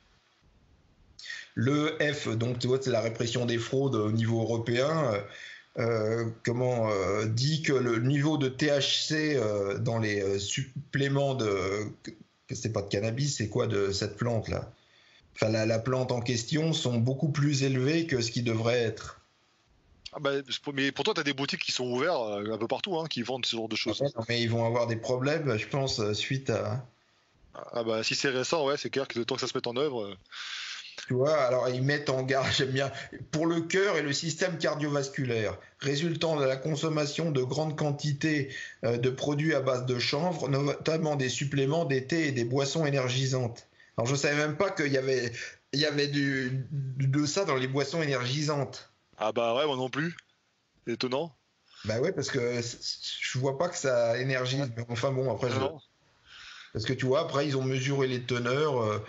Le F, donc tu vois, c'est la répression des fraudes au niveau européen, dit que le niveau de THC dans les suppléments c'est pas de cannabis, c'est quoi de cette plante là? Enfin, la plante en question sont beaucoup plus élevés que ce qui devrait être. Mais pourtant, tu as des boutiques qui sont ouvertes un peu partout, hein, qui vendent ce genre de choses. Non, mais ils vont avoir des problèmes, je pense, suite à. Si c'est récent, ouais, c'est clair que le temps que ça se mette en œuvre. Tu vois, alors ils mettent en garde, j'aime bien, pour le cœur et le système cardiovasculaire, résultant de la consommation de grandes quantités de produits à base de chanvre, notamment des suppléments, des thés et des boissons énergisantes. Alors je savais même pas qu'il y avait de ça dans les boissons énergisantes. Ah bah ouais, moi non plus. C'est étonnant. Bah ouais, parce que je vois pas que ça énergise. Mais enfin bon, après parce que tu vois, après ils ont mesuré les teneurs.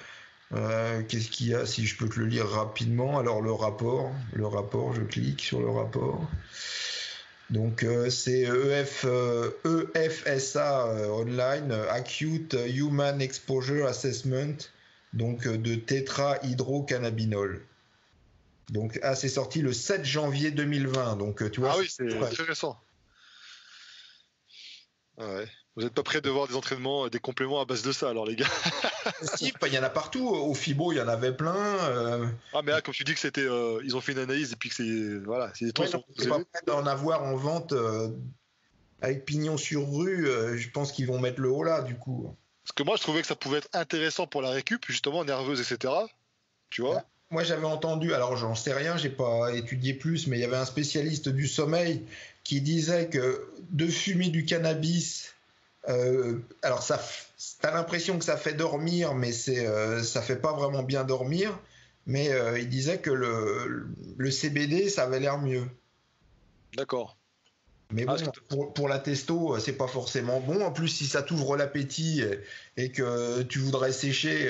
Qu'est-ce qu'il y a, si je peux te le lire rapidement? Alors le rapport, je clique sur le rapport. Donc c'est EFSA online, Acute Human Exposure Assessment, donc de tétrahydrocannabinol. Donc c'est sorti le 7 janvier 2020. Donc tu vois. Ah oui, c'est très récent. Ouais. Vous n'êtes pas prêts de voir des entraînements, des compléments à base de ça, alors les gars? Si, il y en a partout. Au FIBO, il y en avait plein. Ah, mais là, comme tu dis que c'était, ils ont fait une analyse et puis que c'est, voilà, c'est des taux sont c'est pas prêt d'en avoir en vente avec pignon sur rue. Je pense qu'ils vont mettre le haut là, du coup. Parce que moi, je trouvais que ça pouvait être intéressant pour la récup, justement, nerveuse, etc. Tu vois? Moi, j'avais entendu, alors j'en sais rien, j'ai pas étudié plus, mais il y avait un spécialiste du sommeil qui disait que de fumer du cannabis, alors t'as l'impression que ça fait dormir, mais ça fait pas vraiment bien dormir. Mais il disait que le CBD, ça avait l'air mieux. D'accord. Mais bon, pour la testo, c'est pas forcément bon. En plus, si ça t'ouvre l'appétit et que tu voudrais sécher,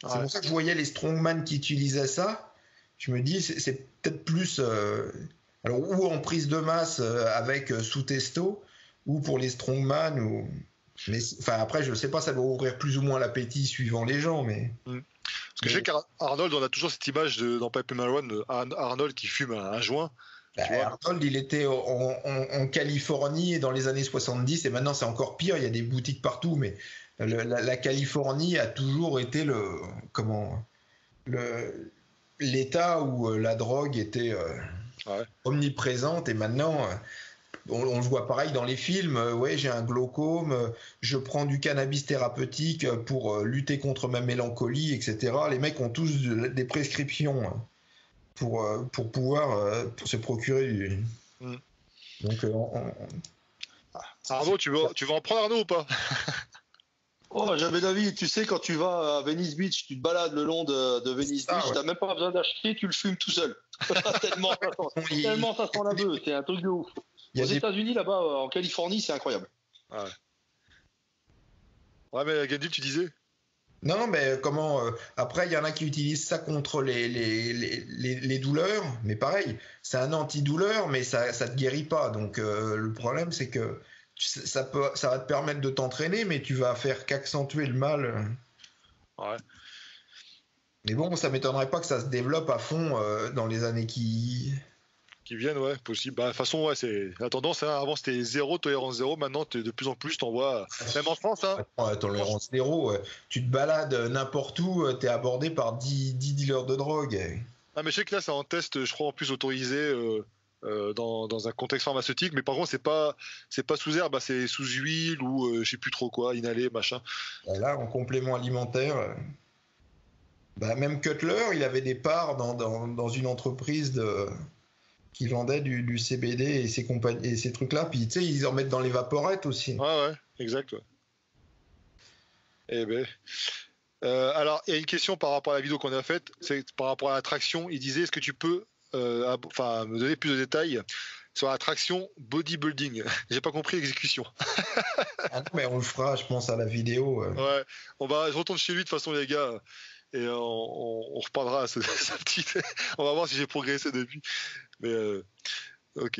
c'est pour ça que je voyais les strongman qui utilisaient ça. Je me dis, c'est peut-être plus, alors ou en prise de masse avec sous testo, ou pour les strongman. Mais enfin après, je sais pas, ça doit ouvrir plus ou moins l'appétit suivant les gens, mais. Parce que je sais qu'Arnold, on a toujours cette image dans Paper One, Arnold qui fume un joint. Arnold, il était en Californie dans les années 70 et maintenant c'est encore pire, il y a des boutiques partout, mais la Californie a toujours été l'état où la drogue était omniprésente et maintenant on le voit pareil dans les films, ouais, j'ai un glaucome, je prends du cannabis thérapeutique pour lutter contre ma mélancolie, etc. Les mecs ont tous des prescriptions pour pouvoir se procurer du. Donc, Arnaud, tu vas en prendre, Arnaud, ou pas? Oh, j'avais d'avis. Tu sais, quand tu vas à Venice Beach, tu te balades le long de Venice Beach, t'as même pas besoin d'acheter, tu le fumes tout seul. tellement ça sent la beuh, c'est un truc de ouf. Aux États-Unis, là-bas, en Californie, c'est incroyable. Ah ouais, mais Gandhi, tu disais? Non, mais après, il y en a qui utilisent ça contre les douleurs, mais pareil, c'est un antidouleur, mais ça te guérit pas. Donc le problème, c'est que ça va te permettre de t'entraîner, mais tu vas faire qu'accentuer le mal. Ouais. Mais bon, ça m'étonnerait pas que ça se développe à fond dans les années qui viennent, ouais, possible. Bah, de toute façon, ouais, c'est la tendance. Hein. Avant, c'était zéro, tolérance zéro. Maintenant, de plus en plus, t'en vois. Même en France, hein. Tolérance zéro. Tu te balades n'importe où, t'es abordé par 10 dealers de drogue. Ah, mais je sais que là, c'est en test, je crois, en plus autorisé dans un contexte pharmaceutique. Mais par contre, c'est pas sous herbe, c'est sous huile ou je sais plus trop quoi, inhalé, machin. Et là, en complément alimentaire. Même Cutler, il avait des parts dans une entreprise qui vendait du CBD et ces trucs-là. Puis, tu sais, ils en mettent dans les vaporettes aussi. Ouais, exact. Ouais. Eh ben. Alors, il y a une question par rapport à la vidéo qu'on a faite. C'est par rapport à la traction. Il disait, est-ce que tu peux me donner plus de détails sur la traction bodybuilding? J'ai pas compris l'exécution. Ah non, mais on le fera, je pense, à la vidéo. Ouais, je retourne chez lui de toute façon, les gars. Et on reparlera à sa petite. On va voir si j'ai progressé depuis. Mais ok.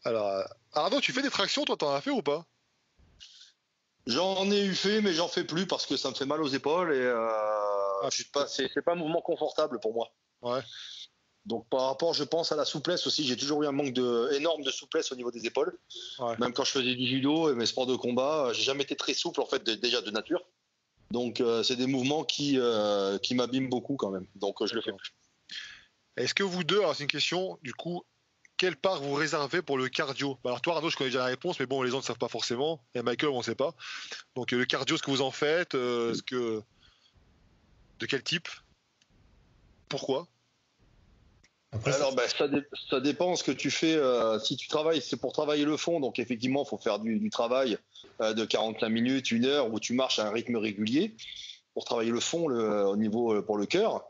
Alors, Arnaud, tu fais des tractions, toi, t'en as fait ou pas? J'en ai eu fait, mais j'en fais plus parce que ça me fait mal aux épaules et c'est pas un mouvement confortable pour moi. Ouais. Donc par rapport, je pense, à la souplesse aussi, j'ai toujours eu un manque énorme de souplesse au niveau des épaules. Ouais. Même quand je faisais du judo et mes sports de combat, j'ai jamais été très souple en fait déjà de nature. Donc c'est des mouvements qui m'abîment beaucoup quand même. Donc je le fais plus. Est-ce que vous deux, alors c'est une question, du coup, quelle part vous réservez pour le cardio? Alors toi, Arnaud, je connais déjà la réponse, mais bon, les autres ne savent pas forcément. Et Michael, on ne sait pas. Donc le cardio, ce que vous en faites, de quel type? Pourquoi? Alors, ça dépend ce que tu fais. Si tu travailles, c'est pour travailler le fond. Donc, effectivement, il faut faire du travail de 45 minutes, 1 heure, où tu marches à un rythme régulier pour travailler le fond au niveau pour le cœur.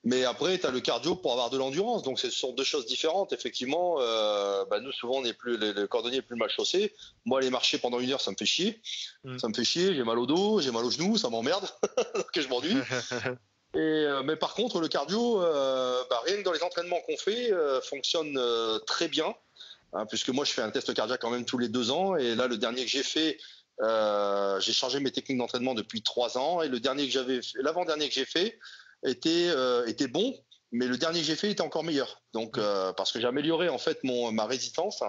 Mais après, tu as le cardio pour avoir de l'endurance. Donc, ce sont deux choses différentes. Effectivement, nous, souvent, le cordonnier est plus mal chaussé. Moi, aller marcher pendant 1 heure, ça me fait chier. Ça me fait chier. J'ai mal au dos, j'ai mal aux genoux, ça m'emmerde. Donc, je m'ennuie. Mais par contre, le cardio, rien que dans les entraînements qu'on fait, fonctionne très bien, hein, puisque moi je fais un test cardiaque quand même tous les 2 ans, et là le dernier que j'ai fait, j'ai changé mes techniques d'entraînement depuis 3 ans, et l'avant-dernier que j'ai fait était bon, mais le dernier que j'ai fait était encore meilleur. Donc parce que j'ai amélioré en fait ma résistance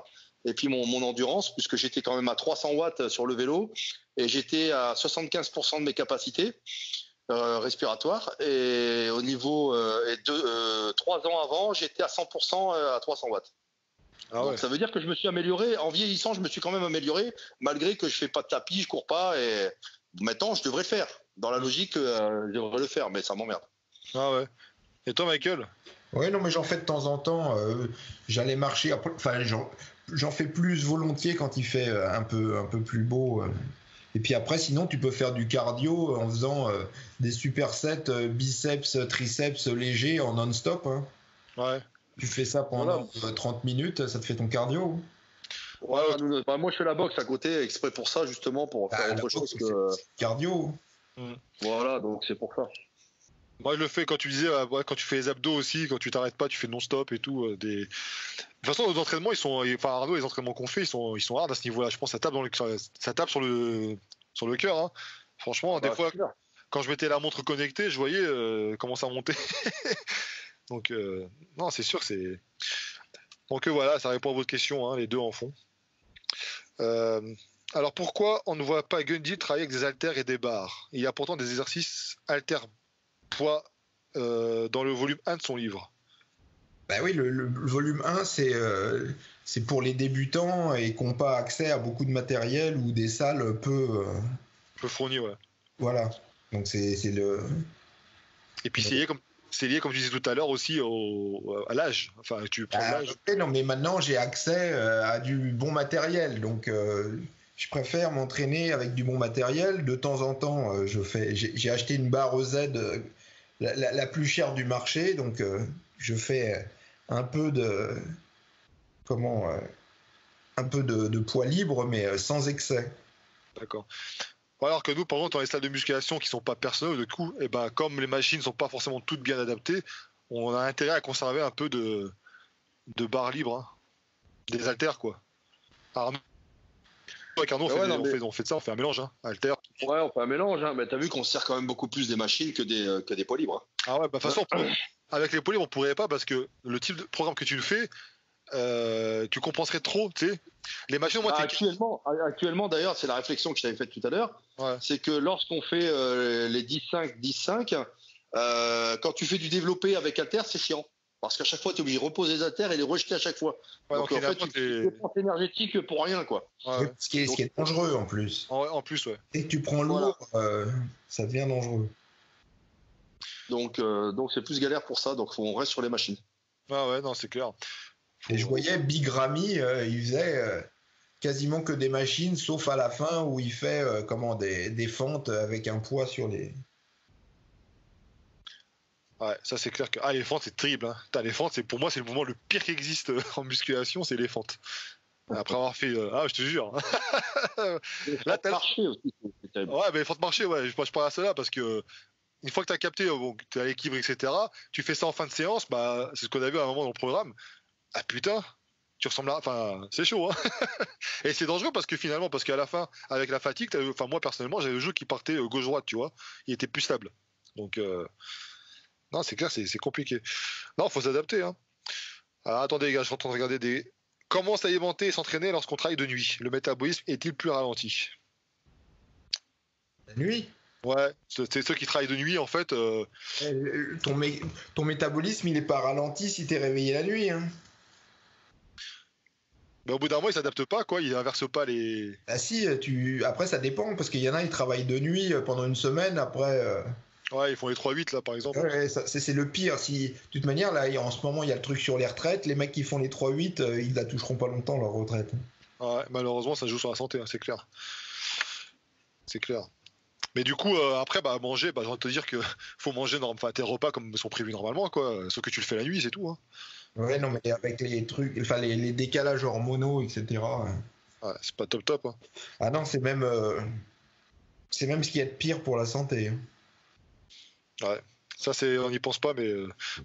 et puis mon endurance, puisque j'étais quand même à 300 watts sur le vélo et j'étais à 75% de mes capacités respiratoires. Et au niveau 3 ans avant, j'étais à 100% à 300 watts. Ah ouais. Donc ça veut dire que je me suis amélioré. En vieillissant, je me suis quand même amélioré, malgré que je fais pas de tapis, je cours pas. Et maintenant, je devrais le faire. Dans la logique, je devrais le faire, mais ça m'emmerde. Ah ouais. Et toi, Michael? Oui, non, mais j'en fais de temps en temps. J'allais marcher. Enfin, j'en fais plus volontiers quand il fait un peu plus beau. Et puis après, sinon, tu peux faire du cardio en faisant des supersets biceps, triceps légers en non-stop. Hein. Ouais. Tu fais ça pendant 30 minutes, ça te fait ton cardio. Ouais, moi, je fais la boxe à côté, exprès pour ça, justement, pour faire autre chose que cardio. Voilà, donc c'est pour ça. Moi, je le fais quand tu disais, quand tu fais les abdos aussi, quand tu t'arrêtes pas, tu fais non-stop et tout. De toute façon, nos entraînements, Arnaud, les entraînements qu'on fait, ils sont hard à ce niveau-là. Je pense que ça tape sur le cœur. Hein. Franchement, des fois, quand je mettais la montre connectée, je voyais comment ça montait. Donc, non, c'est sûr que c'est. Donc voilà, ça répond à votre question, hein, les deux en font. Alors pourquoi on ne voit pas Gundy travailler avec des haltères et des barres? Il y a pourtant des exercices haltères poids dans le volume 1 de son livre. Bah oui, le volume 1, c'est pour les débutants et qui n'ont pas accès à beaucoup de matériel ou des salles peu fournies, ouais. Voilà, donc c'est le... Et puis c'est lié, comme je disais tout à l'heure, aussi à l'âge. Enfin, tu prends l'âge. Non, mais maintenant, j'ai accès à du bon matériel. Donc, je préfère m'entraîner avec du bon matériel. De temps en temps, j'ai acheté une barre EZ, la plus chère du marché. Donc, je fais un peu de... un peu de poids libre, mais sans excès. D'accord. Alors que nous, par exemple, dans les salles de musculation qui sont pas personnelles, du coup, et ben, comme les machines sont pas forcément toutes bien adaptées, on a intérêt à conserver un peu de barre libre, hein. Des haltères, quoi. Arnaud, avec Arnaud, on fait de ça, on fait un mélange, hein. Haltères. Ouais, on fait un mélange, hein. Mais t'as vu qu'on se sert quand même beaucoup plus des machines que des poids libres. Hein. Ah ouais, bah de toute façon, avec les poids libres, on pourrait pas parce que le type de programme que tu le fais, tu compenserais trop, tu sais. Les machines, moi, actuellement, d'ailleurs, c'est la réflexion que je t'avais faite tout à l'heure. Ouais. C'est que lorsqu'on fait les 10-5, quand tu fais du développé avec haltères, c'est chiant. Parce qu'à chaque fois, tu es obligé de reposer les haltères et les rejeter à chaque fois. Ouais, donc en fait, tu dépenses énergétique pour rien, quoi. Ouais. Ce qui est dangereux en plus. En plus, ouais. Dès que tu prends lourd, ça devient dangereux. Donc c'est plus galère pour ça. Donc on reste sur les machines. Ah ouais, non, c'est clair. Et je voyais Big Ramy, il faisait quasiment que des machines, sauf à la fin où il fait des fentes avec un poids sur les... Ouais, ça c'est clair que les fentes c'est terrible. Hein. Les fentes, pour moi c'est le moment le pire qui existe en musculation, c'est les fentes. Après avoir fait, je te jure. Là, t'as marché aussi. Ouais, mais les fentes marché, ouais. Je parle à cela parce que une fois que t'as capté, t'es à l'équilibre, etc. Tu fais ça en fin de séance, bah c'est ce qu'on a vu à un moment dans le programme. Ah putain, tu ressembles à... Enfin, c'est chaud, hein. Et c'est dangereux parce qu'à la fin, avec la fatigue, moi personnellement, j'avais le jeu qui partait gauche-droite, tu vois. Il était plus stable. Donc, non, c'est clair, c'est compliqué. Non, faut s'adapter, hein. Alors, attendez, les gars, je suis en train de regarder Comment s'alimenter et s'entraîner lorsqu'on travaille de nuit? Le métabolisme est-il plus ralenti? La nuit? Ouais, c'est ceux qui travaillent de nuit, en fait. Ton métabolisme, il n'est pas ralenti si tu es réveillé la nuit, hein. Mais au bout d'un moment, il s'adapte pas, quoi. Il inverse pas les. Ah si, après ça dépend parce qu'il y en a, ils travaillent de nuit pendant une semaine. Après. Ouais, ils font les 3-8 là, par exemple. Ouais, c'est le pire. Si, de toute manière, là, en ce moment, il y a le truc sur les retraites. Les mecs qui font les 3-8, ils la toucheront pas longtemps leur retraite. Ouais, malheureusement, ça joue sur la santé, hein, c'est clair. C'est clair. Mais du coup, après, manger, j'ai envie de te dire que faut manger tes repas comme sont prévus normalement, quoi. Sauf que tu le fais la nuit, c'est tout. Hein. Ouais, non, mais avec les trucs, enfin les décalages hormonaux, etc. Ouais, c'est pas top. Hein. Ah non, c'est même ce qui est pire pour la santé. Hein. Ouais, ça on n'y pense pas, mais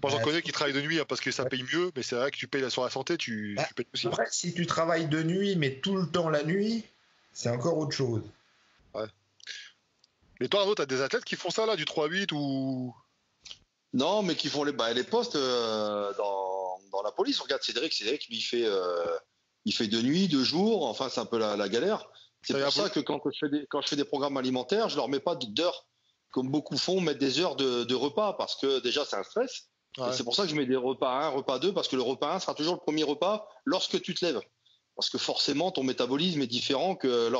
moi j'en connais qui travaillent de nuit hein, parce que ça paye mieux, mais c'est vrai que tu payes sur la santé, tu payes aussi. Après, si tu travailles de nuit, mais tout le temps la nuit, c'est encore autre chose. Ouais. Mais toi, Arnaud, t'as des athlètes qui font ça là, du 3-8 ou. Non, mais qui font les postes dans la police. Regarde Cédric, lui, il fait il fait de nuit, de jour, enfin c'est un peu la galère. C'est pour ça que quand je fais des programmes alimentaires, je leur mets pas d'heures, comme beaucoup font, mettre des heures de repas, parce que déjà c'est un stress. Ouais. C'est pour ça que je mets des repas 1, repas 2, parce que le repas 1 sera toujours le premier repas lorsque tu te lèves. Parce que forcément, ton métabolisme est différent que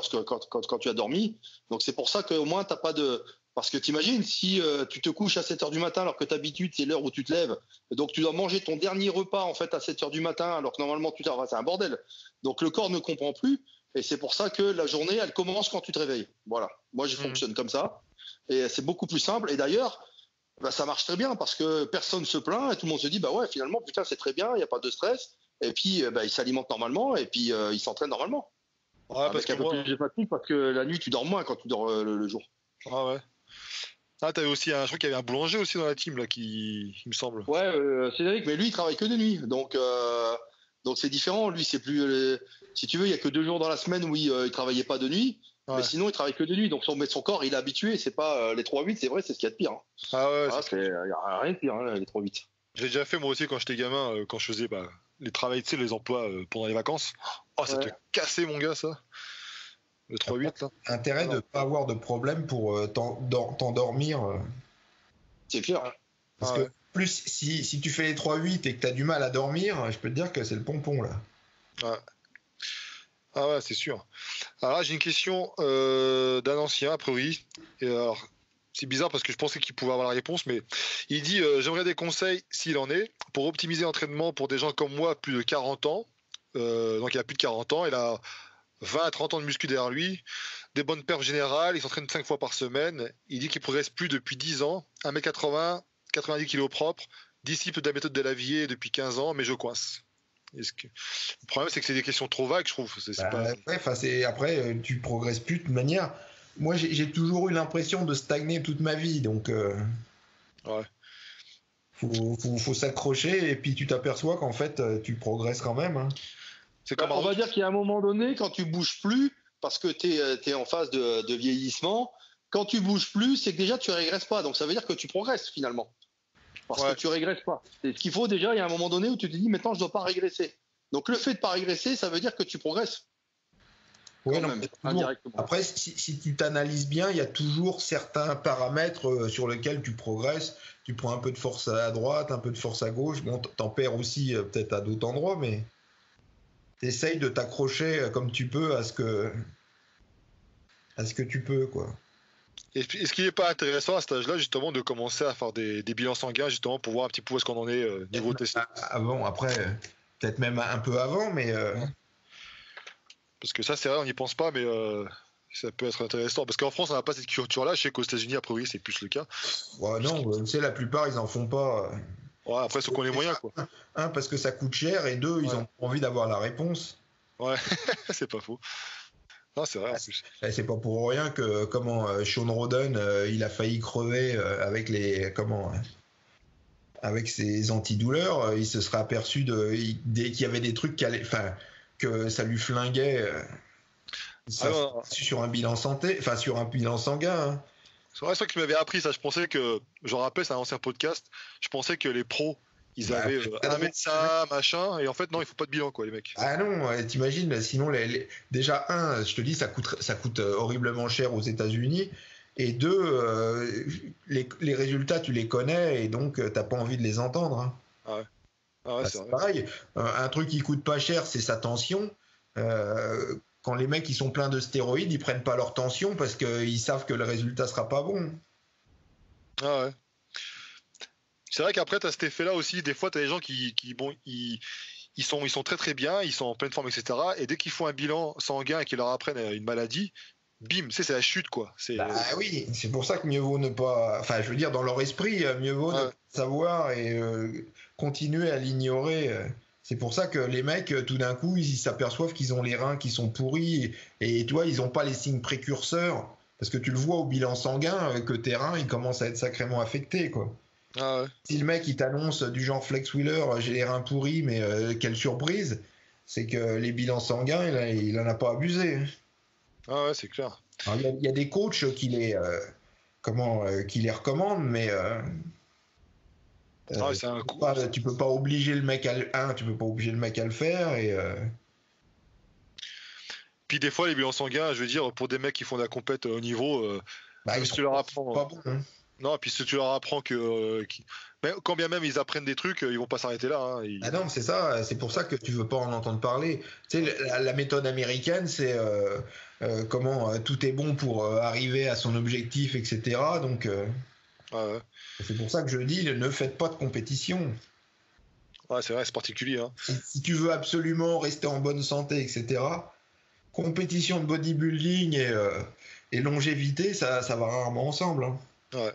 quand tu as dormi. Donc c'est pour ça qu'au moins, t'as pas de... Parce que t'imagines, si tu te couches à 7h du matin alors que d'habitude, c'est l'heure où tu te lèves, donc tu dois manger ton dernier repas en fait à 7h du matin alors que normalement tu t'en vas, c'est un bordel. Donc le corps ne comprend plus et c'est pour ça que la journée, elle commence quand tu te réveilles. Voilà, moi je fonctionne comme ça et c'est beaucoup plus simple. Et d'ailleurs, ça marche très bien parce que personne se plaint et tout le monde se dit, bah ouais, finalement, putain, c'est très bien, il n'y a pas de stress. Et puis, il s'alimente normalement et puis il s'entraîne normalement. Ouais, avec un peu plus de fatigue parce que la nuit, tu dors moins quand tu dors le jour. Ah ouais. Ah, t'avais aussi je crois qu'il y avait un boulanger aussi dans la team là qui me semble. Ouais, Cédric, mais lui il travaille que de nuit, donc c'est différent. Lui c'est plus, si tu veux, il y a que 2 jours dans la semaine où il travaillait pas de nuit, mais sinon il travaille que de nuit. Donc son corps il est habitué. C'est pas les 3-8, c'est vrai, c'est ce qu'il y a de pire. Hein. Ah ouais. Il y a rien de pire les 3-8. J'ai déjà fait moi aussi quand j'étais gamin, quand je faisais les travails, tu sais, les emplois pendant les vacances. Oh, ça te cassait mon gars ça. Le 3-8 là. Intérêt de ne pas avoir de problème pour t'endormir. C'est clair. Parce que plus si tu fais les 3-8 et que tu as du mal à dormir, je peux te dire que c'est le pompon là. Ouais. Ah ouais, c'est sûr. Alors là, j'ai une question d'un ancien, a priori. Et alors, c'est bizarre parce que je pensais qu'il pouvait avoir la réponse, mais il dit j'aimerais des conseils, s'il en est, pour optimiser l'entraînement pour des gens comme moi, plus de 40 ans. Donc il a plus de 40 ans, il a 20 à 30 ans de muscu derrière lui, des bonnes perfs générales, il s'entraîne 5 fois par semaine, il dit qu'il progresse plus depuis 10 ans, 1m80, 90 kg propre, disciple de la méthode de Lavier depuis 15 ans, mais je coince. Le problème, c'est que c'est des questions trop vagues, je trouve. Après, tu progresses plus de toute manière. Moi, j'ai toujours eu l'impression de stagner toute ma vie, donc faut s'accrocher et puis tu t'aperçois qu'en fait, tu progresses quand même. Hein. On va dire qu'il y a un moment donné, quand tu bouges plus, parce que tu es en phase de vieillissement, quand tu bouges plus, c'est que déjà tu régresses pas. Donc ça veut dire que tu progresses finalement. Parce que tu régresses pas. C'est ce qu'il faut déjà, il y a un moment donné où tu te dis maintenant je dois pas régresser. Donc le fait de pas régresser, ça veut dire que tu progresses. Oui, après, si tu t'analyses bien, il y a toujours certains paramètres sur lesquels tu progresses. Tu prends un peu de force à droite, un peu de force à gauche. Bon, t'en perds aussi peut-être à d'autres endroits, mais t'essayes de t'accrocher comme tu peux à ce que tu peux, quoi. Est-ce qu'il n'est pas intéressant à cet âge-là, justement, de commencer à faire des bilans sanguins, justement, pour voir un petit peu où est-ce qu'on en est niveau test? Avant, après, peut-être même un peu avant, mais... Parce que ça, c'est vrai, on n'y pense pas, mais ça peut être intéressant. Parce qu'en France, on n'a pas cette culture-là. Je sais qu'aux États-Unis, a priori, c'est plus le cas. Ouais, non, tu sais, la plupart, ils en font pas. Ouais, après, ceux qui ont les moyens, quoi. Un, parce que ça coûte cher, et deux, ils ont envie d'avoir la réponse. Ouais, c'est pas faux. Non, c'est vrai, en plus. C'est pas pour rien que, Sean Roden, il a failli crever avec avec ses antidouleurs. Il se serait aperçu dès qu'il y avait des trucs que ça lui flinguait sur un bilan sur un bilan sanguin. Hein. C'est vrai, ça qui m'avait appris ça. Je pensais que, je rappelle, c'est un ancien podcast, je pensais que les pros, ils avaient un médecin, machin, et en fait, non, il faut pas de bilan, quoi, les mecs. Ah non, t'imagines, sinon, déjà, je te dis, ça coûte horriblement cher aux États-Unis, et deux, les résultats, tu les connais, et donc, t'as pas envie de les entendre. Hein. Ah ouais. Ah ouais, c'est pareil. Un truc qui coûte pas cher, c'est sa tension. Quand les mecs ils sont pleins de stéroïdes, ils prennent pas leur tension parce qu'ils savent que le résultat sera pas bon. Ah ouais. C'est vrai qu'après tu as cet effet-là aussi. Des fois, tu as des gens qui sont très très bien, ils sont en pleine forme, etc. Et dès qu'ils font un bilan sanguin et qu'ils leur apprennent une maladie, bim, c'est la chute, quoi. Oui, c'est pour ça que mieux vaut ne pas. Enfin, je veux dire, dans leur esprit, mieux vaut ne pas savoir et continuer à l'ignorer. C'est pour ça que les mecs, tout d'un coup, ils s'aperçoivent qu'ils ont les reins qui sont pourris et tu vois, ils n'ont pas les signes précurseurs. Parce que tu le vois au bilan sanguin que tes reins, ils commencent à être sacrément affectés, quoi. Ah ouais. Si le mec, il t'annonce du genre Flex Wheeler, j'ai les reins pourris, mais quelle surprise, c'est que les bilans sanguins, il en a pas abusé. Ah ouais, c'est clair. Il y a des coachs qui les recommandent, mais tu peux pas obliger le mec à le faire puis des fois, les bilans sanguins, je veux dire, pour des mecs qui font de la compète au niveau, si tu leur apprends. Pas bon, hein. Non, puis si tu leur apprends que. Mais quand bien même ils apprennent des trucs, ils vont pas s'arrêter là. Hein. Ah non, c'est ça. C'est pour ça que tu veux pas en entendre parler. Tu sais, la méthode américaine, c'est comment tout est bon pour arriver à son objectif, etc. Donc, ouais. C'est pour ça que je dis, ne faites pas de compétition. Ouais, c'est vrai, c'est particulier. Hein. Si tu veux absolument rester en bonne santé, etc., compétition de bodybuilding et longévité, ça va rarement ensemble. Hein. Ouais.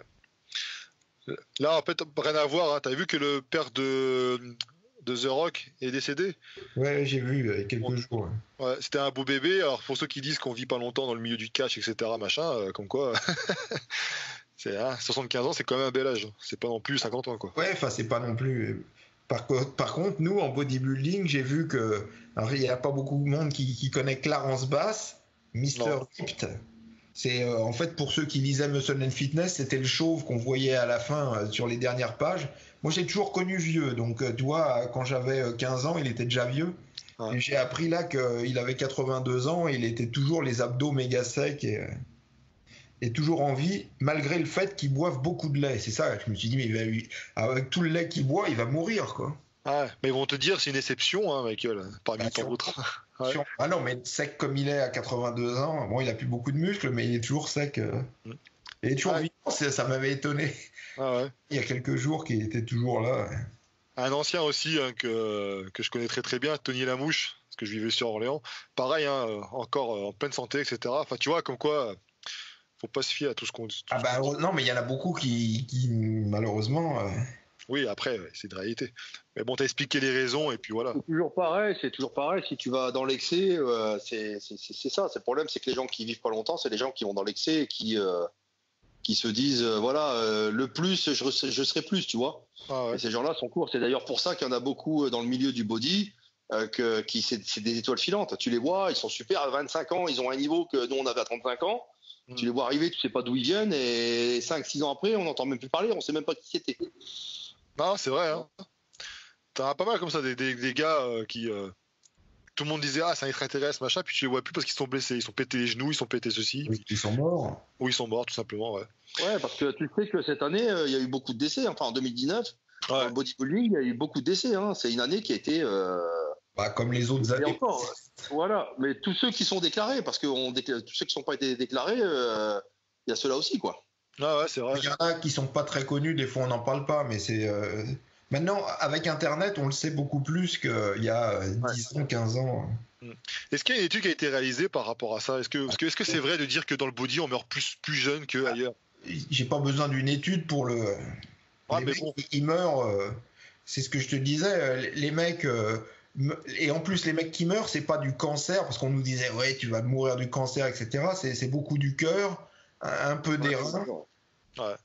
Là, en fait, rien à voir. Hein. T'as vu que le père de The Rock est décédé? Ouais, j'ai vu il y a quelques jours. Ouais, c'était un beau bébé. Alors, pour ceux qui disent qu'on vit pas longtemps dans le milieu du catch, etc., machin, comme quoi. C'est 75 ans, c'est quand même un bel âge. C'est pas non plus 50 ans, quoi. Ouais, enfin, c'est pas non plus. Par contre, nous, en bodybuilding, j'ai vu que. Alors, il n'y a pas beaucoup de monde qui connaît Clarence Bass, Mr. Ripped. C'est en fait pour ceux qui lisaient Muscle and Fitness, c'était le chauve qu'on voyait à la fin sur les dernières pages. Moi, j'ai toujours connu vieux, donc tu vois, quand j'avais 15 ans, il était déjà vieux. Ouais. Et j'ai appris là qu'il avait 82 ans et il était toujours les abdos méga secs et toujours en vie, malgré le fait qu'il boive beaucoup de lait. C'est ça, je me suis dit, mais avec tout le lait qu'il boit, il va mourir, quoi. Ah, mais ils vont te dire, c'est une exception, hein, Michael, parmi tant d'autres. Ouais. Ah non, mais sec comme il est à 82 ans, bon, il a plus beaucoup de muscles, mais il est toujours sec. Il est toujours vivant, ça m'avait étonné. Ah ouais. Il y a quelques jours qu'il était toujours là. Ouais. Un ancien aussi hein, que je connais très très bien, Tony Lamouche, parce que je vivais sur Orléans. Pareil, hein, encore en pleine santé, etc. Enfin, tu vois, comme quoi, faut pas se fier à tout ce qu'on dit. Non, mais il y en a beaucoup qui malheureusement. Oui, après, c'est une réalité. Mais bon, t'as expliqué les raisons et puis voilà. C'est toujours pareil. Si tu vas dans l'excès, c'est ça. C'est le problème, c'est que les gens qui vivent pas longtemps, c'est les gens qui vont dans l'excès et qui se disent, le plus, je serai plus, tu vois. Ah ouais. Et ces gens-là sont courts. C'est d'ailleurs pour ça qu'il y en a beaucoup dans le milieu du body, c'est des étoiles filantes. Tu les vois, ils sont super à 25 ans, ils ont un niveau que nous on avait à 35 ans. Tu les vois arriver, tu sais pas d'où ils viennent, et 5-6 ans après, on n'entend même plus parler, on sait même pas qui c'était. Non, c'est vrai. Hein. T'en as pas mal comme ça, des gars qui. Tout le monde disait, c'est un extraterrestre, machin, puis tu les vois plus parce qu'ils sont blessés. Ils sont pétés les genoux, ils sont pétés ceci. Oui, ils sont morts. Oui, ils sont morts, tout simplement, ouais. Ouais, parce que tu sais que cette année, il y a eu beaucoup de décès. Enfin, en 2019, dans le bodybuilding, il y a eu beaucoup de décès. Hein. C'est une année qui a été. Comme les autres années. Encore, voilà. Mais tous ceux qui sont déclarés, parce que tous ceux qui ne sont pas été déclarés, il y a ceux-là aussi, quoi. Ah ouais, c'est vrai. Il y en a qui sont pas très connus, des fois on n'en parle pas, mais c'est. Maintenant, avec Internet, on le sait beaucoup plus qu'il y a 10 ans, 15 ans. Est-ce qu'il y a une étude qui a été réalisée par rapport à ça ? Est-ce que c'est vrai de dire que dans le body, on meurt plus jeune qu'ailleurs ? J'ai pas besoin d'une étude pour le. Ouais, mais bon. Ils meurent. C'est ce que je te disais. Les mecs. Et en plus, les mecs qui meurent, c'est pas du cancer, parce qu'on nous disait, ouais, tu vas mourir du cancer, etc. C'est beaucoup du cœur, un peu des reins. Ouais.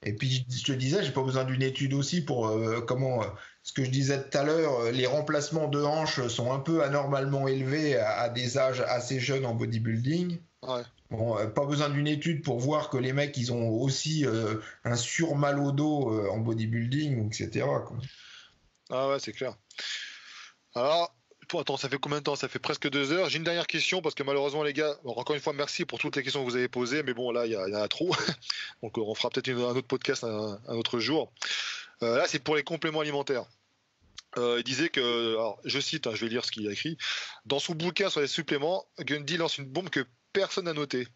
Et puis, je te disais, j'ai pas besoin d'une étude aussi pour ce que je disais tout à l'heure, les remplacements de hanches sont un peu anormalement élevés à des âges assez jeunes en bodybuilding. Ouais. Bon, pas besoin d'une étude pour voir que les mecs, ils ont aussi un surmal au dos en bodybuilding, etc. Quoi. Ah ouais, c'est clair. Alors, attends, ça fait combien de temps ? Ça fait presque 2 heures. J'ai une dernière question parce que malheureusement, les gars, encore une fois, merci pour toutes les questions que vous avez posées. Mais bon, là, il y en a trop. Donc, on fera peut-être un autre podcast un autre jour. Là, c'est pour les compléments alimentaires. Il disait que, alors, je cite, je vais lire ce qu'il a écrit. Dans son bouquin sur les suppléments, Gundy lance une bombe que personne n'a notée.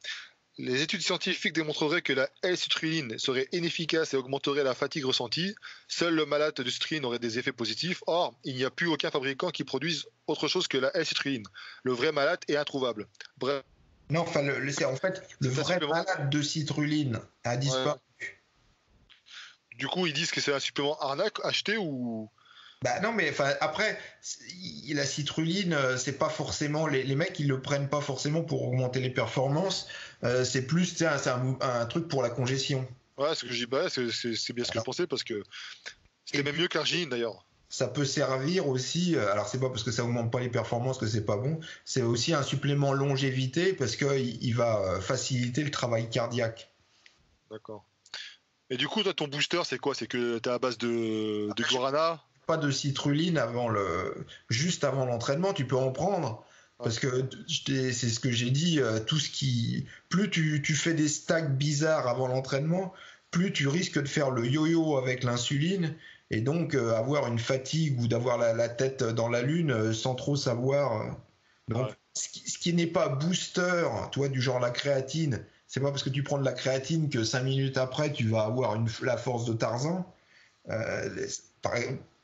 Les études scientifiques démontreraient que la L-citrulline serait inefficace et augmenterait la fatigue ressentie. Seul le malate de citrulline aurait des effets positifs. Or, il n'y a plus aucun fabricant qui produise autre chose que la L-citrulline. Le vrai malate est introuvable. Bref. Non, enfin, en fait, le vrai malate de citrulline a disparu. Ouais. Du coup, ils disent que c'est un supplément arnaque acheté ou... Non, mais après, la citrulline, c'est pas forcément les mecs, ils le prennent pas forcément pour augmenter les performances. C'est plus, c'est un truc pour la congestion. Ouais, ce que je dis, c'est bien ce que je pensais parce que c'était même mieux que l'arginine d'ailleurs. Ça peut servir aussi. Alors c'est pas parce que ça augmente pas les performances que c'est pas bon. C'est aussi un supplément longévité parce que il va faciliter le travail cardiaque. D'accord. Et du coup, toi, ton booster, c'est quoi ? C'est que t'es à base de guarana ? Pas de citrulline juste avant l'entraînement, tu peux en prendre, Parce que c'est ce que j'ai dit, plus tu fais des stacks bizarres avant l'entraînement, plus tu risques de faire le yo-yo avec l'insuline et donc avoir une fatigue ou d'avoir la tête dans la lune sans trop savoir. Donc, ce qui n'est pas booster, toi, du genre la créatine, c'est pas parce que tu prends de la créatine que 5 minutes après tu vas avoir la force de Tarzan.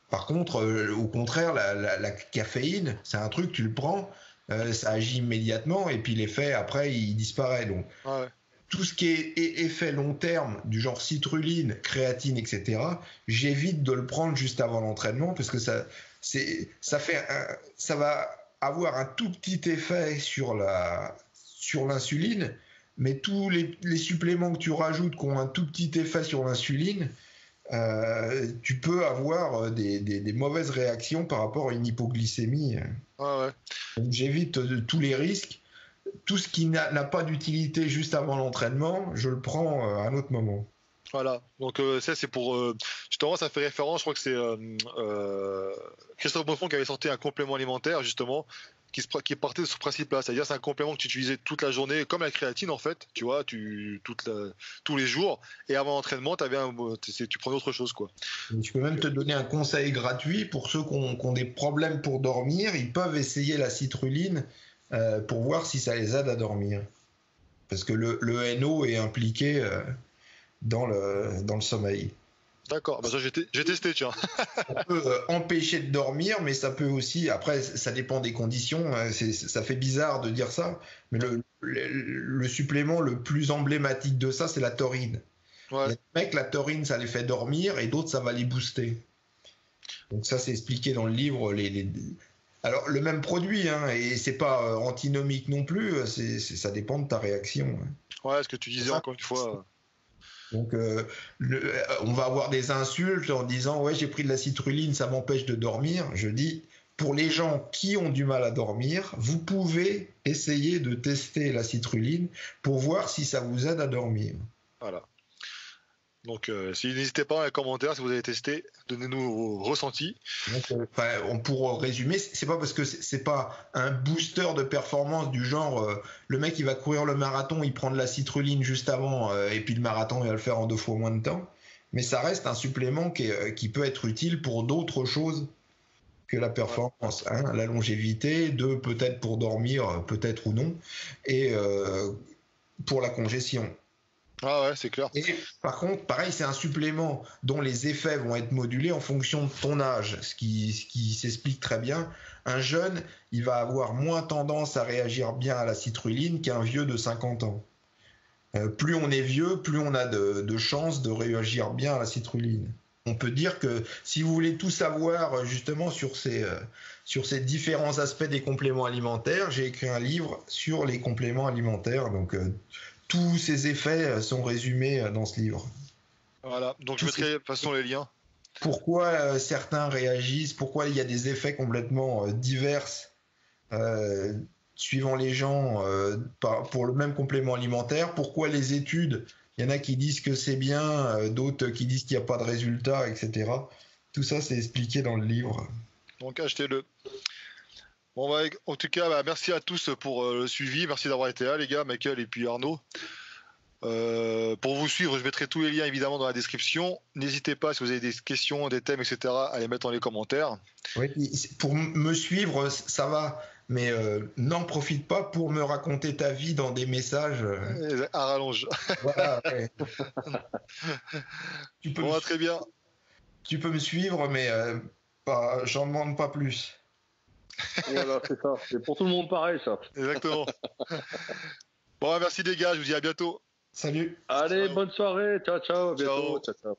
Par contre, au contraire, la caféine, c'est un truc, tu le prends, ça agit immédiatement et puis l'effet après il disparaît. Donc tout ce qui est effet long terme du genre citrulline, créatine, etc., j'évite de le prendre juste avant l'entraînement parce que ça va avoir un tout petit effet sur l'insuline, mais tous les suppléments que tu rajoutes qui ont un tout petit effet sur l'insuline, tu peux avoir des mauvaises réactions par rapport à une hypoglycémie. Donc, j'évite tous les risques. Tout ce qui n'a pas d'utilité juste avant l'entraînement, je le prends à un autre moment. Voilà, donc ça c'est pour justement ça fait référence, je crois que c'est Christophe Bonfond qui avait sorti un complément alimentaire justement qui partait de ce principe-là, c'est-à-dire c'est un complément que tu utilisais toute la journée comme la créatine en fait, tu vois, tous les jours, et avant l'entraînement tu prenais autre chose quoi. Je peux même te donner un conseil gratuit pour ceux qui ont des problèmes pour dormir, ils peuvent essayer la citrulline pour voir si ça les aide à dormir, parce que le NO est impliqué dans le sommeil. D'accord, bah ça j'ai testé, tiens. Ça peut empêcher de dormir, mais ça peut aussi, après ça dépend des conditions, ça fait bizarre de dire ça, mais le supplément le plus emblématique de ça, c'est la taurine. Il y a des mecs, la taurine, ça les fait dormir, et d'autres, ça va les booster. Donc ça, c'est expliqué dans le livre. Alors, le même produit, et c'est pas antinomique non plus, ça dépend de ta réaction. Ouais, ce que tu disais encore une fois... Donc, on va avoir des insultes en disant « Ouais, j'ai pris de la citrulline, ça m'empêche de dormir ». Je dis, pour les gens qui ont du mal à dormir, vous pouvez essayer de tester la citrulline pour voir si ça vous aide à dormir. Voilà. Donc, n'hésitez pas dans les commentaires si vous avez testé, donnez-nous vos ressentis. Donc, pour résumer, c'est pas parce que c'est pas un booster de performance du genre le mec il va courir le marathon, il prend de la citrulline juste avant et puis le marathon il va le faire en 2 fois moins de temps. Mais ça reste un supplément qui peut être utile pour d'autres choses que la performance, la longévité, peut-être pour dormir, peut-être ou non, et pour la congestion. Ah ouais, c'est clair. Et par contre, pareil, c'est un supplément dont les effets vont être modulés en fonction de ton âge, ce qui s'explique très bien. Un jeune, il va avoir moins tendance à réagir bien à la citrulline qu'un vieux de 50 ans. Plus on est vieux, plus on a de chances de réagir bien à la citrulline. On peut dire que si vous voulez tout savoir justement sur ces différents aspects des compléments alimentaires, j'ai écrit un livre sur les compléments alimentaires, donc tous ces effets sont résumés dans ce livre. Voilà, donc je mettrai de toute façon les liens. Pourquoi certains réagissent, pourquoi il y a des effets complètement divers suivant les gens pour le même complément alimentaire, pourquoi les études, il y en a qui disent que c'est bien, d'autres qui disent qu'il n'y a pas de résultat, etc. Tout ça, c'est expliqué dans le livre. Donc achetez-le. Bon, en tout cas, merci à tous pour le suivi. Merci d'avoir été là, les gars, Michael et puis Arnaud. Pour vous suivre, je mettrai tous les liens évidemment dans la description. N'hésitez pas, si vous avez des questions, des thèmes, etc., à les mettre dans les commentaires. Oui, pour me suivre, ça va, mais n'en profite pas pour me raconter ta vie dans des messages. À rallonge. Voilà, ouais. Très bien. Tu peux me suivre, mais j'en demande pas plus. Voilà, c'est ça. C'est pour tout le monde pareil, ça. Exactement. Bon, merci les gars, je vous dis à bientôt. Salut. Allez, bonne soirée. Ciao, ciao. À bientôt. Ciao. Ciao, ciao.